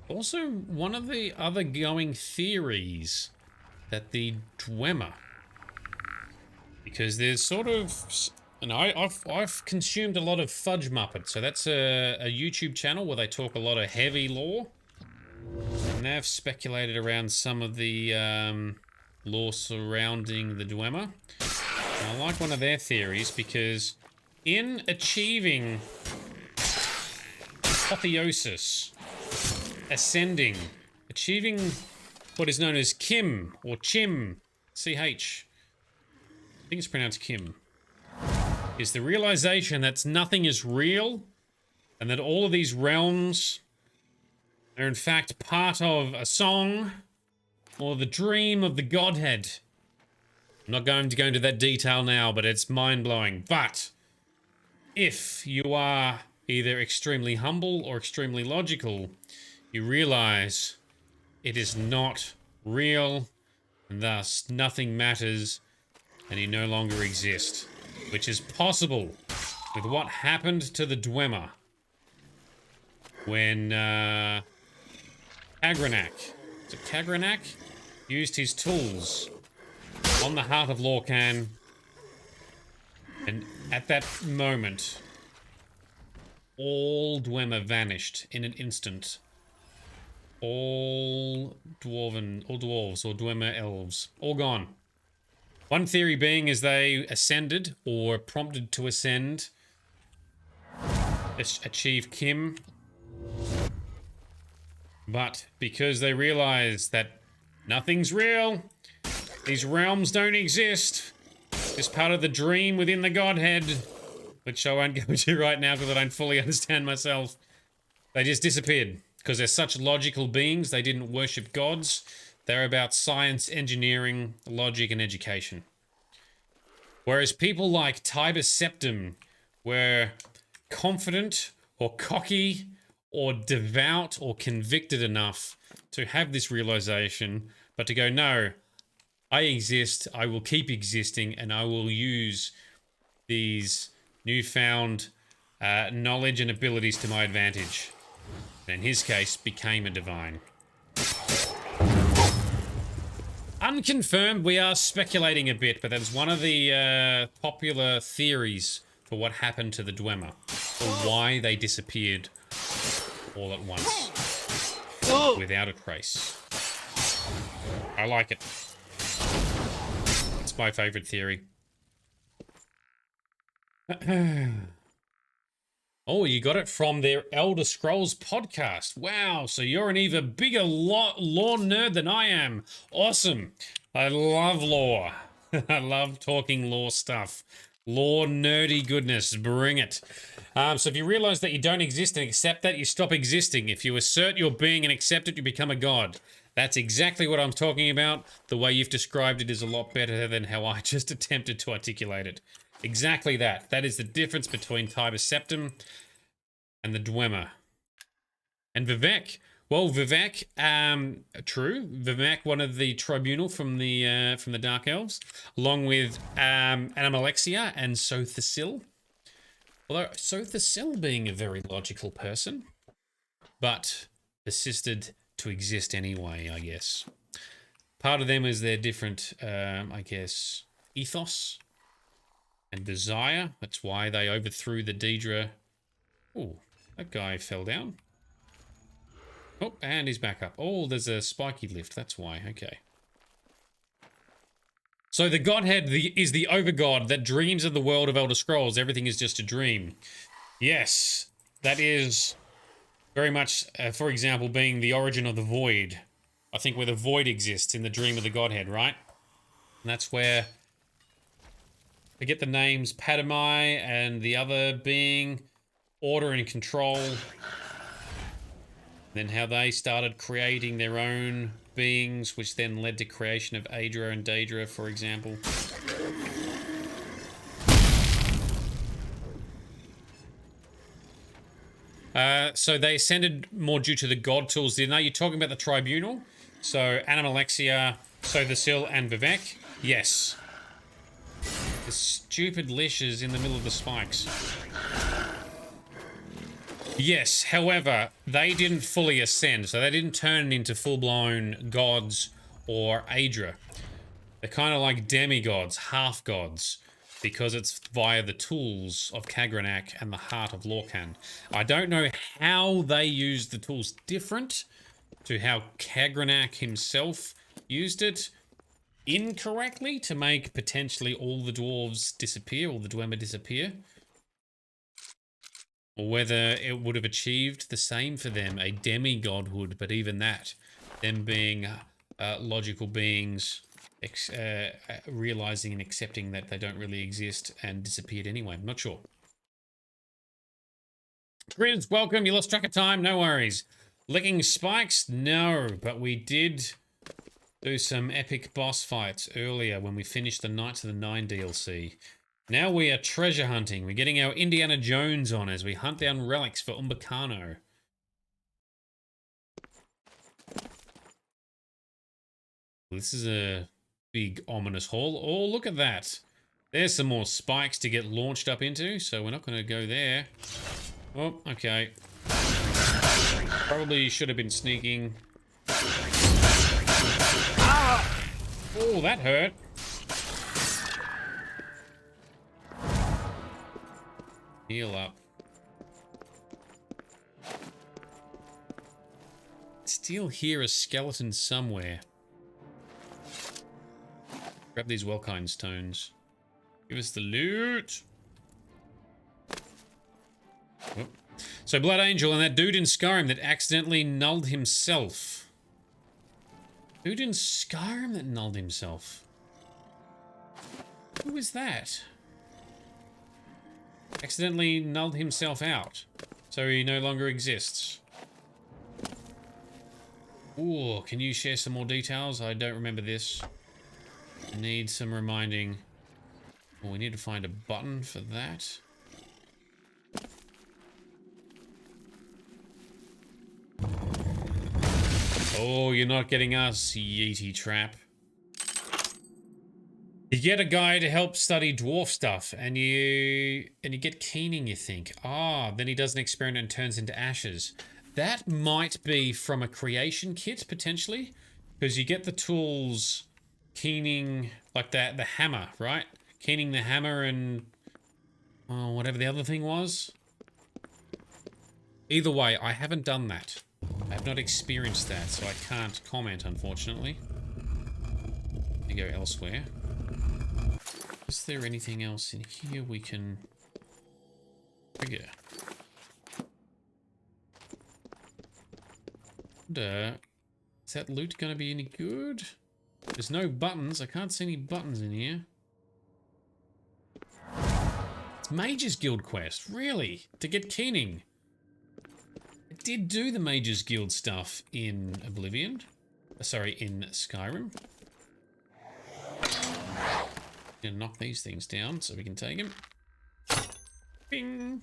Also, one of the other going theories that the Dwemer, because there's sort of, and I've consumed a lot of Fudge Muppet, so that's a YouTube channel where they talk a lot of heavy lore, and they've speculated around some of the lore surrounding the Dwemer. And I like one of their theories because in achieving apotheosis, ascending, achieving what is known as Kim, or Chim, CH, I think it's pronounced Kim, is the realization that nothing is real, and that all of these realms are in fact part of a song, or the dream of the Godhead. I'm not going to go into that detail now, but it's mind-blowing. But if you are either extremely humble or extremely logical, you realize it is not real, and thus nothing matters, and you no longer exist. Which is possible with what happened to the Dwemer when Kagranak, is it Kagranak? Used his tools on the heart of Lorcan, and at that moment, all Dwemer vanished in an instant. All dwarves or Dwemer elves, all gone. One theory being is they ascended or prompted to ascend, achieve Kim, but because they realized that nothing's real, these realms don't exist, it's part of the dream within the Godhead, which I won't go into right now because I don't fully understand myself, they just disappeared. Because they're such logical beings, they didn't worship gods. They're about science, engineering, logic, and education. Whereas people like Tiber Septim were confident or cocky or devout or convicted enough to have this realization, but to go, no, I exist, I will keep existing, and I will use these newfound knowledge and abilities to my advantage. In his case, became a divine. Unconfirmed, we are speculating a bit, but that's one of the popular theories for what happened to the Dwemer, or why they disappeared all at once, without a trace. I like it. It's my favorite theory. Oh, you got it from their Elder Scrolls podcast. Wow, so you're an even bigger lore nerd than I am. Awesome. I love lore. I love talking lore stuff. Lore nerdy goodness. Bring it. So if you realize that you don't exist and accept that, you stop existing. If you assert your being and accept it, you become a god. That's exactly what I'm talking about. The way you've described it is a lot better than how I just attempted to articulate it. Exactly that. That is the difference between Tiber Septim and the Dwemer. And Vivek. Well, Vivek, true. Vivek, one of the tribunal from the Dark Elves, along with Animalexia and Sothasil. Although Sothasil being a very logical person, but persisted to exist anyway, I guess. Part of them is their different, I guess, ethos and desire. That's why they overthrew the Daedra. Oh, that guy fell down. Oh, and he's back up. Oh, there's a spiky lift. That's why. Okay. So the Godhead is the overgod that dreams of the world of Elder Scrolls. Everything is just a dream. Yes, that is very much, for example, being the origin of the void. I think where the void exists in the dream of the Godhead, right? And that's where I get the names Padamai and the other being order and control. Then how they started creating their own beings, which then led to creation of Aedra and Daedra, for example. So they ascended more due to the god tools. Now you're talking about the tribunal. So Animalexia, Sothasil, and Vivek. Yes. The stupid Lish is in the middle of the spikes. Yes, however, they didn't fully ascend, so they didn't turn into full-blown gods or Aedra. They're kind of like demigods, half-gods, because it's via the tools of Kagranak and the heart of Lorcan. I don't know how they used the tools different to how Kagranak himself used it incorrectly to make potentially all the dwarves disappear, all the Dwemer disappear. Or whether it would have achieved the same for them, a demigodhood, but even that, them being logical beings, realizing and accepting that they don't really exist and disappeared anyway. I'm not sure. Greetings, welcome. You lost track of time? No worries. Licking spikes? No, but we did do some epic boss fights earlier when we finished the Knights of the Nine DLC. Now we are treasure hunting. We're getting our Indiana Jones on as we hunt down relics for Umbacano. This is a big ominous hall. Oh, look at that. There's some more spikes to get launched up into, so we're not going to go there. Oh, okay. Probably should have been sneaking. Oh, that hurt. Heal up. Still hear a skeleton somewhere. Grab these Welkind stones. Give us the loot. Oh. So Blood Angel and that dude in Skyrim that accidentally nulled himself. Dude in Skyrim that nulled himself. Who is that? Accidentally nulled himself out. So he no longer exists. Ooh, can you share some more details? I don't remember this. I need some reminding. Well, we need to find a button for that. Oh, you're not getting us, Yeety trap. You get a guy to help study dwarf stuff, and you get Keening, you think. Ah, then he does an experiment and turns into ashes. That might be from a creation kit, potentially. Because you get the tools Keening, like that, the hammer, right? Keening the hammer and whatever the other thing was. Either way, I haven't done that. I have not experienced that, so I can't comment, unfortunately. Let me go elsewhere. Is there anything else in here we can trigger? Is that loot going to be any good? There's no buttons. I can't see any buttons in here. It's Mage's Guild quest. Really? To get Keening. I did do the Mage's Guild stuff in Oblivion. Sorry, in Skyrim. Gonna knock these things down so we can take them. Bing!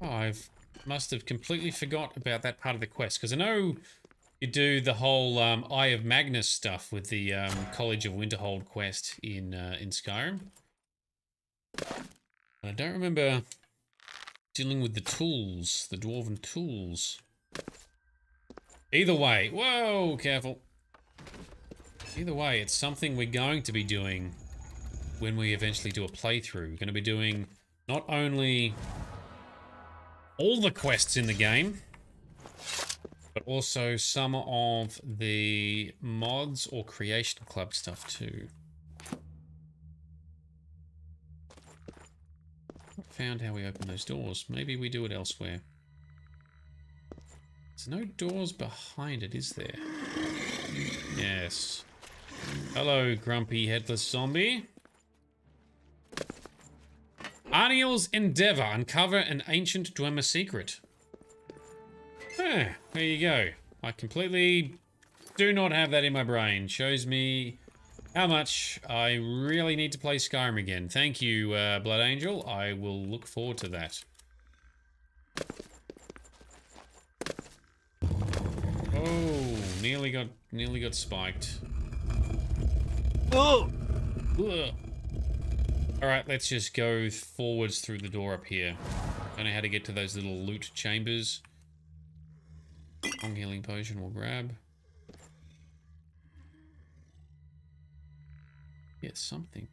Oh, I must have completely forgot about that part of the quest, because I know you do the whole Eye of Magnus stuff with the College of Winterhold quest in Skyrim. I don't remember dealing with the tools, the dwarven tools. Either way, whoa, careful. Either way, it's something we're going to be doing when we eventually do a playthrough. We're going to be doing not only all the quests in the game, but also some of the mods or creation club stuff too. Found how we open those doors. Maybe we do it elsewhere. There's no doors behind it, is there? Yes. Hello, grumpy headless zombie. Arniel's Endeavor. Uncover an ancient Dwemer secret. Ah, there you go. I completely do not have that in my brain. Shows me how much I really need to play Skyrim again. Thank you, Blood Angel. I will look forward to that. Oh, nearly got spiked. Oh! Ugh. All right, let's just go forwards through the door up here. Don't know how to get to those little loot chambers. Long healing potion we'll grab. Yeah, something.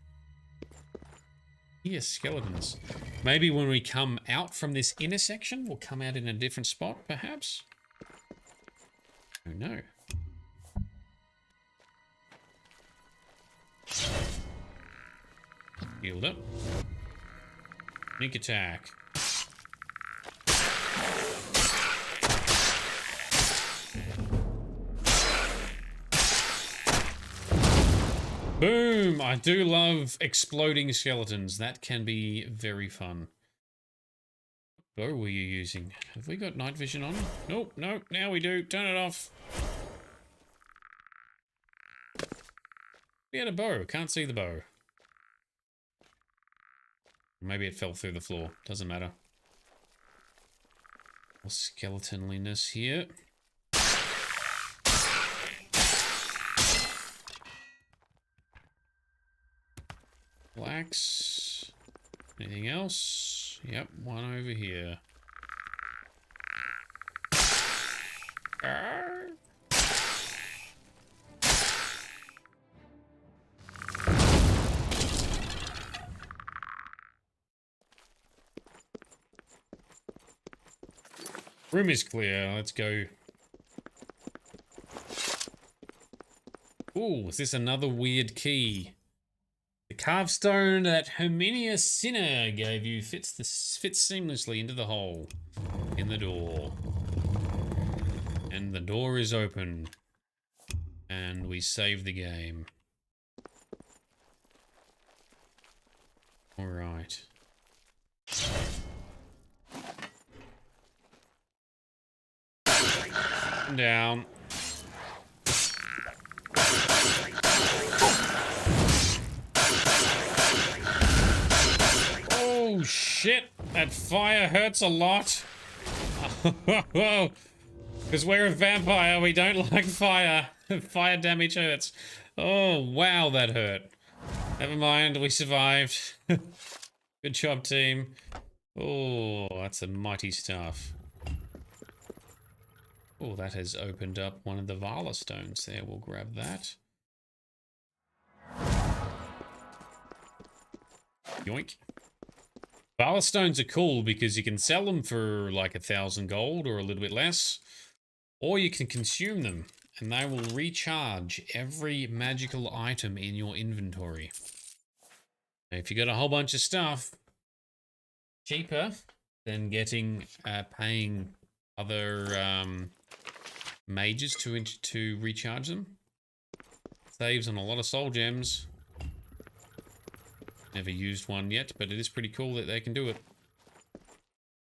Here, skeletons. Maybe when we come out from this intersection, we'll come out in a different spot, perhaps? Oh no. Healed up. Sneak attack. Boom! I do love exploding skeletons. That can be very fun. bow were you using? Have we got night vision on? Nope, nope, now we do. Turn it off. We had a bow. Can't see the bow. Maybe it fell through the floor. Doesn't matter. More skeletonliness here. Relax. Anything else? Yep, one over here. Arr. Room is clear. Let's go. Ooh, is this another weird key? The carved stone that Herminia Sinner gave you fits seamlessly into the hole in the door. And the door is open. And we save the game. All right. Down. Oh shit, that fire hurts a lot. Because we're a vampire, we don't like fire. Fire damage hurts. Oh wow, that hurt. Never mind, we survived. Good job, team. Oh, that's a mighty stuff. Oh, that has opened up one of the Vala stones there. We'll grab that. Yoink. Vala stones are cool because you can sell them for like 1,000 gold or a little bit less. Or you can consume them and they will recharge every magical item in your inventory. Now, if you got a whole bunch of stuff, cheaper than paying other mages to recharge them. Saves on a lot of soul gems. Never used one yet, but it is pretty cool that they can do it.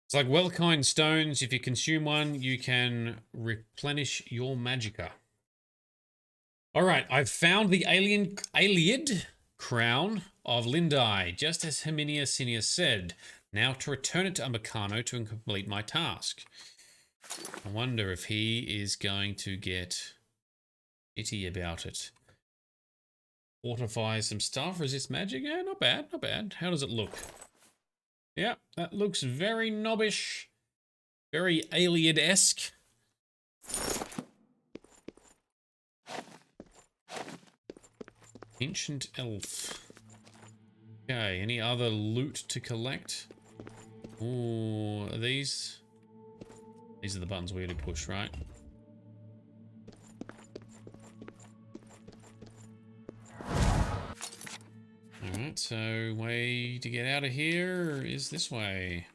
It's like Welkind stones. If you consume one, you can replenish your magicka. Alright, I've found the Ayleid crown of Lindai, just as Herminia Sinner said. Now to return it to Umbercano to complete my task. I wonder if he is going to get itty about it. Fortify some stuff, resist magic. Yeah, not bad, not bad. How does it look? Yeah, that looks very knobbish. Very Ayleid-esque. Ancient elf. Okay, any other loot to collect? Ooh, are these? These are the buttons we had to push, right? Alright, so way to get out of here is this way.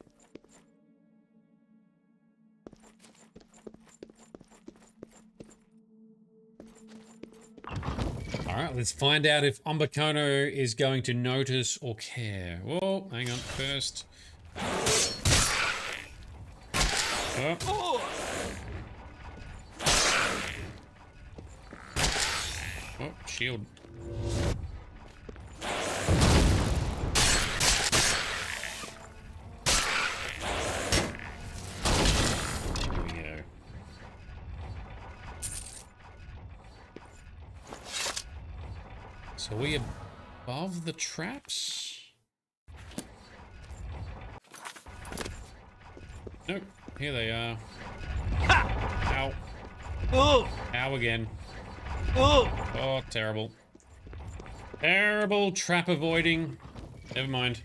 Alright, let's find out if Umbercano is going to notice or care. Whoa, hang on, first. Oh. Oh, shield. Here we go. So are we above the traps? Nope. Here they are. Ow. Oh. Ow again. Oh. Oh, terrible. Terrible trap avoiding. Never mind.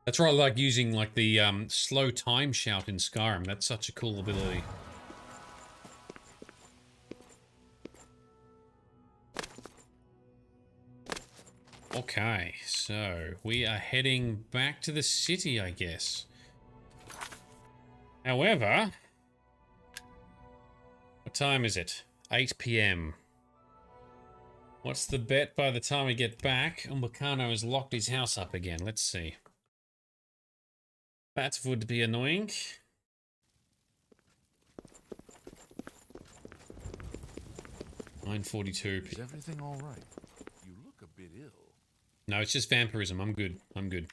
That's why I like using like the slow time shout in Skyrim. That's such a cool ability. Okay, so we are heading back to the city, I guess. However, what time is it? 8 PM. What's the bet by the time we get back? Umbacano has locked his house up again. Let's see. That would be annoying. $9.42. Is everything all right? You look a bit ill. No, it's just vampirism. I'm good. I'm good.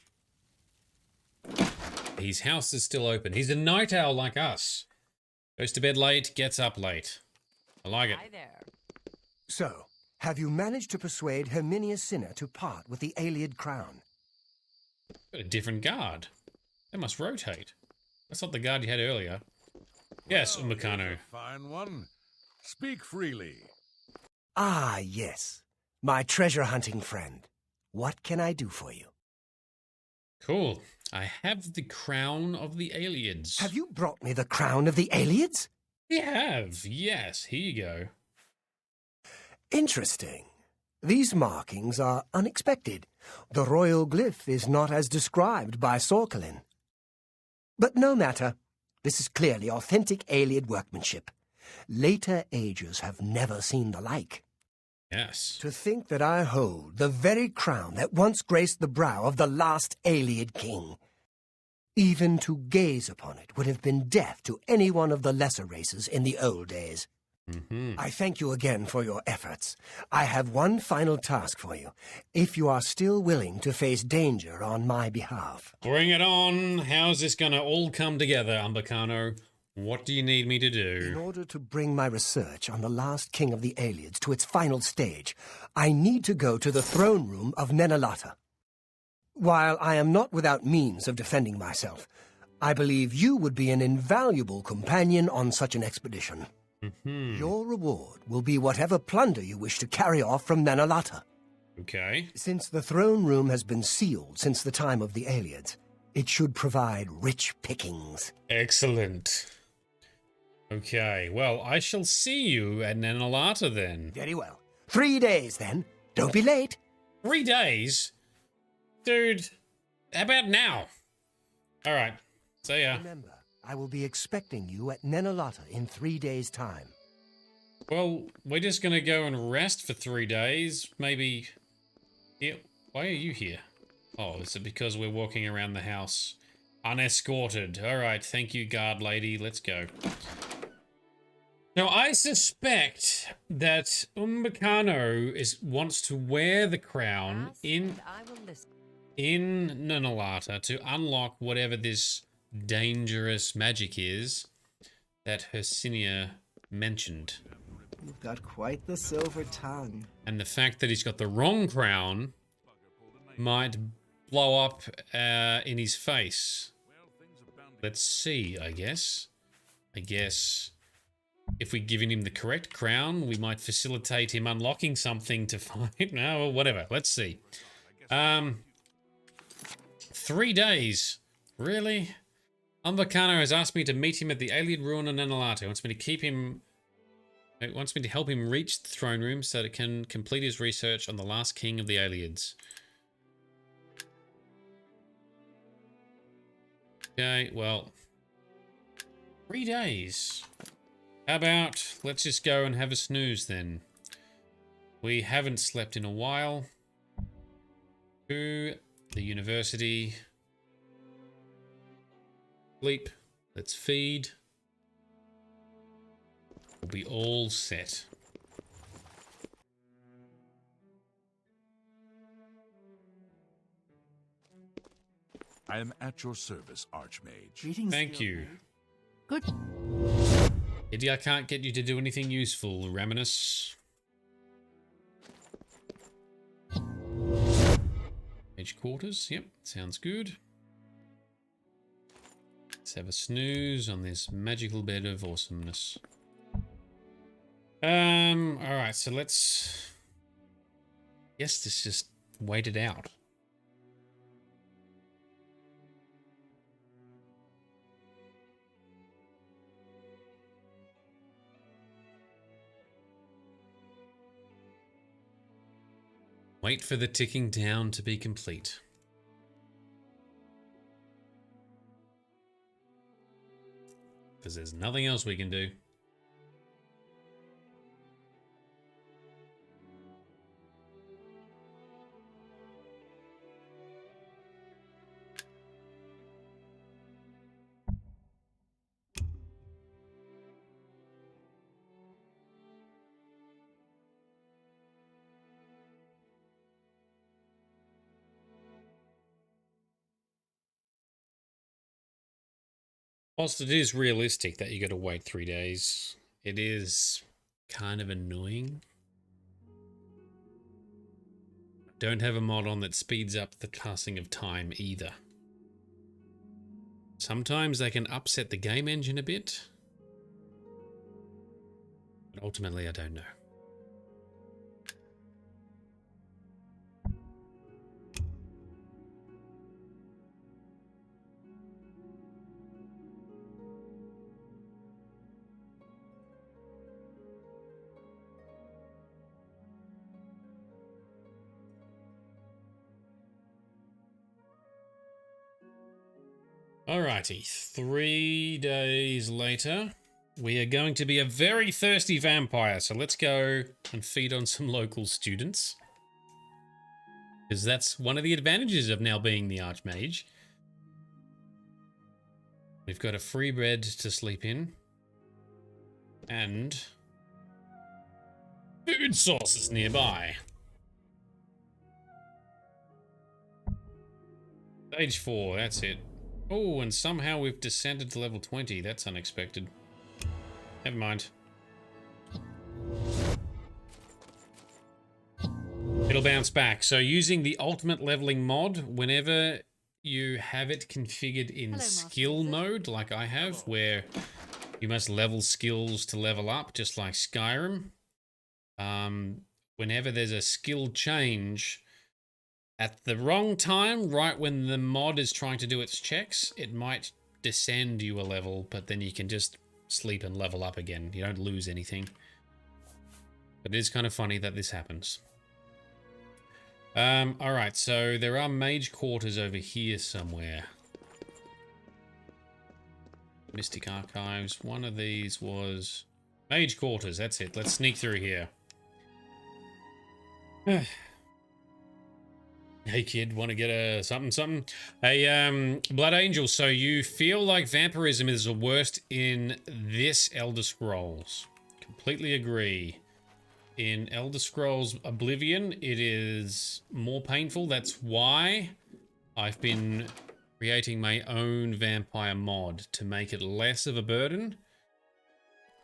His house is still open. He's a night owl like us. Goes to bed late, gets up late. I like it. Hi there. So, have you managed to persuade Herminia Sinner to part with the Ayleid crown? Got a different guard. They must rotate. That's not the guard you had earlier. Yes, Well, Umbacano. here's a fine one. Speak freely. Ah, yes. My treasure hunting friend. What can I do for you? Cool. I have the crown of the Ayleids. Have you brought me the crown of the Ayleids? We have. Yes, here you go. Interesting. These markings are unexpected. The royal glyph is not as described by Sorkelin. But no matter. This is clearly authentic Ayleid workmanship. Later ages have never seen the like. Yes. To think that I hold the very crown that once graced the brow of the last Ayleid king. Even to gaze upon it would have been death to any one of the lesser races in the old days. I thank you again for your efforts. I have one final task for you, if you are still willing to face danger on my behalf. Bring it on. How's this gonna all come together, Umbacano? What do you need me to In do? order to bring my research on the last king of the Ayleids to its final stage, I need to go to the throne room of Nenalata. While I am not without means of defending myself, I believe you would be an invaluable companion on such an expedition. Your reward will be whatever plunder you wish to carry off from Nenalata. Okay. Since the throne room has been sealed since the time of the Ayleids, it should provide rich pickings. Excellent. Okay, well, I shall see you at Nenalata then. Very well. 3 days, then. Don't be late. 3 days? Dude, how about now? Alright, see ya. Remember, I will be expecting you at Nenalata in 3 days' time. Well, we're just gonna go and rest for 3 days. Maybe... Yeah, why are you here? Oh, is it because we're walking around the house unescorted? Alright, thank you, guard lady. Let's go. Now, I suspect that Umbacano wants to wear the crown in Nenalata to unlock whatever this dangerous magic is that Hersinia mentioned. You've got quite the silver tongue. And the fact that he's got the wrong crown might blow up in his face. Let's see, I guess. If we're giving him the correct crown, we might facilitate him unlocking something to find. No, whatever. Let's see. 3 days. Really? Umbacano has asked me to meet him at the Ayleid ruin on Nenalata. He wants me to keep him... It wants me to help him reach the throne room so that it can complete his research on the last king of the Ayleids. Okay, well... 3 days. How about, let's just go and have a snooze then. We haven't slept in a while. To the university. Sleep. Let's feed. We'll be all set. I am at your service, Archmage. Thank you. Good. Pity I can't get you to do anything useful, Raminus. Mage Quarters, yep, sounds good. Let's have a snooze on this magical bed of awesomeness. Alright, so let's... Guess this just wait it out. Wait for the ticking down to be complete. Because there's nothing else we can do. Whilst it is realistic that you got to wait 3 days, it is kind of annoying. Don't have a mod on that speeds up the passing of time either. Sometimes they can upset the game engine a bit, but ultimately I don't know. Alrighty, 3 days later, we are going to be a very thirsty vampire, so let's go and feed on some local students. Because that's one of the advantages of now being the Archmage. We've got a free bed to sleep in. And food sources nearby. Stage 4, that's it. Oh, and somehow we've descended to level 20. That's unexpected. Never mind. It'll bounce back. So using the ultimate leveling mod, whenever you have it configured in skill mode, like I have, where you must level skills to level up, just like Skyrim, whenever there's a skill change, at the wrong time, right when the mod is trying to do its checks, it might descend you a level, but then you can just sleep and level up again. You don't lose anything. But it is kind of funny that this happens. Alright, so there are Mage Quarters over here somewhere. Mystic Archives. One of these was Mage Quarters, that's it. Let's sneak through here. Hey kid, want to get a something? Hey, Blood Angel, so you feel like vampirism is the worst in this Elder Scrolls. Completely agree. In Elder Scrolls Oblivion, it is more painful. That's why I've been creating my own vampire mod to make it less of a burden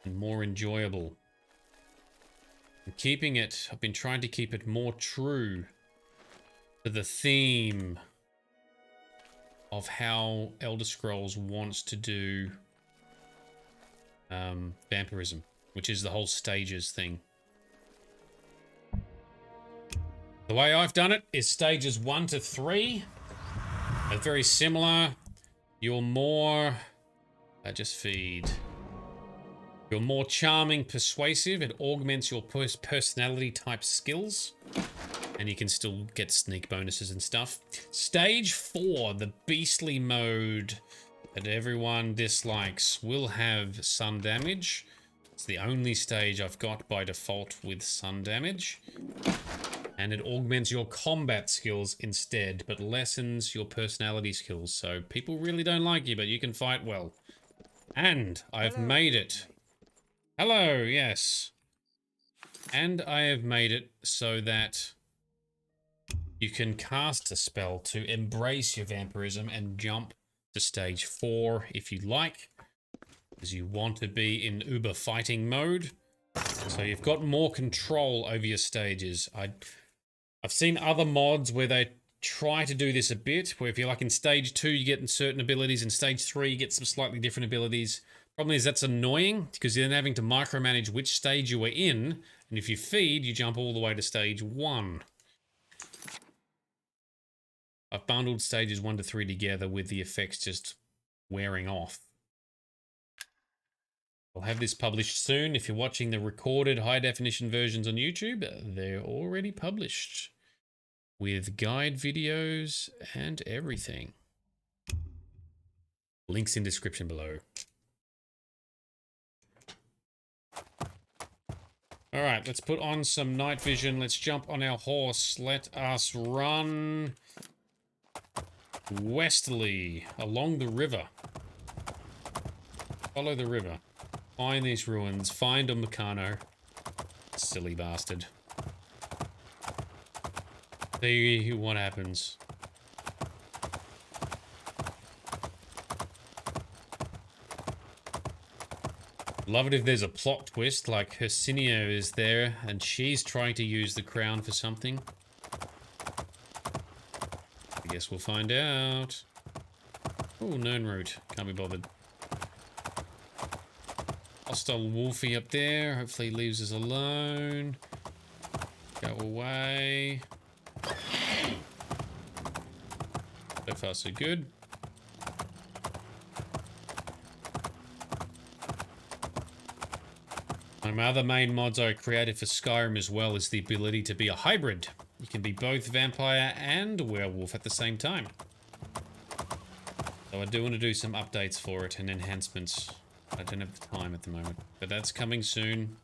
and more enjoyable. And keeping it, I've been trying to keep it more true to the theme of how Elder Scrolls wants to do vampirism, which is the whole stages thing. The way I've done it is stages 1 to 3 are very similar. You're more... just feed. You're more charming, persuasive. It augments your personality type skills. And you can still get sneak bonuses and stuff. Stage 4, the beastly mode that everyone dislikes, will have sun damage. It's the only stage I've got by default with sun damage. And it augments your combat skills instead, but lessens your personality skills. So people really don't like you, but you can fight well. And I've made it. Hello, yes. And I have made it so that you can cast a spell to embrace your vampirism and jump to stage 4 if you like, because you want to be in uber fighting mode. So you've got more control over your stages. I've seen other mods where they try to do this a bit, where if you're like in stage 2 you get certain abilities, in stage 3 you get some slightly different abilities. Problem is that's annoying, because you're then having to micromanage which stage you are in, and if you feed, you jump all the way to stage 1. I've bundled stages 1 to 3 together with the effects just wearing off. I'll have this published soon. If you're watching the recorded high-definition versions on YouTube, they're already published with guide videos and everything. Links in description below. All right, let's put on some night vision. Let's jump on our horse. Let us run westerly along the river. Follow the river. Find these ruins. Find a Meccano. Silly bastard. See what happens. Love it if there's a plot twist, like Hercinia is there, and she's trying to use the crown for something. I guess we'll find out. Oh, known route. Can't be bothered. Hostile Wolfie up there. Hopefully he leaves us alone. Go away. So far, so good. One of my other main mods I created for Skyrim as well is the ability to be a hybrid. You can be both vampire and werewolf at the same time. So I do want to do some updates for it and enhancements. I don't have the time at the moment, but that's coming soon.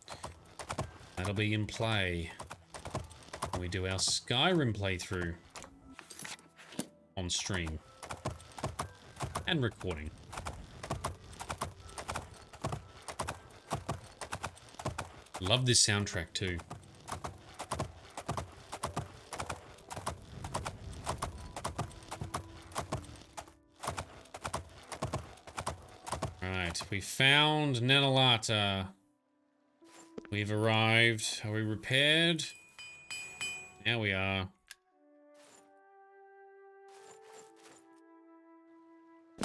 That'll be in play when we do our Skyrim playthrough on stream and recording. Love this soundtrack too. Right, we found Nanalata. We've arrived. Are we repaired? Now we are.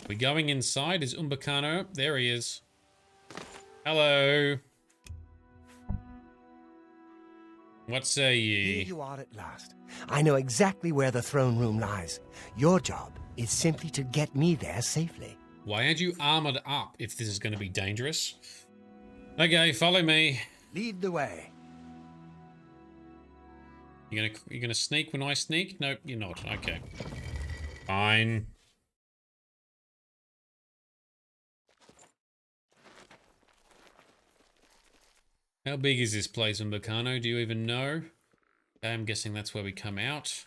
We going inside? Is Umbacano? There he is. Hello. What say ye? Here you are at last. I know exactly where the throne room lies. Your job is simply to get me there safely. Why aren't you armored up if this is going to be dangerous? Okay, follow me. Lead the way. You're gonna sneak when I sneak? Nope, you're not. Okay. Fine. How big is this place in Bacano? Do you even know? I'm guessing that's where we come out.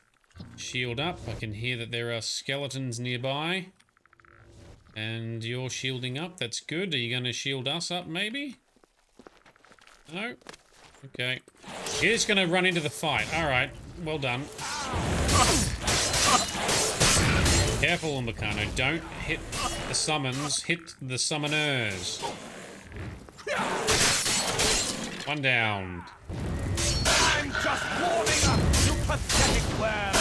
Shield up. I can hear that there are skeletons nearby. And you're shielding up. That's good. Are you going to shield us up, maybe? No? Okay. You're just going to run into the fight. Alright. Well done. Careful, Umbacano. Don't hit the summons. Hit the summoners. One down. I'm just warming up, you pathetic worm.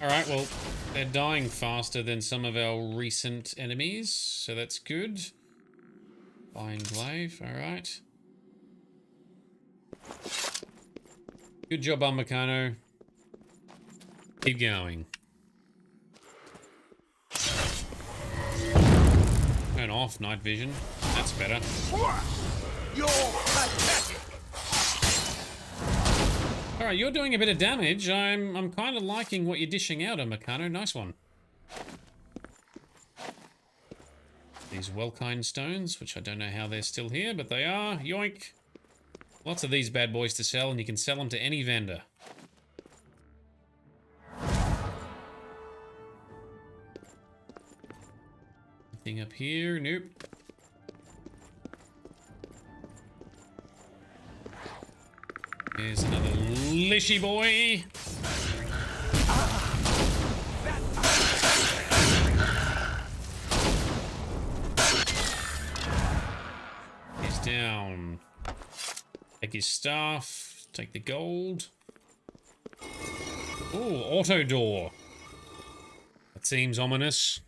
Alright, well, they're dying faster than some of our recent enemies, so that's good. Fine glaive, alright. Good job, Umbacano. Keep going. Turn off night vision. That's better. You're pathetic. Alright, you're doing a bit of damage. I'm kind of liking what you're dishing out, Umbacano. Nice one. These Welkind stones, which I don't know how they're still here, but they are. Yoink. Lots of these bad boys to sell, and you can sell them to any vendor. Anything up here? Nope. There's another lishy boy. He's down. Take his staff. Take the gold. Ooh, auto door. That seems ominous.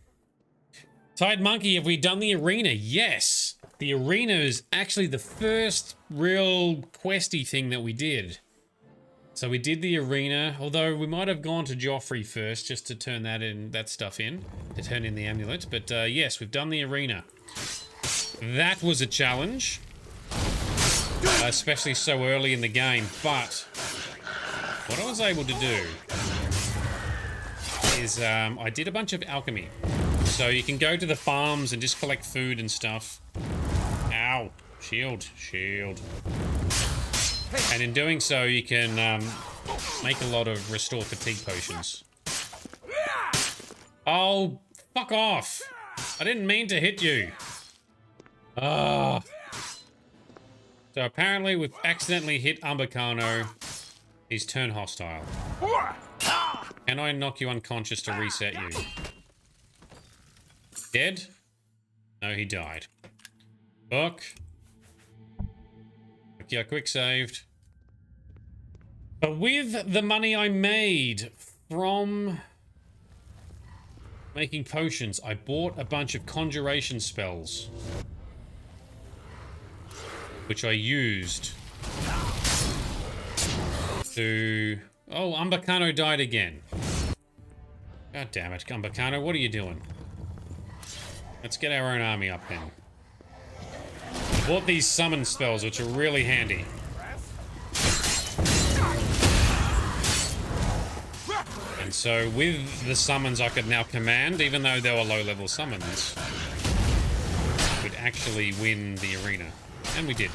Tide Monkey, have we done the arena? Yes! The arena is actually the first real questy thing that we did. So we did the arena, although we might have gone to Joffrey first just to turn that stuff in, to turn in the amulet. But yes, we've done the arena. That was a challenge, especially so early in the game. But what I was able to do is I did a bunch of alchemy. So you can go to the farms and just collect food and stuff. Ow. Shield. Shield. And in doing so, you can make a lot of restore fatigue potions. Oh, fuck off. I didn't mean to hit you. Ah. So apparently we've accidentally hit Umbacano. He's turned hostile. Can I knock you unconscious to reset you? Dead? No, he died. Book. Yeah, quick saved. But with the money I made from making potions, I bought a bunch of conjuration spells, which I used to... Oh, Umbacano died again. God damn it, Umbacano, what are you doing? Let's get our own army up then. I bought these summon spells, which are really handy. And so with the summons I could now command, even though they were low-level summons, would actually win the arena. And we did.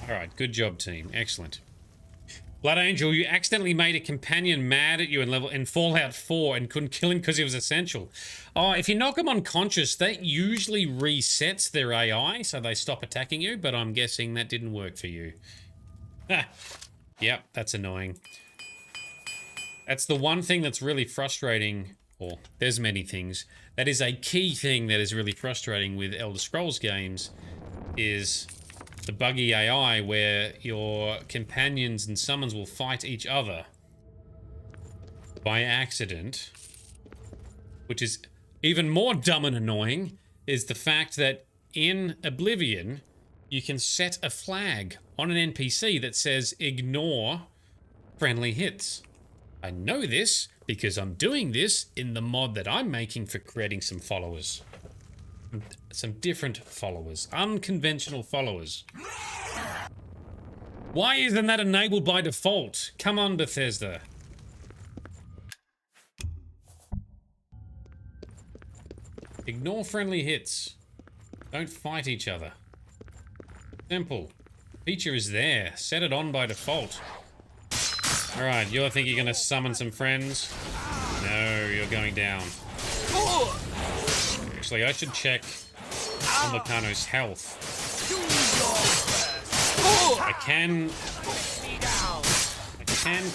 Alright, good job, team. Excellent. Blood Angel, you accidentally made a companion mad at you in Fallout 4 and couldn't kill him because he was essential. Oh, if you knock them unconscious, that usually resets their AI, so they stop attacking you, but I'm guessing that didn't work for you. Yep, that's annoying. That's the one thing that's really frustrating, or there's many things. That is a key thing that is really frustrating with Elder Scrolls games, is the buggy AI where your companions and summons will fight each other by accident, which is even more dumb and annoying, is the fact that in Oblivion, you can set a flag on an NPC that says ignore friendly hits. I know this because I'm doing this in the mod that I'm making for creating some followers. Some different followers. Unconventional followers. Why isn't that enabled by default? Come on, Bethesda. Ignore friendly hits. Don't fight each other. Simple. Feature is there. Set it on by default. Alright, you think you're gonna summon some friends? No, you're going down. Actually, I should check Umbacano's health. I can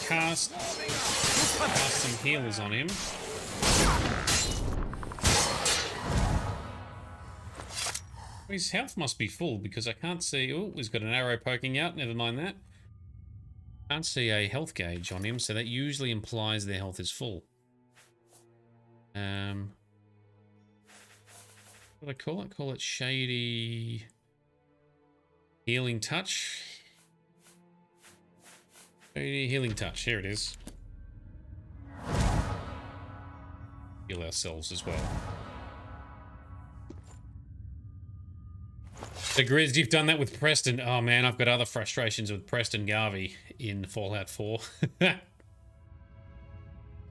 cast some heals on him. His health must be full because I can't see... Oh, he's got an arrow poking out. Never mind that. Can't see a health gauge on him, so that usually implies their health is full. What do I call it? Call it Shady Healing Touch. Shady Healing Touch. Here it is. Heal ourselves as well. The Grizz, you've done that with Preston. Oh man, I've got other frustrations with Preston Garvey in Fallout 4.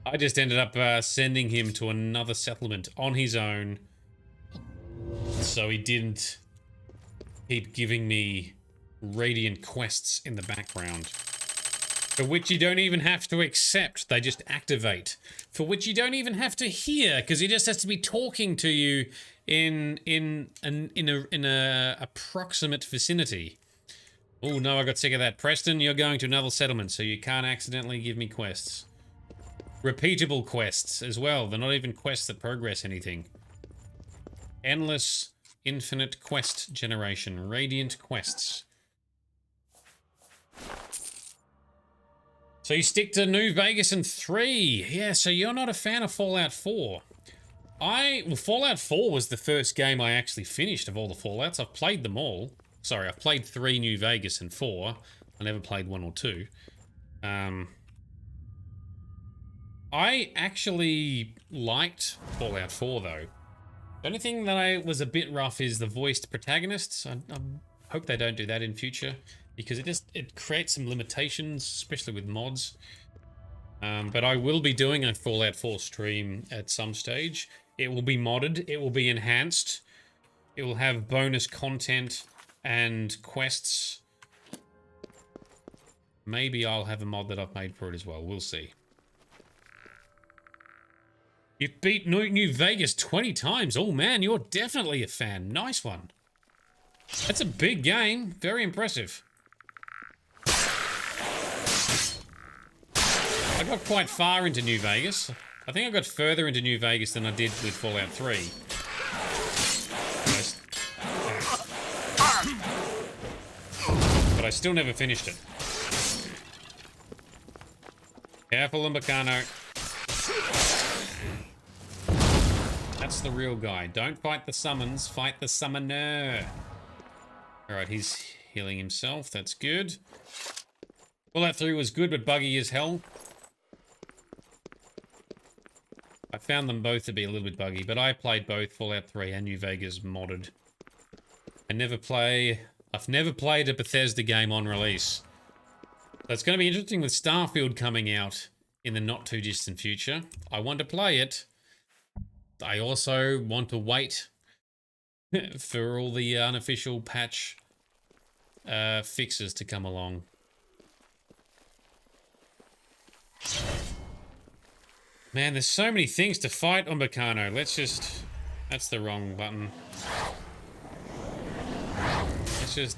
I just ended up sending him to another settlement on his own, so he didn't keep giving me radiant quests in the background, for which you don't even have to accept, they just activate, for which you don't even have to hear, because he just has to be talking to you in a approximate vicinity. Oh no, I got sick of that. Preston, you're going to another settlement, so you can't accidentally give me quests. Repeatable quests as well. They're not even quests that progress anything. Endless, infinite quest generation. Radiant quests. So you stick to New Vegas and 3. Yeah, so you're not a fan of Fallout 4. Well, Fallout 4 was the first game I actually finished of all the Fallouts. I've played them all. Sorry, I've played 3 New Vegas and 4. I never played 1 or 2. I actually liked Fallout 4, though. The only thing that was a bit rough is the voiced protagonists. I hope they don't do that in future, because it creates some limitations, especially with mods. But I will be doing a Fallout 4 stream at some stage. It will be modded. It will be enhanced. It will have bonus content and quests. Maybe I'll have a mod that I've made for it as well. We'll see. You've beat New Vegas 20 times. Oh man, you're definitely a fan. Nice one. That's a big game. Very impressive. I got quite far into New Vegas. I think I got further into New Vegas than I did with Fallout 3. But I still never finished it. Careful, Umbacano. That's the real guy. Don't fight the summons, fight the summoner. Alright, he's healing himself. That's good. Fallout 3 was good, but buggy as hell. I found them both to be a little bit buggy, but I played both Fallout 3 and New Vegas modded. I've never played a Bethesda game on release. So it's going to be interesting with Starfield coming out in the not too distant future. I want to play it. I also want to wait for all the unofficial patch fixes to come along. Man, there's so many things to fight on Bacano. Let's just... That's the wrong button. Let's just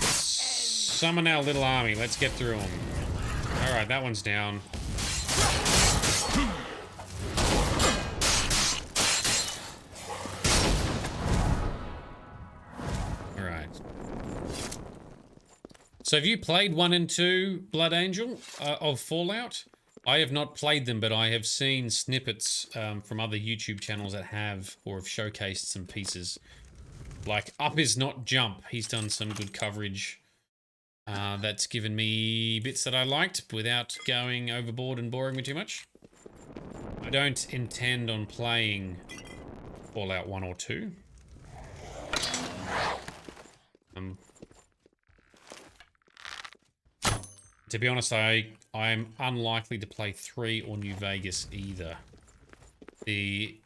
summon our little army. Let's get through them. Alright, that one's down. Alright. So have you played 1 and 2 Blood Angel of Fallout? I have not played them, but I have seen snippets from other YouTube channels that have, or have showcased some pieces. Like, Up Is Not Jump. He's done some good coverage. That's given me bits that I liked without going overboard and boring me too much. I don't intend on playing Fallout 1 or 2. To be honest, I'm unlikely to play 3 or New Vegas either. The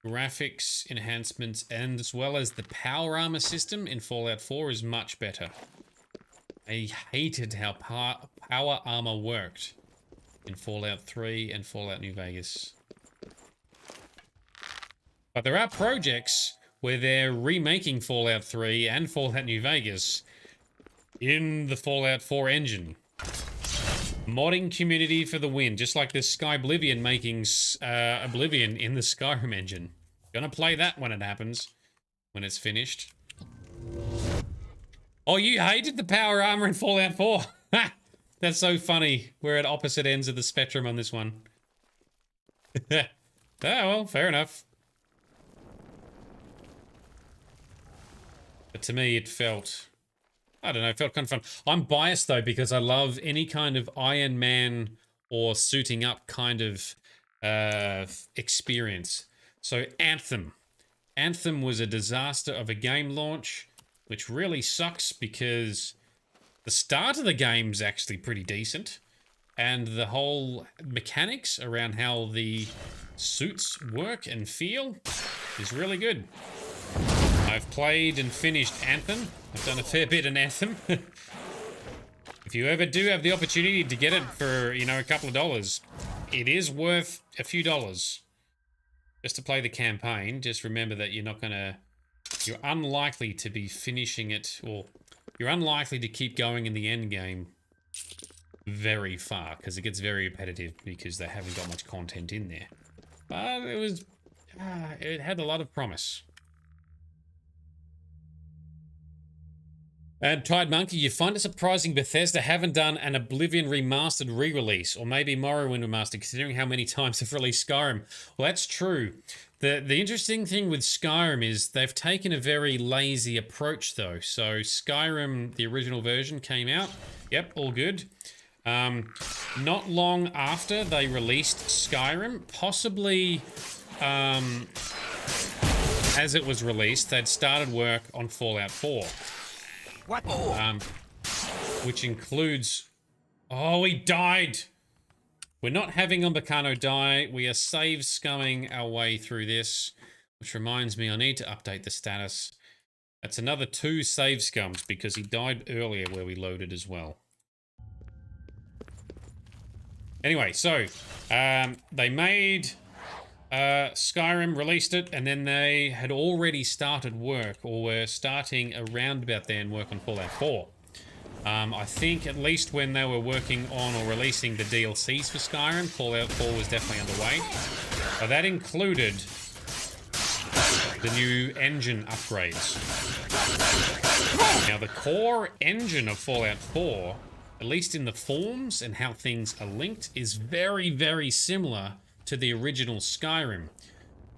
graphics enhancements and as well as the power armor system in Fallout 4 is much better. I hated how power armor worked in Fallout 3 and Fallout New Vegas. But there are projects where they're remaking Fallout 3 and Fallout New Vegas in the Fallout 4 engine. Modding community for the win, just like this Oblivion making Oblivion in the Skyrim engine. Gonna play that when it happens, when it's finished. Oh, you hated the power armor in Fallout 4? Ha! That's so funny. We're at opposite ends of the spectrum on this one. Oh, well, fair enough. But to me, it felt... I don't know, it felt kind of fun. I'm biased, though, because I love any kind of Iron Man or suiting up kind of experience. So, Anthem. Anthem was a disaster of a game launch, which really sucks because the start of the game's actually pretty decent. And the whole mechanics around how the suits work and feel is really good. I've played and finished Anthem. I've done a fair bit in Anthem. If you ever do have the opportunity to get it for, you know, a couple of dollars, it is worth a few dollars. Just to play the campaign, just remember that you're not gonna... You're unlikely to be finishing it, or you're unlikely to keep going in the end game very far, because it gets very repetitive because they haven't got much content in there. But it was... it had a lot of promise. And Tide Monkey, you find it surprising Bethesda haven't done an Oblivion Remastered re-release, or maybe Morrowind Remastered, considering how many times they've released Skyrim. Well, that's true. The interesting thing with Skyrim is they've taken a very lazy approach, though. So Skyrim, the original version, came out. Yep, all good. Not long after they released Skyrim, possibly as it was released, they'd started work on Fallout 4. What? Which includes... Oh, he died! We're not having Umbacano die. We are save scumming our way through this. Which reminds me, I need to update the status. That's another 2 save scums because he died earlier where we loaded as well. Anyway, so... they made... Skyrim, released it, and then they had already started work, or were starting around about then work on Fallout 4. I think at least when they were working on or releasing the DLCs for Skyrim, Fallout 4 was definitely underway. But that included the new engine upgrades. Now, the core engine of Fallout 4, at least in the forms and how things are linked, is very, very similar to the original Skyrim.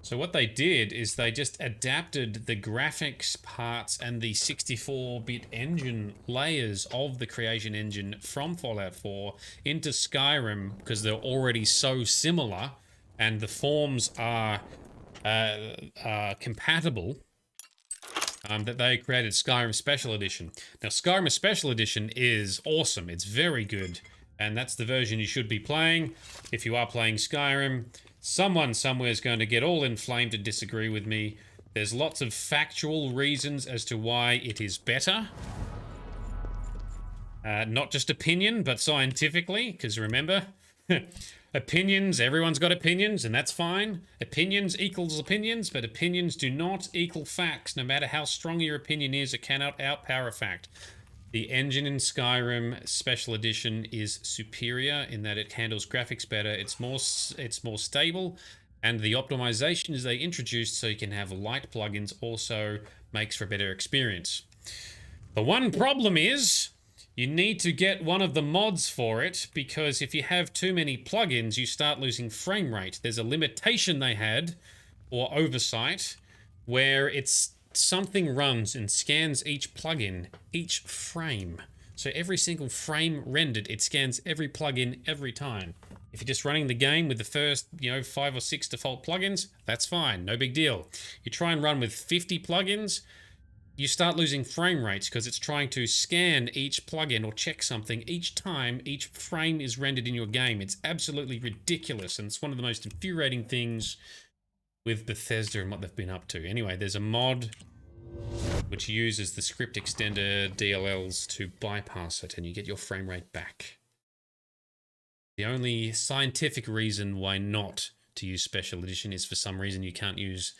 So what they did is they just adapted the graphics parts and the 64-bit engine layers of the creation engine from Fallout 4 into Skyrim because they're already so similar and the forms are compatible, that they created Skyrim Special Edition. Now, Skyrim Special Edition is awesome. It's very good, and that's the version you should be playing if you are playing Skyrim. Someone somewhere is going to get all inflamed and disagree with me. There's lots of factual reasons as to why it is better. Not just opinion, but scientifically, because remember, opinions, everyone's got opinions, and that's fine. Opinions equals opinions, but opinions do not equal facts. No matter how strong your opinion is, it cannot outpower fact. The engine in Skyrim Special Edition is superior in that it handles graphics better, it's more stable, and the optimizations they introduced so you can have light plugins also makes for a better experience. The one problem is you need to get one of the mods for it, because if you have too many plugins, you start losing frame rate. There's a limitation they had, or oversight, where it's something runs and scans each plugin, each frame. So every single frame rendered, it scans every plugin every time. If you're just running the game with the first, 5 or 6 default plugins, that's fine, no big deal. You try and run with 50 plugins, you start losing frame rates because it's trying to scan each plugin or check something each time each frame is rendered in your game. It's absolutely ridiculous, and it's one of the most infuriating things with Bethesda and what they've been up to. Anyway, there's a mod which uses the script extender DLLs to bypass it, and you get your frame rate back. The only scientific reason why not to use Special Edition is for some reason you can't use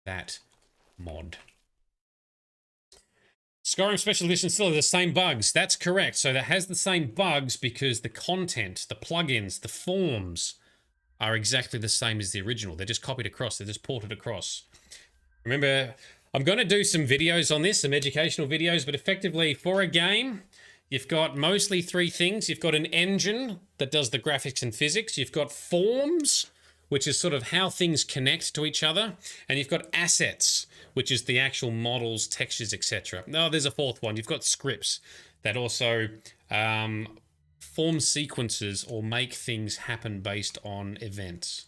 that mod. Skyrim Special Edition still has the same bugs. That's correct. So that has the same bugs because the content, the plugins, the forms are exactly the same as the original. They're just copied across. They're just ported across. Remember, I'm going to do some videos on this, some educational videos, but effectively for a game, you've got mostly 3 things. You've got an engine that does the graphics and physics. You've got forms, which is sort of how things connect to each other. And you've got assets, which is the actual models, textures, etc. No, there's a 4th one. You've got scripts that also form sequences or make things happen based on events.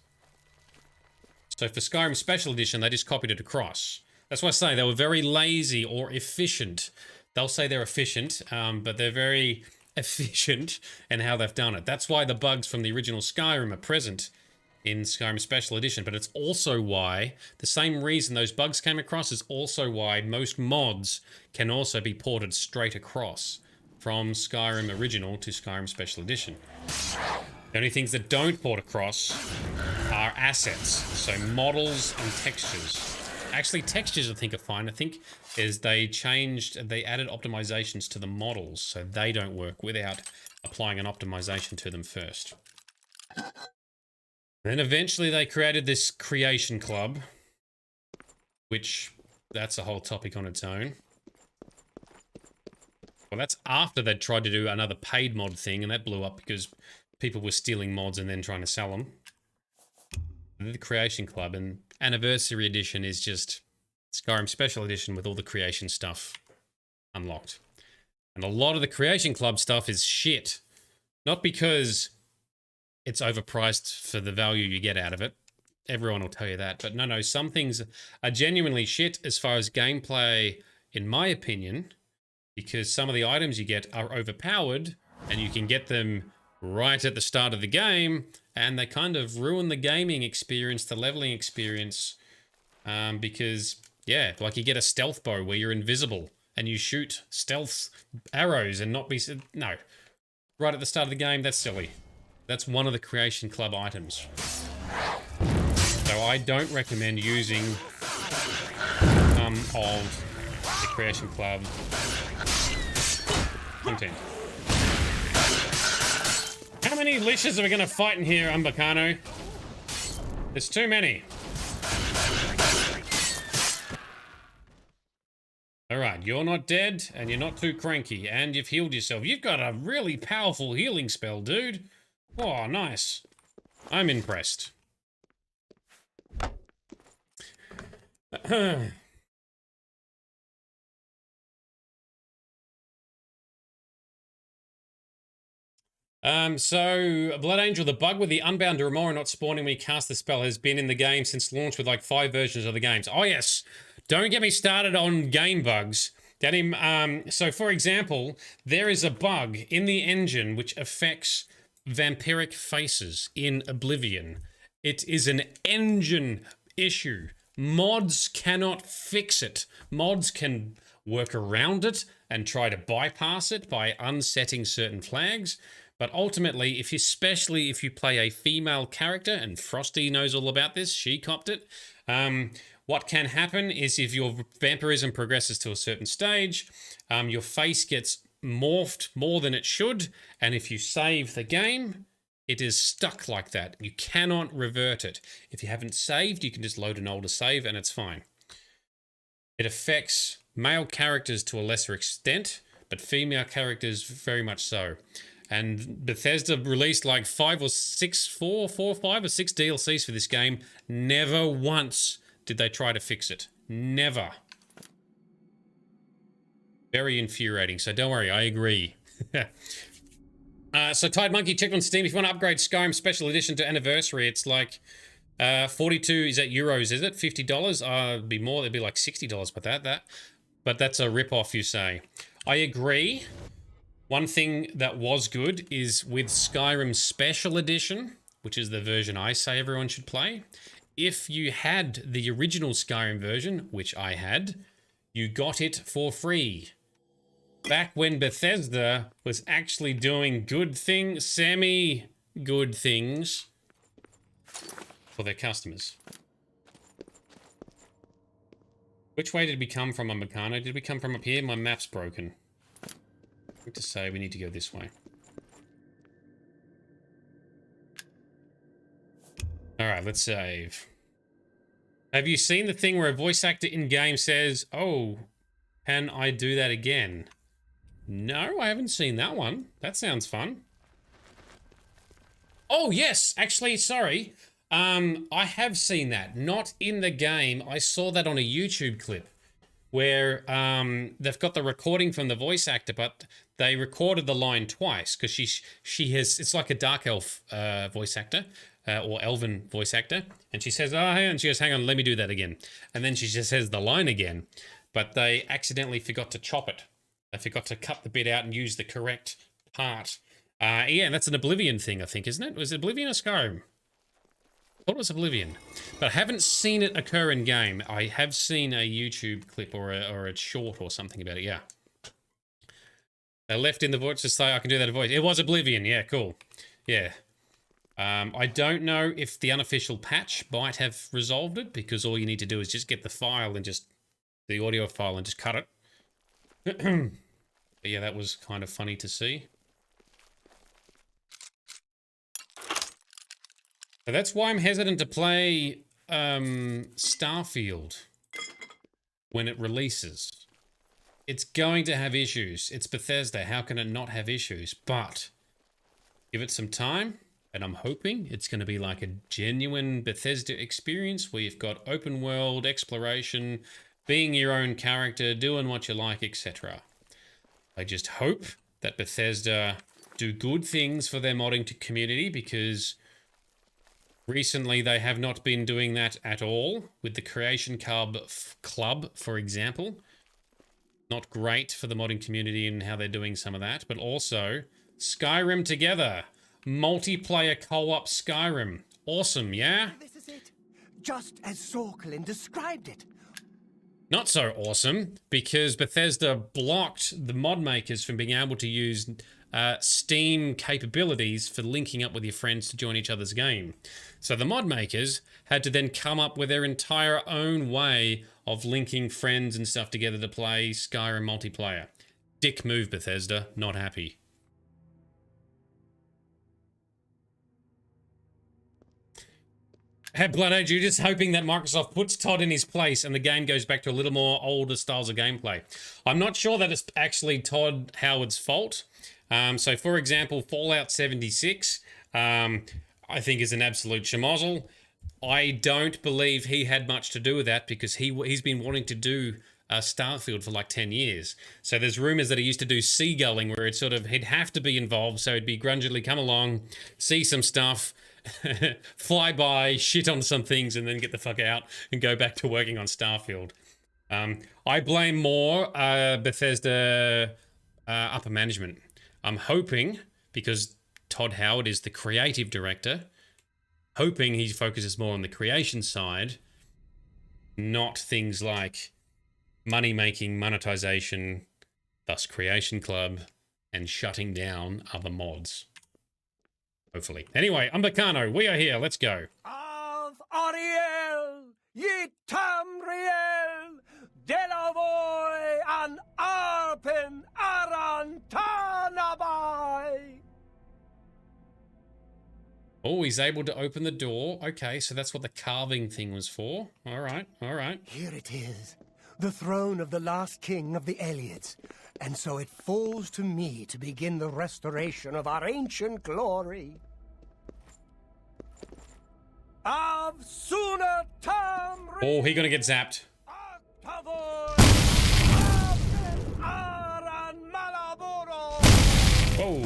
So for Skyrim Special Edition, they just copied it across. That's why I say they were very lazy or efficient. They'll say they're efficient, but they're very efficient in how they've done it. That's why the bugs from the original Skyrim are present in Skyrim Special Edition, but it's also why, the same reason those bugs came across is also why most mods can also be ported straight across from Skyrim Original to Skyrim Special Edition. The only things that don't port across are assets, so models and textures. Actually, textures I think are fine. I think is they added optimizations to the models, so they don't work without applying an optimization to them first. Then eventually they created this creation club, which that's a whole topic on its own. Well, that's after they'd tried to do another paid mod thing, and that blew up because people were stealing mods and then trying to sell them. The Creation Club, and Anniversary Edition is just Skyrim Special Edition with all the creation stuff unlocked. And a lot of the Creation Club stuff is shit. Not because it's overpriced for the value you get out of it. Everyone will tell you that. But no, some things are genuinely shit as far as gameplay, in my opinion, because some of the items you get are overpowered, and you can get them right at the start of the game, and they kind of ruin the gaming experience, the leveling experience, because, yeah, like you get a stealth bow where you're invisible, and you shoot stealth arrows and not be... No. Right at the start of the game, that's silly. That's one of the Creation Club items. So I don't recommend using some of the Creation Club content. How many liches are we going to fight in here, Umbacano? There's too many. Alright, you're not dead, and you're not too cranky, and you've healed yourself. You've got a really powerful healing spell, dude. Oh, nice. I'm impressed. So, Blood Angel, the bug with the Unbound Remora not spawning when you cast the spell has been in the game since launch with like 5 versions of the games. Oh, yes. Don't get me started on game bugs. So, for example, there is a bug in the engine which affects vampiric faces in Oblivion. It is an engine issue. Mods cannot fix it. Mods can work around it and try to bypass it by unsetting certain flags. But ultimately, especially if you play a female character, and Frosty knows all about this, she copped it, what can happen is if your vampirism progresses to a certain stage, your face gets morphed more than it should, and if you save the game, it is stuck like that. You cannot revert it. If you haven't saved, you can just load an older save and it's fine. It affects male characters to a lesser extent, but female characters very much so. And Bethesda released like 5 or 6 DLCs for this game. Never once did they try to fix it. Never. Very infuriating. So don't worry, I agree. So Tide Monkey checked on Steam. If you want to upgrade Skyrim Special Edition to Anniversary, it's like 42. Is that euros? Is it $50? It'd be more. It'd be like $60. But that's a rip-off, you say. I agree. One thing that was good is with Skyrim Special Edition, which is the version I say everyone should play. If you had the original Skyrim version, which I had, you got it for free. Back when Bethesda was actually doing good things, semi-good things for their customers. Which way did we come from, Meccano? Did we come from up here? My map's broken. To say we need to go this way. Alright, let's save. Have you seen the thing where a voice actor in-game says, "Oh, can I do that again?" No, I haven't seen that one. That sounds fun. Oh, yes! Actually, sorry. I have seen that. Not in the game. I saw that on a YouTube clip where they've got the recording from the voice actor, but they recorded the line twice because she has, it's like a dark elf voice actor or elven voice actor, and she says, "Oh, and she goes, hang on, let me do that again," and then she just says the line again, but they accidentally forgot to chop it. They forgot to cut the bit out and use the correct part. Yeah, and that's an Oblivion thing, I think, isn't it? Was it Oblivion or Skyrim? I thought it was Oblivion, but I haven't seen it occur in game. I have seen a YouTube clip or a short or something about it. Yeah, they left in the voice to say I can do that voice. It was Oblivion. Yeah, cool. Yeah, I don't know if the unofficial patch might have resolved it because all you need to do is just get the file and just the audio file and just cut it. But yeah, that was kind of funny to see. So that's why I'm hesitant to play Starfield when it releases. It's going to have issues. It's Bethesda. How can it not have issues? But give it some time, and I'm hoping it's going to be like a genuine Bethesda experience where you've got open world exploration, being your own character, doing what you like, etc. I just hope that Bethesda do good things for their modding community, because recently they have not been doing that at all with the Creation Club, for example. Not great for the modding community and how they're doing some of that, but also Skyrim Together, multiplayer co-op Skyrim. Awesome, yeah? This is it. Just as Sorkelin described it. Not so awesome, because Bethesda blocked the mod makers from being able to use Steam capabilities for linking up with your friends to join each other's game. So the mod makers had to then come up with their entire own way of linking friends and stuff together to play Skyrim multiplayer. Dick move, Bethesda. Not happy. Had Blood Age, you're just hoping that Microsoft puts Todd in his place and the game goes back to a little more older styles of gameplay. I'm not sure that it's actually Todd Howard's fault. So, for example, Fallout 76, I think is an absolute schmozzle. I don't believe he had much to do with that because he's been wanting to do Starfield for like 10 years. So there's rumors that he used to do seagulling where he'd have to be involved, so he'd be grungily come along, see some stuff, fly by, shit on some things, and then get the fuck out and go back to working on Starfield. I blame more Bethesda upper management. I'm hoping, because Todd Howard is the creative director, hoping he focuses more on the creation side, not things like money-making, monetization, thus Creation Club, and shutting down other mods. Hopefully. Anyway, Umbacano, we are here. Let's go. Of Ariel, ye Tamriel, Delavoy, and Arpin, Arantanabai. Oh, he's able to open the door. Okay, so that's what the carving thing was for. All right, all right. Here it is, the throne of the last king of the Eliads. And so it falls to me to begin the restoration of our ancient glory. Of Suna Tamri. Oh, he's gonna get zapped. Whoa.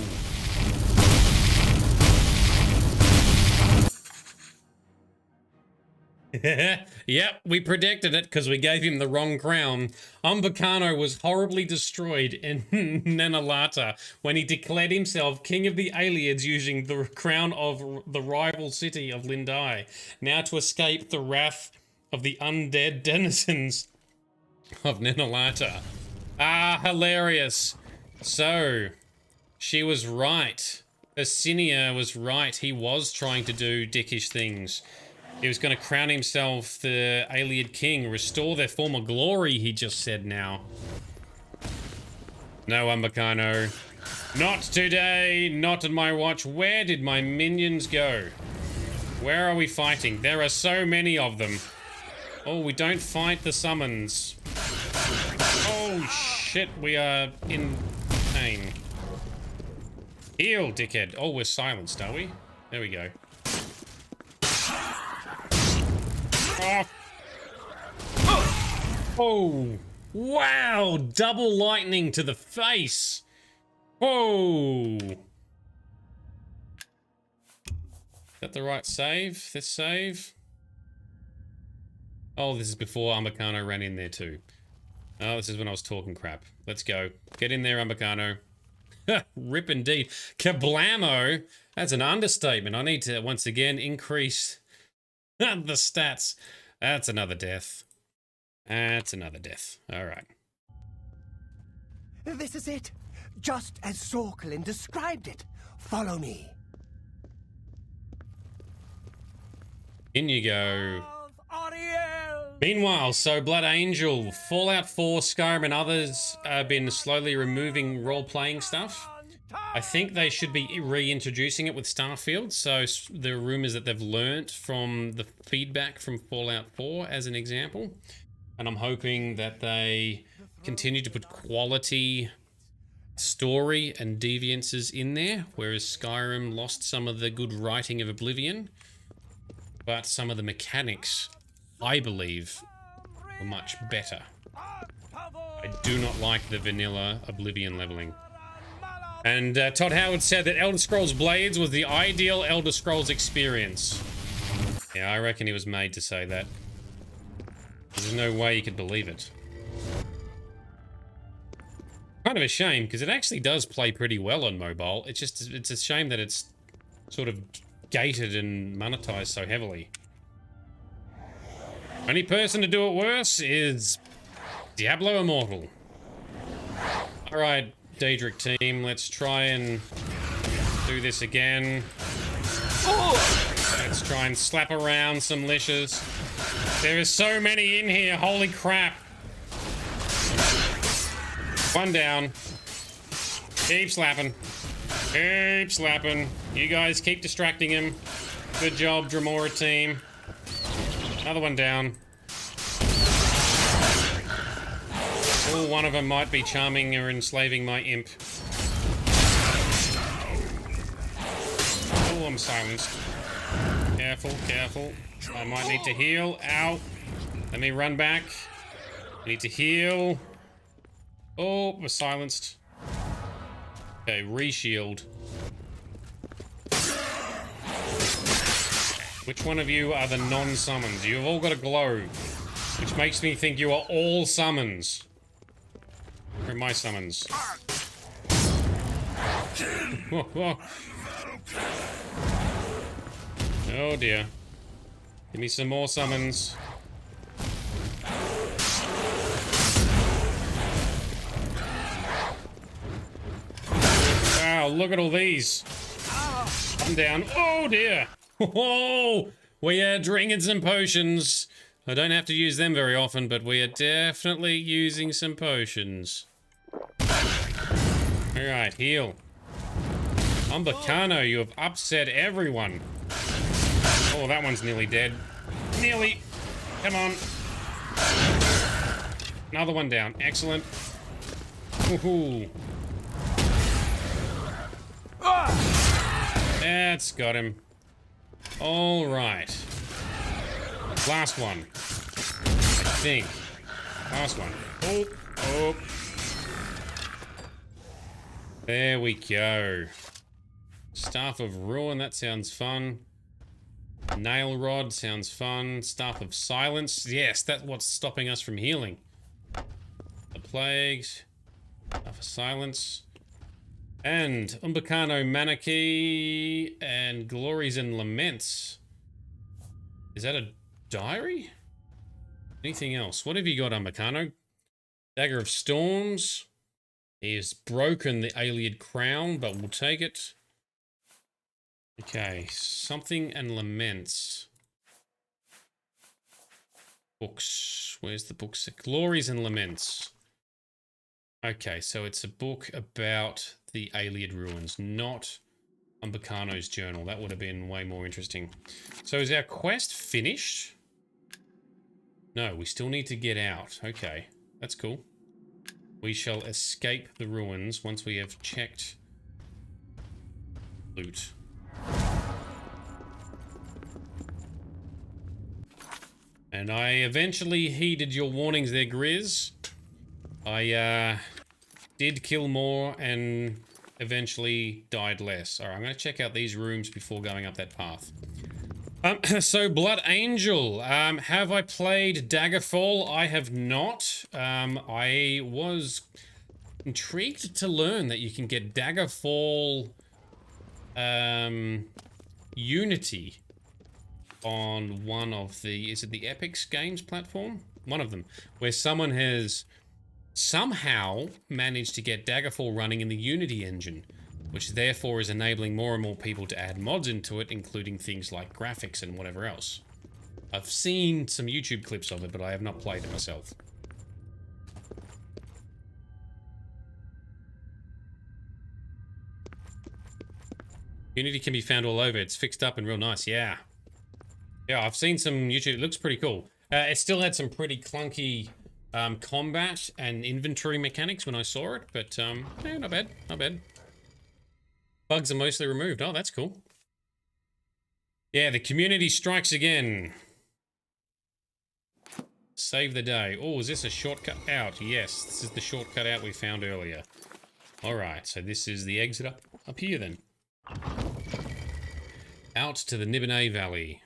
Yep, we predicted it because we gave him the wrong crown. Umbacano was horribly destroyed in Nenalata when he declared himself king of the Aliads using the crown of the rival city of Lindai. Now to escape the wrath of the undead denizens of Nenalata. Ah, hilarious. So, she was right. Asinia was right. He was trying to do dickish things. He was going to crown himself the Aliad king, restore their former glory, he just said now. No, Umbacano. Not today, not on my watch. Where did my minions go? Where are we fighting? There are so many of them. Oh, we don't fight the summons. Oh, shit, we are in pain. Heal, dickhead. Oh, we're silenced, are we? There we go. Oh, wow, double lightning to the face. Whoa. Is that the right save? This save? Oh, this is before Umbacano ran in there too. Oh, this is when I was talking crap. Let's go. Get in there, Umbacano. Rip indeed. Kablamo. That's an understatement. I need to, once again, increase the stats. That's another death. That's another death. All right. This is it. Just as Sorkelin described it. Follow me. In you go. Meanwhile, so Blood Angel, Fallout 4, Skyrim and others have been slowly removing role-playing stuff. I think they should be reintroducing it with Starfield, so there are rumors that they've learnt from the feedback from Fallout 4 as an example. And I'm hoping that they continue to put quality story and deviances in there, whereas Skyrim lost some of the good writing of Oblivion, but some of the mechanics, I believe, were much better. I do not like the vanilla Oblivion leveling. And Todd Howard said that Elder Scrolls Blades was the ideal Elder Scrolls experience. Yeah, I reckon he was made to say that. There's no way you could believe it. Kind of a shame, because it actually does play pretty well on mobile. It's just, it's a shame that it's sort of gated and monetized so heavily. Only person to do it worse is Diablo Immortal. Alright, Daedric team, let's try and do this again. Let's try and slap around some lishers. There is so many in here, holy crap. One down. Keep slapping. Keep slapping. You guys keep distracting him. Good job, Dremora team. Another one down. Oh, one of them might be charming or enslaving my imp. Oh, I'm silenced. Careful, careful. I might need to heal. Ow. Let me run back. I need to heal. Oh, we're silenced. Okay, re-shield. Which one of you are the non-summons? You've all got a glow, which makes me think you are all summons. Where are my summons? Whoa, whoa. Oh dear. Give me some more summons. Wow, look at all these. I'm down. Oh dear. Oh, we are drinking some potions. I don't have to use them very often, but we are definitely using some potions. Alright, heal. Umbacano, you have upset everyone. Oh, that one's nearly dead. Nearly. Come on. Another one down. Excellent. Woohoo. That's got him. All right. Last one. I think. Last one. Oh, oh. There we go. Staff of Ruin, that sounds fun. Nail Rod sounds fun. Staff of Silence. Yes, that's what's stopping us from healing. The Plagues. Staff of Silence. And Umbacano Manaki and Glories and Laments. Is that a diary? Anything else? What have you got, Umbacano? Dagger of Storms. He has broken the Ayleid crown, but we'll take it. Okay, something and laments. Books. Where's the books? Glories and Laments. Okay, so it's a book about the Ayleid ruins, not Umbacano's journal. That would have been way more interesting. So is our quest finished? No, we still need to get out. Okay, that's cool. We shall escape the ruins once we have checked loot. And I eventually heeded your warnings there, Grizz. I did kill more and eventually died less. Alright, I'm going to check out these rooms before going up that path. So Blood Angel, have I played Daggerfall? I have not. I was intrigued to learn that you can get Daggerfall Unity on one of the, is it the Epic's Games platform? One of them, where someone has somehow managed to get Daggerfall running in the Unity engine, which therefore is enabling more and more people to add mods into it, including things like graphics and whatever else. I've seen some YouTube clips of it, but I have not played it myself. Unity can be found all over. It's fixed up and real nice. Yeah. Yeah, I've seen some YouTube. It looks pretty cool. It still had some pretty clunky combat and inventory mechanics when I saw it, but yeah, not bad. Not bad. Bugs are mostly removed. Oh, that's cool. Yeah, the community strikes again. Save the day. Oh, is this a shortcut out? Yes, this is the shortcut out we found earlier. Alright, so this is the exit up here then. Out to the Nibinay Valley.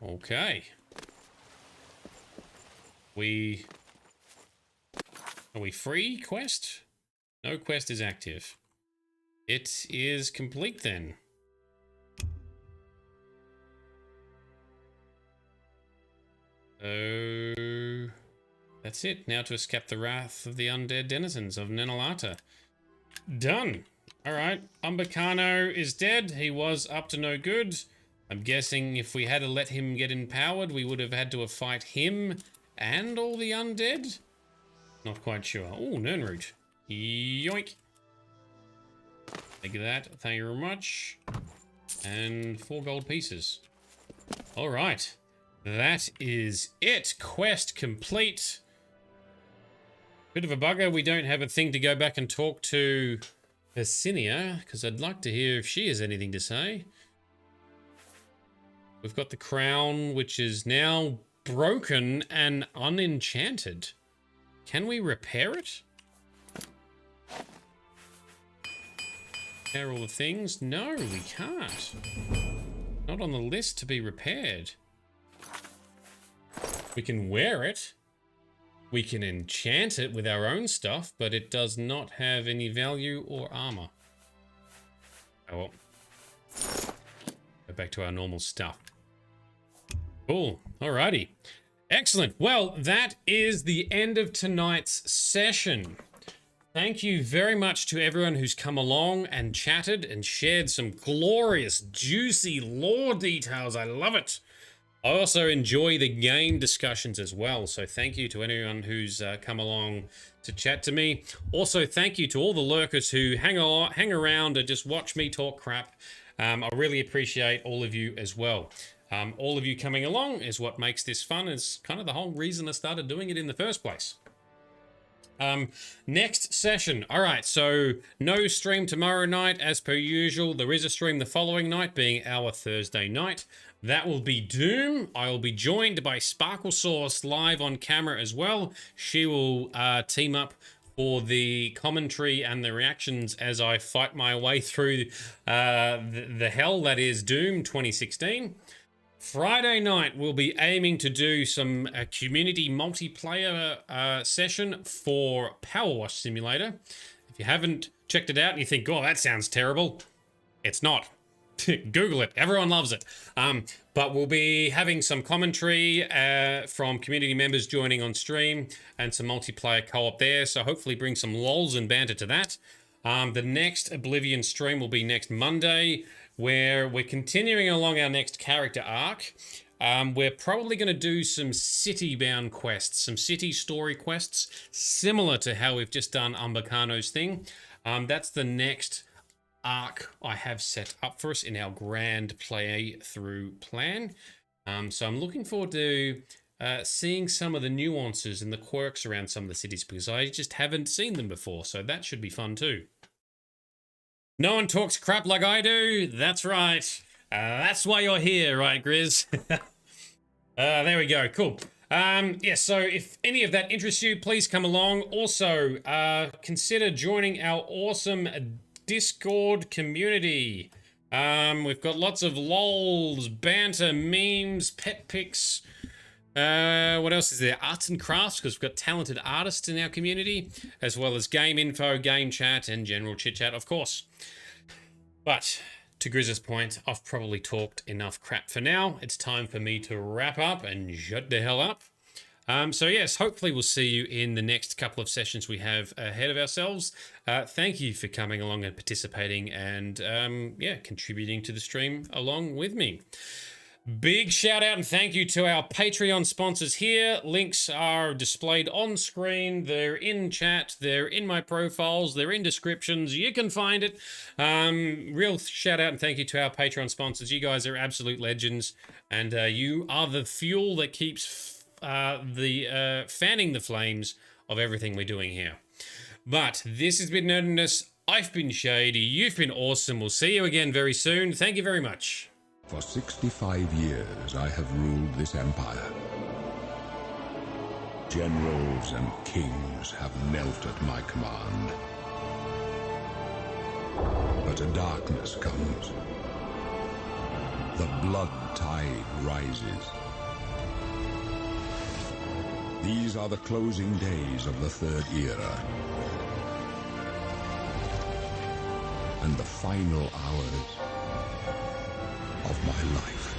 Okay. Are we free, quest? No quest is active. It is complete then. So that's it. Now to escape the wrath of the undead denizens of Nenalata. Done. Alright. Umbacano is dead. He was up to no good. I'm guessing if we had to let him get empowered, we would have had to fight him and all the undead? Not quite sure. Oh, Nernroot. Yoink. Thank you that. Thank you very much. And 4 gold pieces. All right. That is it. Quest complete. Bit of a bugger. We don't have a thing to go back and talk to Hercinia, because I'd like to hear if she has anything to say. We've got the crown, which is now broken and unenchanted. Can we repair it? Repair all the things? No, we can't. Not on the list to be repaired. We can wear it. We can enchant it with our own stuff, but it does not have any value or armor. Oh well. Go back to our normal stuff. Cool. Alrighty. Excellent. Well, that is the end of tonight's session. Thank you very much to everyone who's come along and chatted and shared some glorious, juicy lore details. I love it. I also enjoy the game discussions as well, so thank you to anyone who's come along to chat to me. Also, thank you to all the lurkers who hang around and just watch me talk crap. I really appreciate all of you as well. All of you coming along is what makes this fun. It's kind of the whole reason I started doing it in the first place. Next session. All right, so no stream tomorrow night as per usual. There is a stream the following night, being our Thursday night. That will be Doom. I will be joined by Sparkle Sauce live on camera as well. She will team up for the commentary and the reactions as I fight my way through the hell that is Doom 2016. Friday night, we'll be aiming to do some community multiplayer session for Power Wash Simulator. If you haven't checked it out and you think, oh, that sounds terrible, it's not. Google it. Everyone loves it. But we'll be having some commentary from community members joining on stream and some multiplayer co-op there. So hopefully bring some lols and banter to that. The next Oblivion stream will be next Monday, where we're continuing along our next character arc. We're probably going to do some city-bound quests, some city story quests, similar to how we've just done Umbacano's thing. That's the next arc I have set up for us in our grand play-through plan. So I'm looking forward to seeing some of the nuances and the quirks around some of the cities, because I just haven't seen them before, so that should be fun too. No one talks crap like I do. That's right. That's why you're here, right, Grizz? There we go. Cool. Yeah, so if any of that interests you, please come along. Also, consider joining our awesome Discord community. We've got lots of lols, banter, memes, pet pics. What else is there? Arts and crafts, because we've got talented artists in our community, as well as game info, game chat, and general chit-chat, of course. But, to Grizz's point, I've probably talked enough crap for now. It's time for me to wrap up and shut the hell up. So yes, hopefully we'll see you in the next couple of sessions we have ahead of ourselves. Thank you for coming along and participating and, yeah, contributing to the stream along with me. Big shout out and thank you to our Patreon sponsors here. Links are displayed on screen. They're in chat. They're in my profiles. They're in descriptions. You can find it. Real shout out and thank you to our Patreon sponsors. You guys are absolute legends. And you are the fuel that keeps fanning the flames of everything we're doing here. But this has been Nerdedness. I've been Shady. You've been awesome. We'll see you again very soon. Thank you very much. For 65 years, I have ruled this empire. Generals and kings have knelt at my command. But a darkness comes. The blood tide rises. These are the closing days of the Third Era. And the final hours of my life.